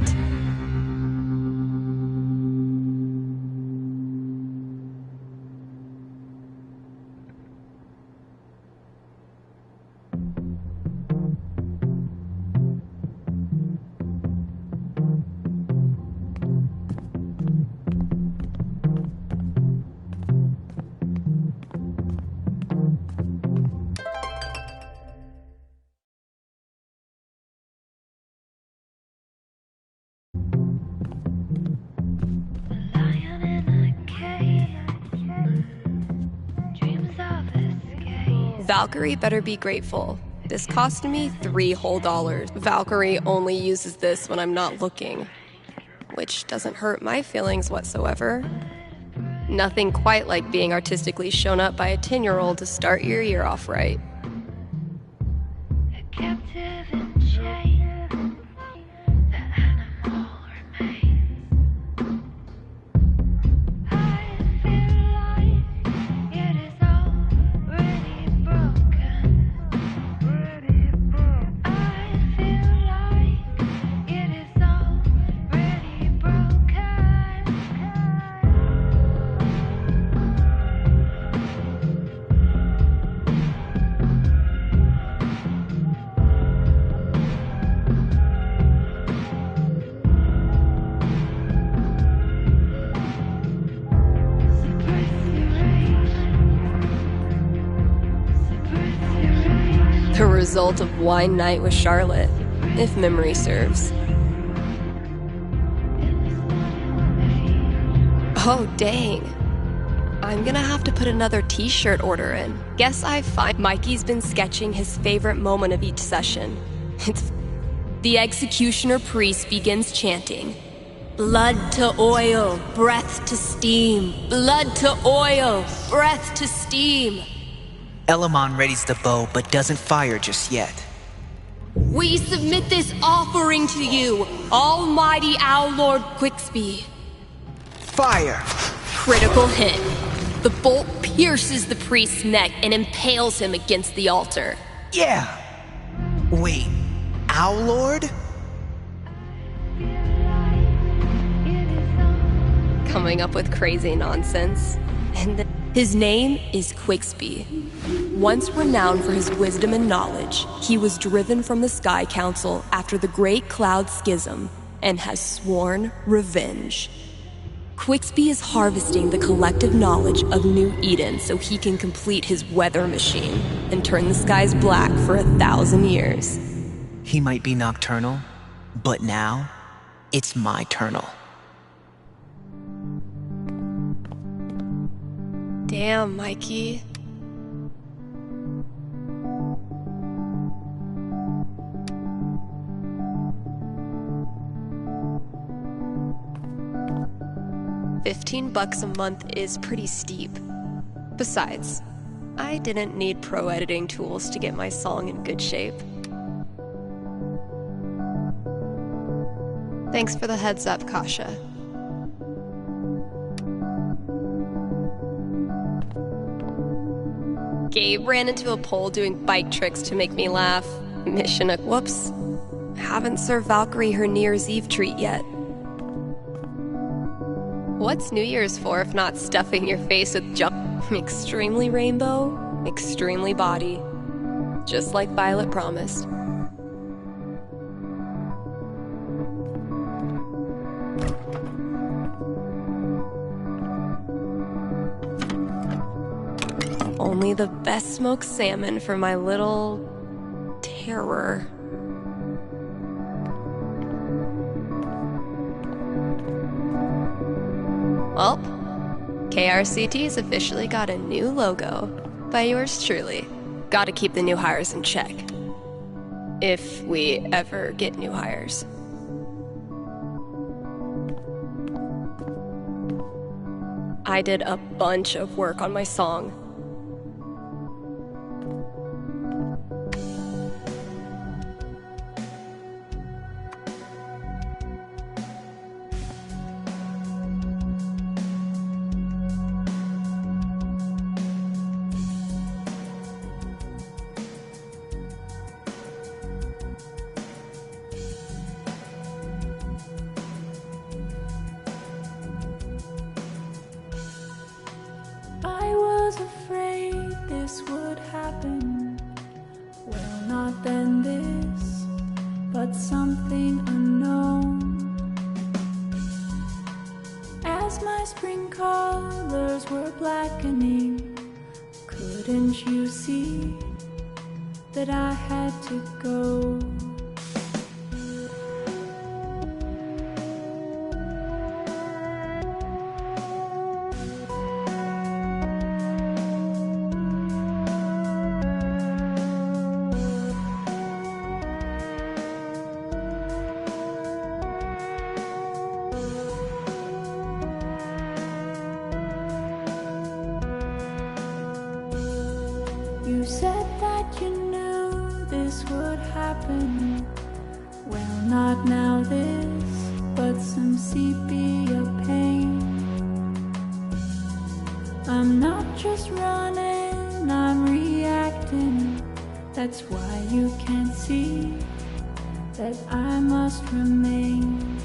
Valkyrie better be grateful. This cost me $3 whole. Valkyrie only uses this when I'm not looking, which doesn't hurt my feelings whatsoever. Nothing quite like being artistically shown up by a 10-year-old to start your year off right. The result of wine night with Charlotte, if memory serves. Oh, dang. I'm gonna have to put another t-shirt order in. Guess I find Mikey's been sketching his favorite moment of each session. It's the executioner priest begins chanting, "Blood to oil, breath to steam. Blood to oil, breath to steam." Elamon readies the bow, but doesn't fire just yet. "We submit this offering to you, Almighty Owl Lord Quicksby." Fire! Critical hit. The bolt pierces the priest's neck and impales him against the altar. Yeah! Wait, Owl Lord? Coming up with crazy nonsense. And his name is Quicksby. Once renowned for his wisdom and knowledge, he was driven from the Sky Council after the Great Cloud Schism and has sworn revenge. Quicksby is harvesting the collective knowledge of New Eden so he can complete his weather machine and turn the skies black for 1,000 years. He might be nocturnal, but now, it's my turnal. Damn, Mikey. $15 a month is pretty steep. Besides, I didn't need pro editing tools to get my song in good shape. Thanks for the heads up, Kasha. Gabe ran into a pole doing bike tricks to make me laugh. Mission whoops. Haven't served Valkyrie her New Year's Eve treat yet. What's New Year's for if not stuffing your face with junk? Extremely rainbow, extremely body. Just like Violet promised. Only the best smoked salmon for my little terror. Well, KRCT's officially got a new logo. by yours truly. Gotta keep the new hires in check. If we ever get new hires. I did a bunch of work on my song. I was afraid this would happen. Well, not then this, but something unknown. As my spring colors were blackening, couldn't you see that I had to go? You said that you knew this would happen. Well, not now this, but some sepia pain. I'm not just running, I'm reacting. That's why you can't see that I must remain.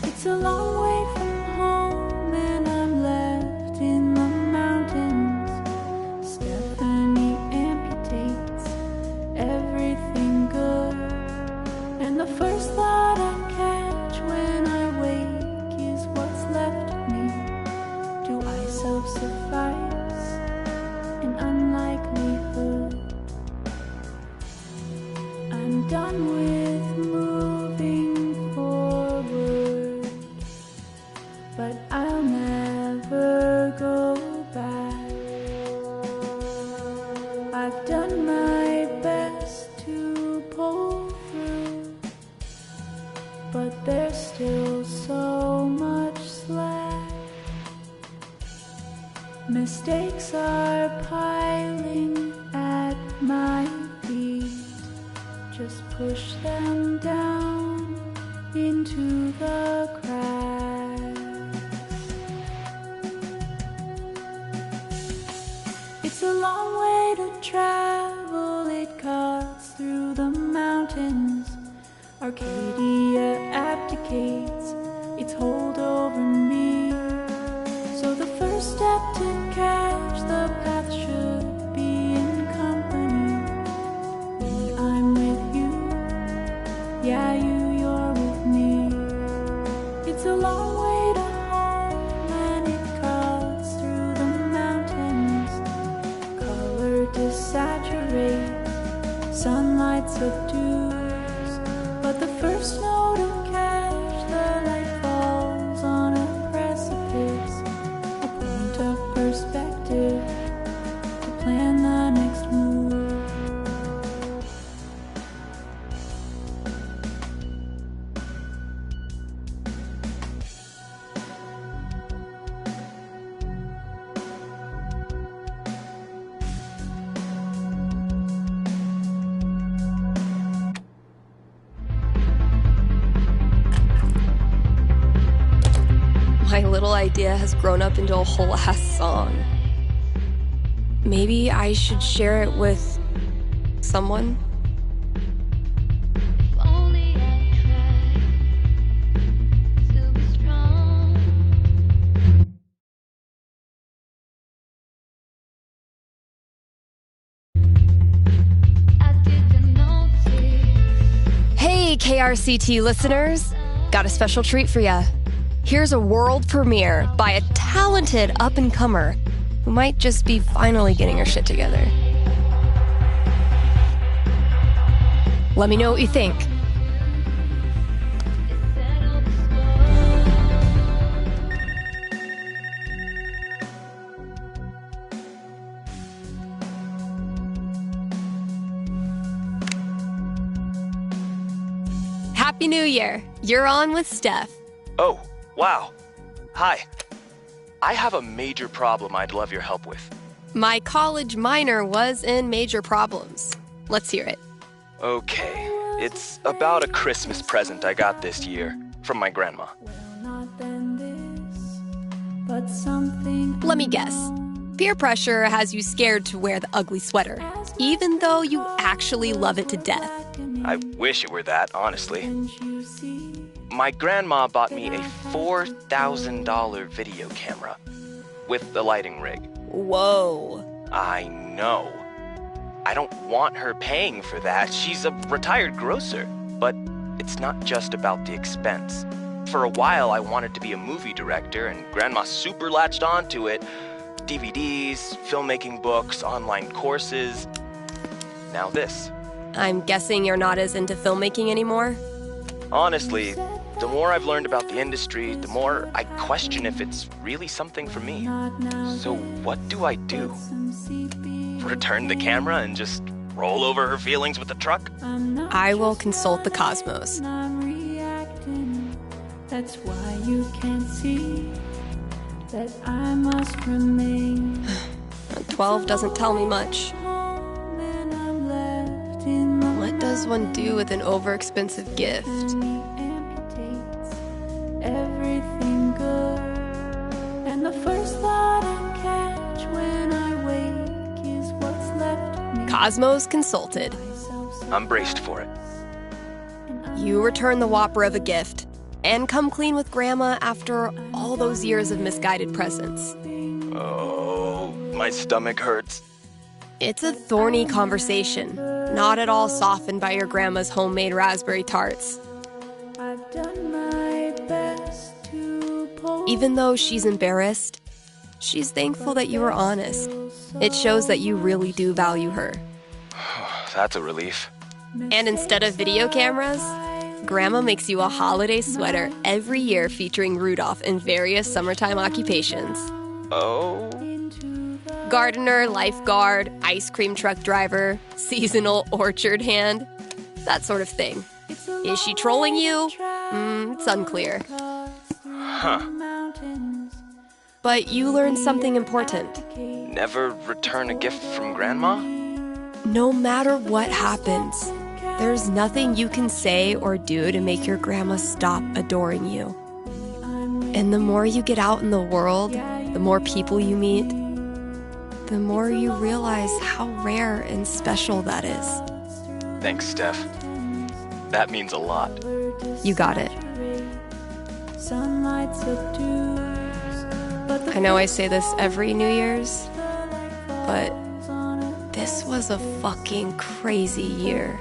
It's a long way from home and I'm left in the mountains. Stephanie amputates everything good, and the first thought I catch when I wake is what's left of me. Do I self-suffice in unlikelihood? I'm done with moving forward, but I'll never go back. I've done my best to pull through, but there's still so much slack. Mistakes are piling at my feet. Just push them down into the cracks. It's a long way to travel, it cuts through the mountains. Arcadia abdicates its hold over me. So the first step to catch the path should be in company. Me, I'm with you. Yeah, you're with me. It's a long way to home and it cuts through the mountains. Color desaturates, sunlight subdues, but the first note to catch the light falls on a precipice, a point of perspective to plan the next move. My little idea has grown up into a whole ass song. Maybe I should share it with someone? Hey, KRCT listeners! Got a special treat for ya. Here's a world premiere by a talented up-and-comer who might just be finally getting her shit together. Let me know what you think. Happy New Year. You're on with Steph. Oh, wow. Hi. I have a major problem I'd love your help with. My college minor was in major problems. Let's hear it. Okay. It's about a Christmas present I got this year from my grandma. Let me guess. Peer pressure has you scared to wear the ugly sweater, even though you actually love it to death. I wish it were that, honestly. My grandma bought me a $4,000 video camera with the lighting rig. Whoa. I know. I don't want her paying for that. She's a retired grocer. But it's not just about the expense. For a while, I wanted to be a movie director, and Grandma super latched onto it. DVDs, filmmaking books, online courses. Now this. I'm guessing you're not as into filmmaking anymore? Honestly, the more I've learned about the industry, the more I question if it's really something for me. So what do I do? Return the camera and just roll over her feelings with the truck? I will consult the cosmos. That's why you can't see that I must remain. 12 doesn't tell me much. What does one do with an overexpensive gift? Everything good, and the first thought I catch when I wake is what's left of me. Cosmos consulted. I'm braced for it. You return the whopper of a gift and come clean with Grandma after all those years of misguided presents. Oh, my stomach hurts. It's a thorny conversation, not at all softened by your grandma's homemade raspberry tarts. I've done my best to post. Even though she's embarrassed, she's thankful that you were honest. It shows that you really do value her. That's a relief. And instead of video cameras, Grandma makes you a holiday sweater every year featuring Rudolph in various summertime occupations. Oh? Gardener, lifeguard, ice cream truck driver, seasonal orchard hand, that sort of thing. Is she trolling you? It's unclear. Huh. But you learned something important. Never return a gift from Grandma? No matter what happens, there's nothing you can say or do to make your grandma stop adoring you. And the more you get out in the world, the more people you meet, the more you realize how rare and special that is. Thanks, Steph. That means a lot. You got it. Sunlight subdues, but I know I say this every New Year's, but this was a fucking crazy year.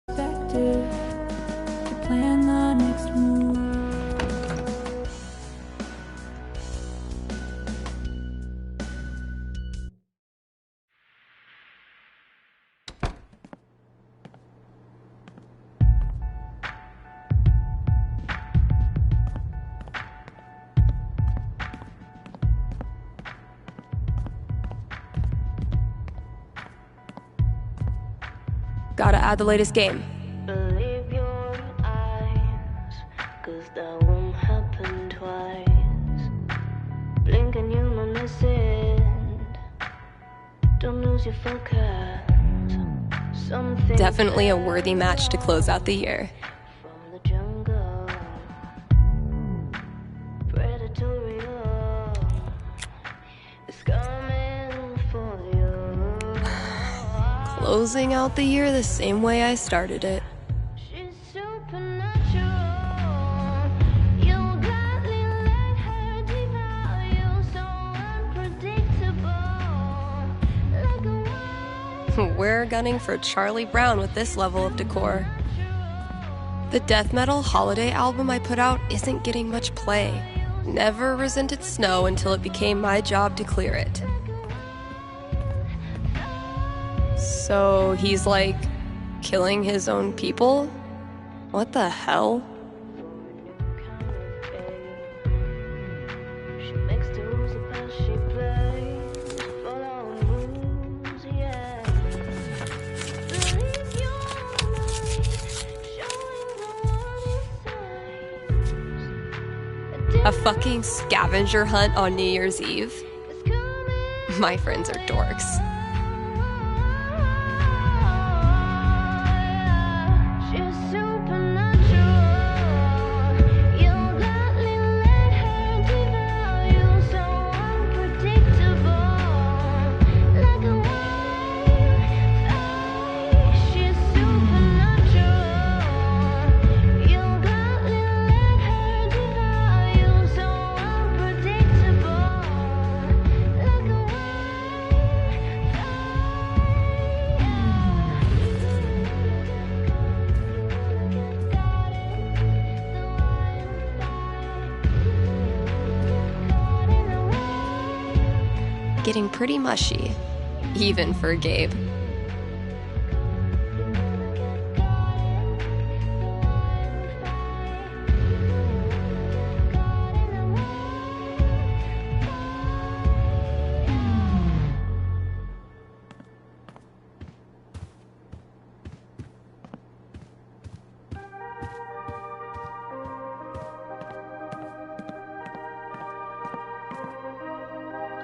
to plan the next move. Gotta add the latest game. Believe your eyes, 'cause that won't happen twice. Blink and you will miss it. Don't lose your focus. Something Definitely a worthy match to close out the year. from the jungle. Predatorial. It's coming for you. Closing out the year the same way I started it. She's supernatural. You'll gladly let her devour you, so unpredictable. Like a We're gunning for Charlie Brown with this level of decor. The death metal holiday album I put out isn't getting much play. Never resented snow until it became my job to clear it. So he's like killing his own people? What the hell? she makes the rules about she plays. Follow rules, yeah. Believe A fucking scavenger hunt on New Year's Eve? My friends are dorks. Getting pretty mushy, even for Gabe.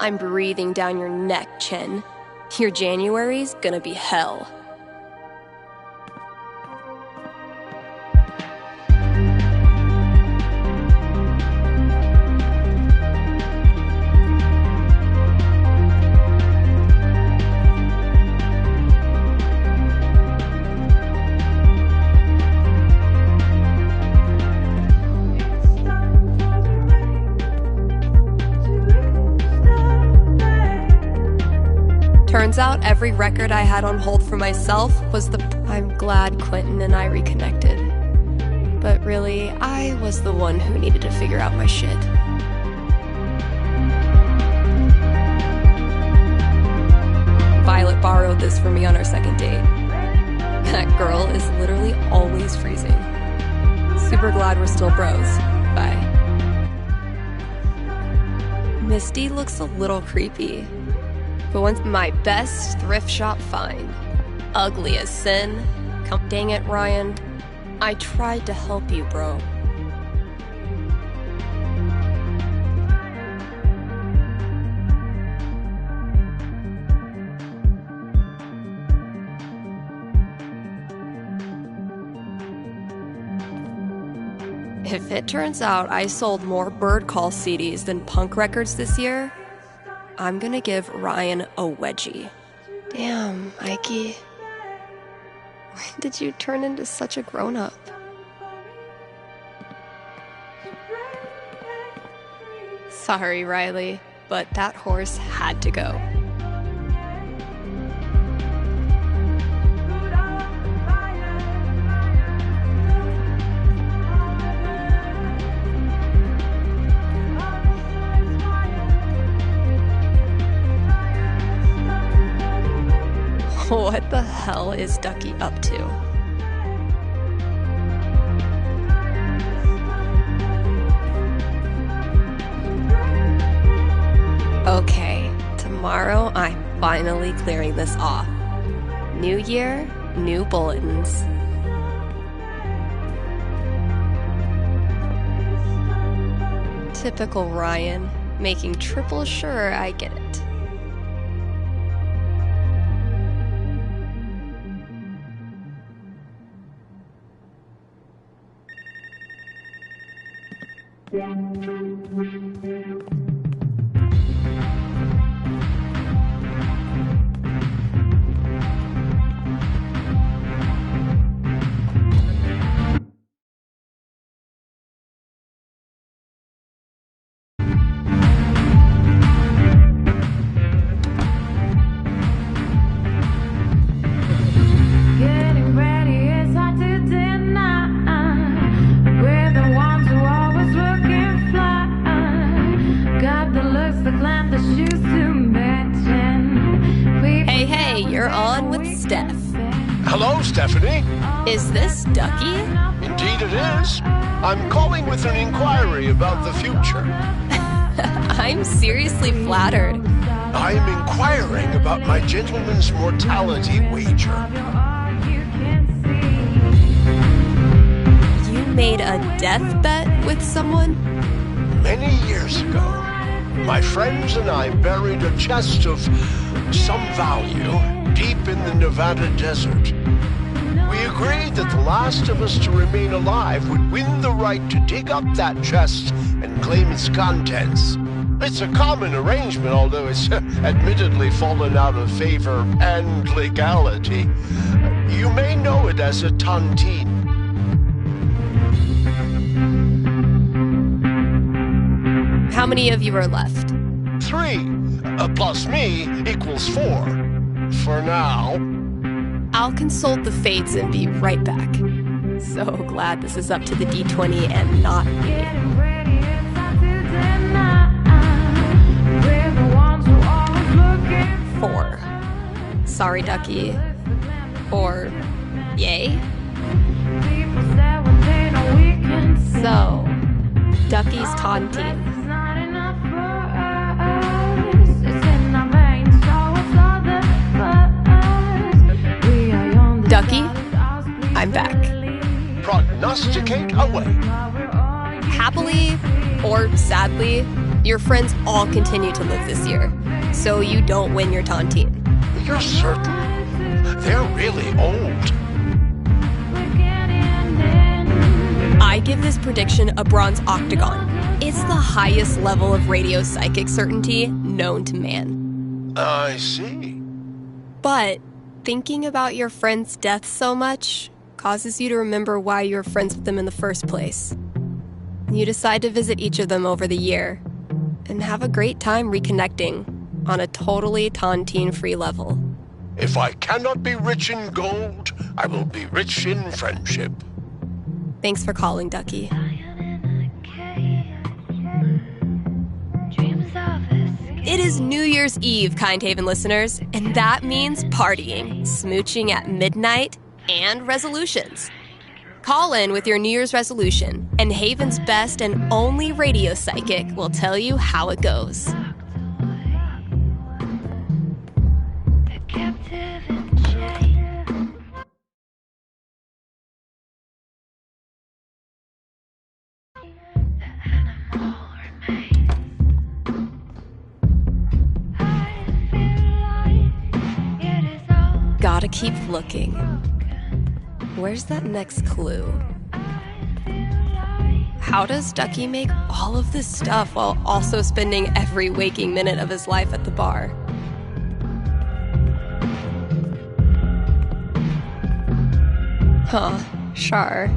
I'm breathing down your neck, Chen. Your January's gonna be hell. Turns out every record I had on hold for myself was I'm glad Quentin and I reconnected. But really, I was the one who needed to figure out my shit. Violet borrowed this for me on our second date. That girl is literally always freezing. Super glad we're still bros. Bye. Misty looks a little creepy. But once my best thrift shop find. Ugly as sin. Dang it, Ryan. I tried to help you, bro. If it turns out I sold more Bird Call CDs than punk records this year, I'm gonna give Ryan a wedgie. Damn, Mikey. When did you turn into such a grown-up? Sorry, Riley, but that horse had to go. What the hell is Ducky up to? Okay, tomorrow I'm finally clearing this off. New year, new bulletins. Typical Ryan, making triple sure I get it. Getting ready as I did dinner. We're the ones who always looking fly. Got the looks, the glam, the shoes to mention. Hey, you're on with Steph. Hello, Stephanie. Is this Ducky? Indeed it is. I'm calling with an inquiry about the future. I'm seriously flattered. I'm inquiring about my gentleman's mortality wager. You made a death bet with someone? Many years ago, my friends and I buried a chest of some value deep in the Nevada desert. We agreed that the last of us to remain alive would win the right to dig up that chest and claim its contents. It's a common arrangement, although it's admittedly fallen out of favor and legality. You may know it as a tontine. How many of you are left? 3 plus me equals 4. For now. I'll consult the fates and be right back. So glad this is up to the D20 and not me. 4. Sorry, Ducky. Or yay? So, Ducky's taunting. Ducky, I'm back. Prognosticate away. Happily or sadly, your friends all continue to live this year, so you don't win your tontine. You're certain? They're really old. I give this prediction a bronze octagon. It's the highest level of radio psychic certainty known to man. I see. But thinking about your friend's death so much causes you to remember why you were friends with them in the first place. You decide to visit each of them over the year and have a great time reconnecting on a totally tontine-free level. If I cannot be rich in gold, I will be rich in friendship. Thanks for calling, Ducky. It is New Year's Eve, Kind Haven listeners, and that means partying, smooching at midnight, and resolutions. Call in with your New Year's resolution, and Haven's best and only radio psychic will tell you how it goes. Gotta keep looking. Where's that next clue? How does Ducky make all of this stuff while also spending every waking minute of his life at the bar? Huh, sure.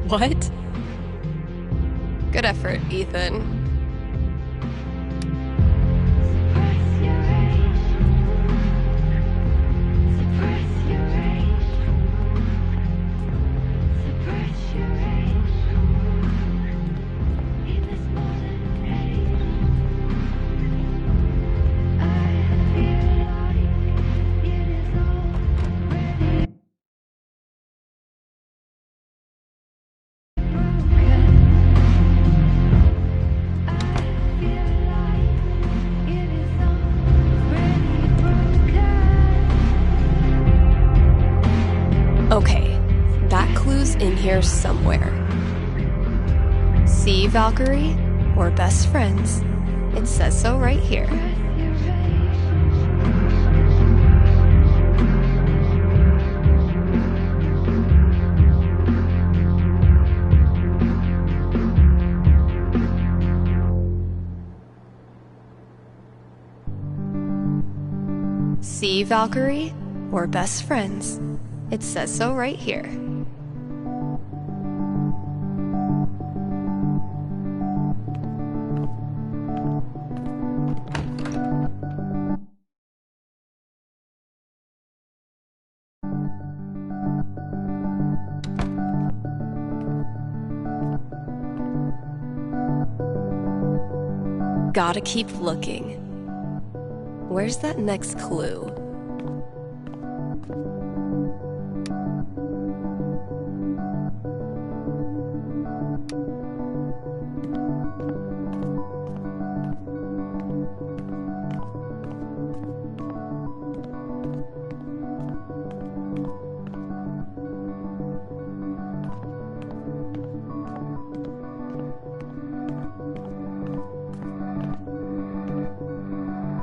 What? Good effort, Ethan. Okay, that clue's in here somewhere. See, Valkyrie? We're best friends. It says so right here. See, Valkyrie? We're best friends. It says so right here. Gotta keep looking. Where's that next clue?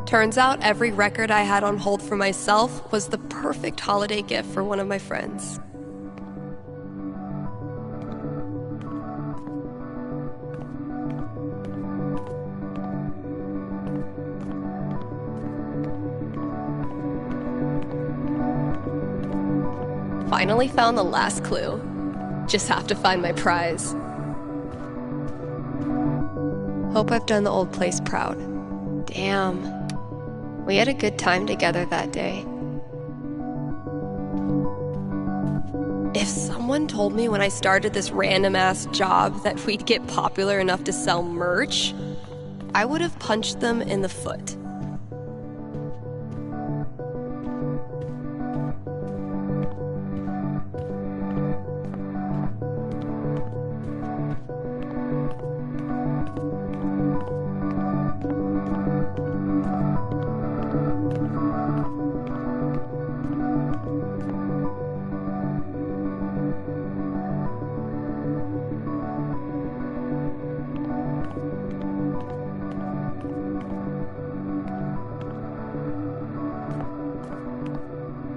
Turns out every record I had on hold for myself was the perfect holiday gift for one of my friends. Finally found the last clue. Just have to find my prize. Hope I've done the old place proud. Damn. We had a good time together that day. If someone told me when I started this random-ass job that we'd get popular enough to sell merch, I would have punched them in the foot.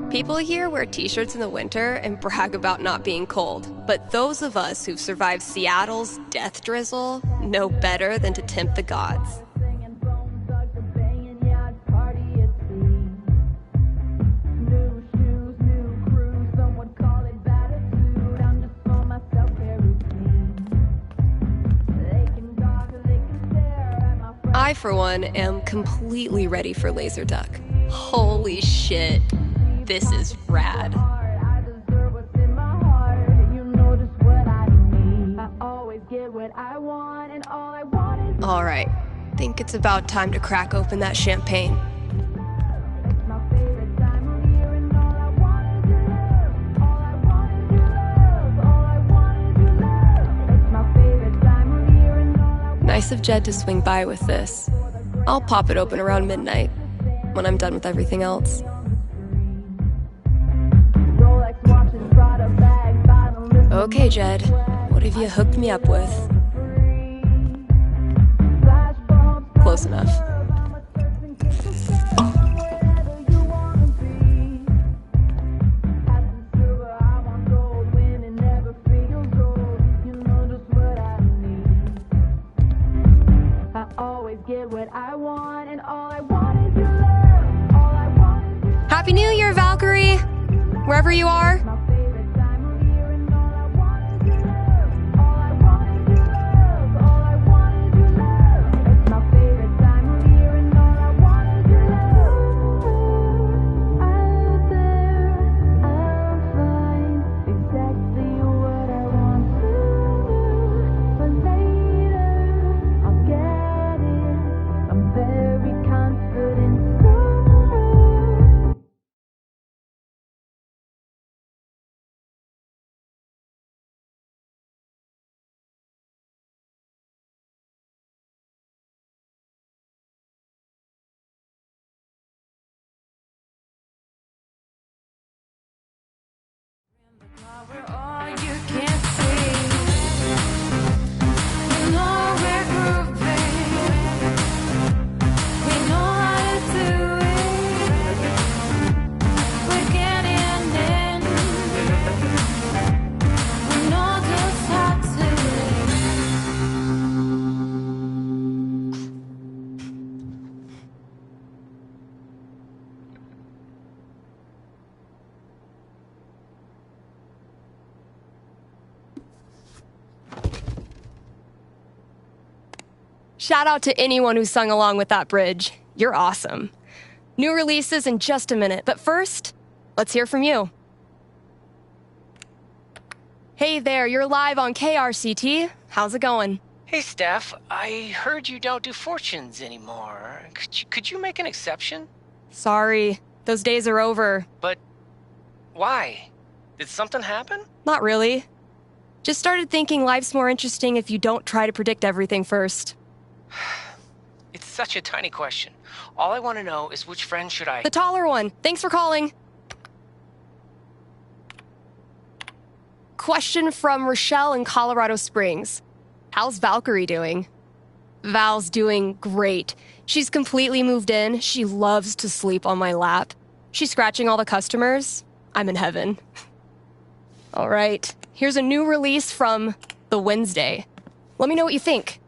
People here wear t-shirts in the winter and brag about not being cold. But those of us who've survived Seattle's death drizzle know better than to tempt the gods. I, for one, am completely ready for Laser Duck. Holy shit. This is rad. All right, think it's about time to crack open that champagne. Nice of Jed to swing by with this. I'll pop it open around midnight, when I'm done with everything else. Okay, Jed, what have you hooked me up with? Close enough. Happy New Year, Valkyrie! Wherever you are. Shout out to anyone who sung along with that bridge. You're awesome. New releases in just a minute, but first, let's hear from you. Hey there, you're live on KRCT. How's it going? Hey, Steph, I heard you don't do fortunes anymore. Could you make an exception? Sorry, those days are over. But why? Did something happen? Not really. Just started thinking life's more interesting if you don't try to predict everything first. It's such a tiny question. All I want to know is which friend should I... The taller one. Thanks for calling. Question from Rochelle in Colorado Springs. How's Valkyrie doing? Val's doing great. She's completely moved in. She loves to sleep on my lap. She's scratching all the customers. I'm in heaven. All right, here's a new release from The Wednesday. Let me know what you think.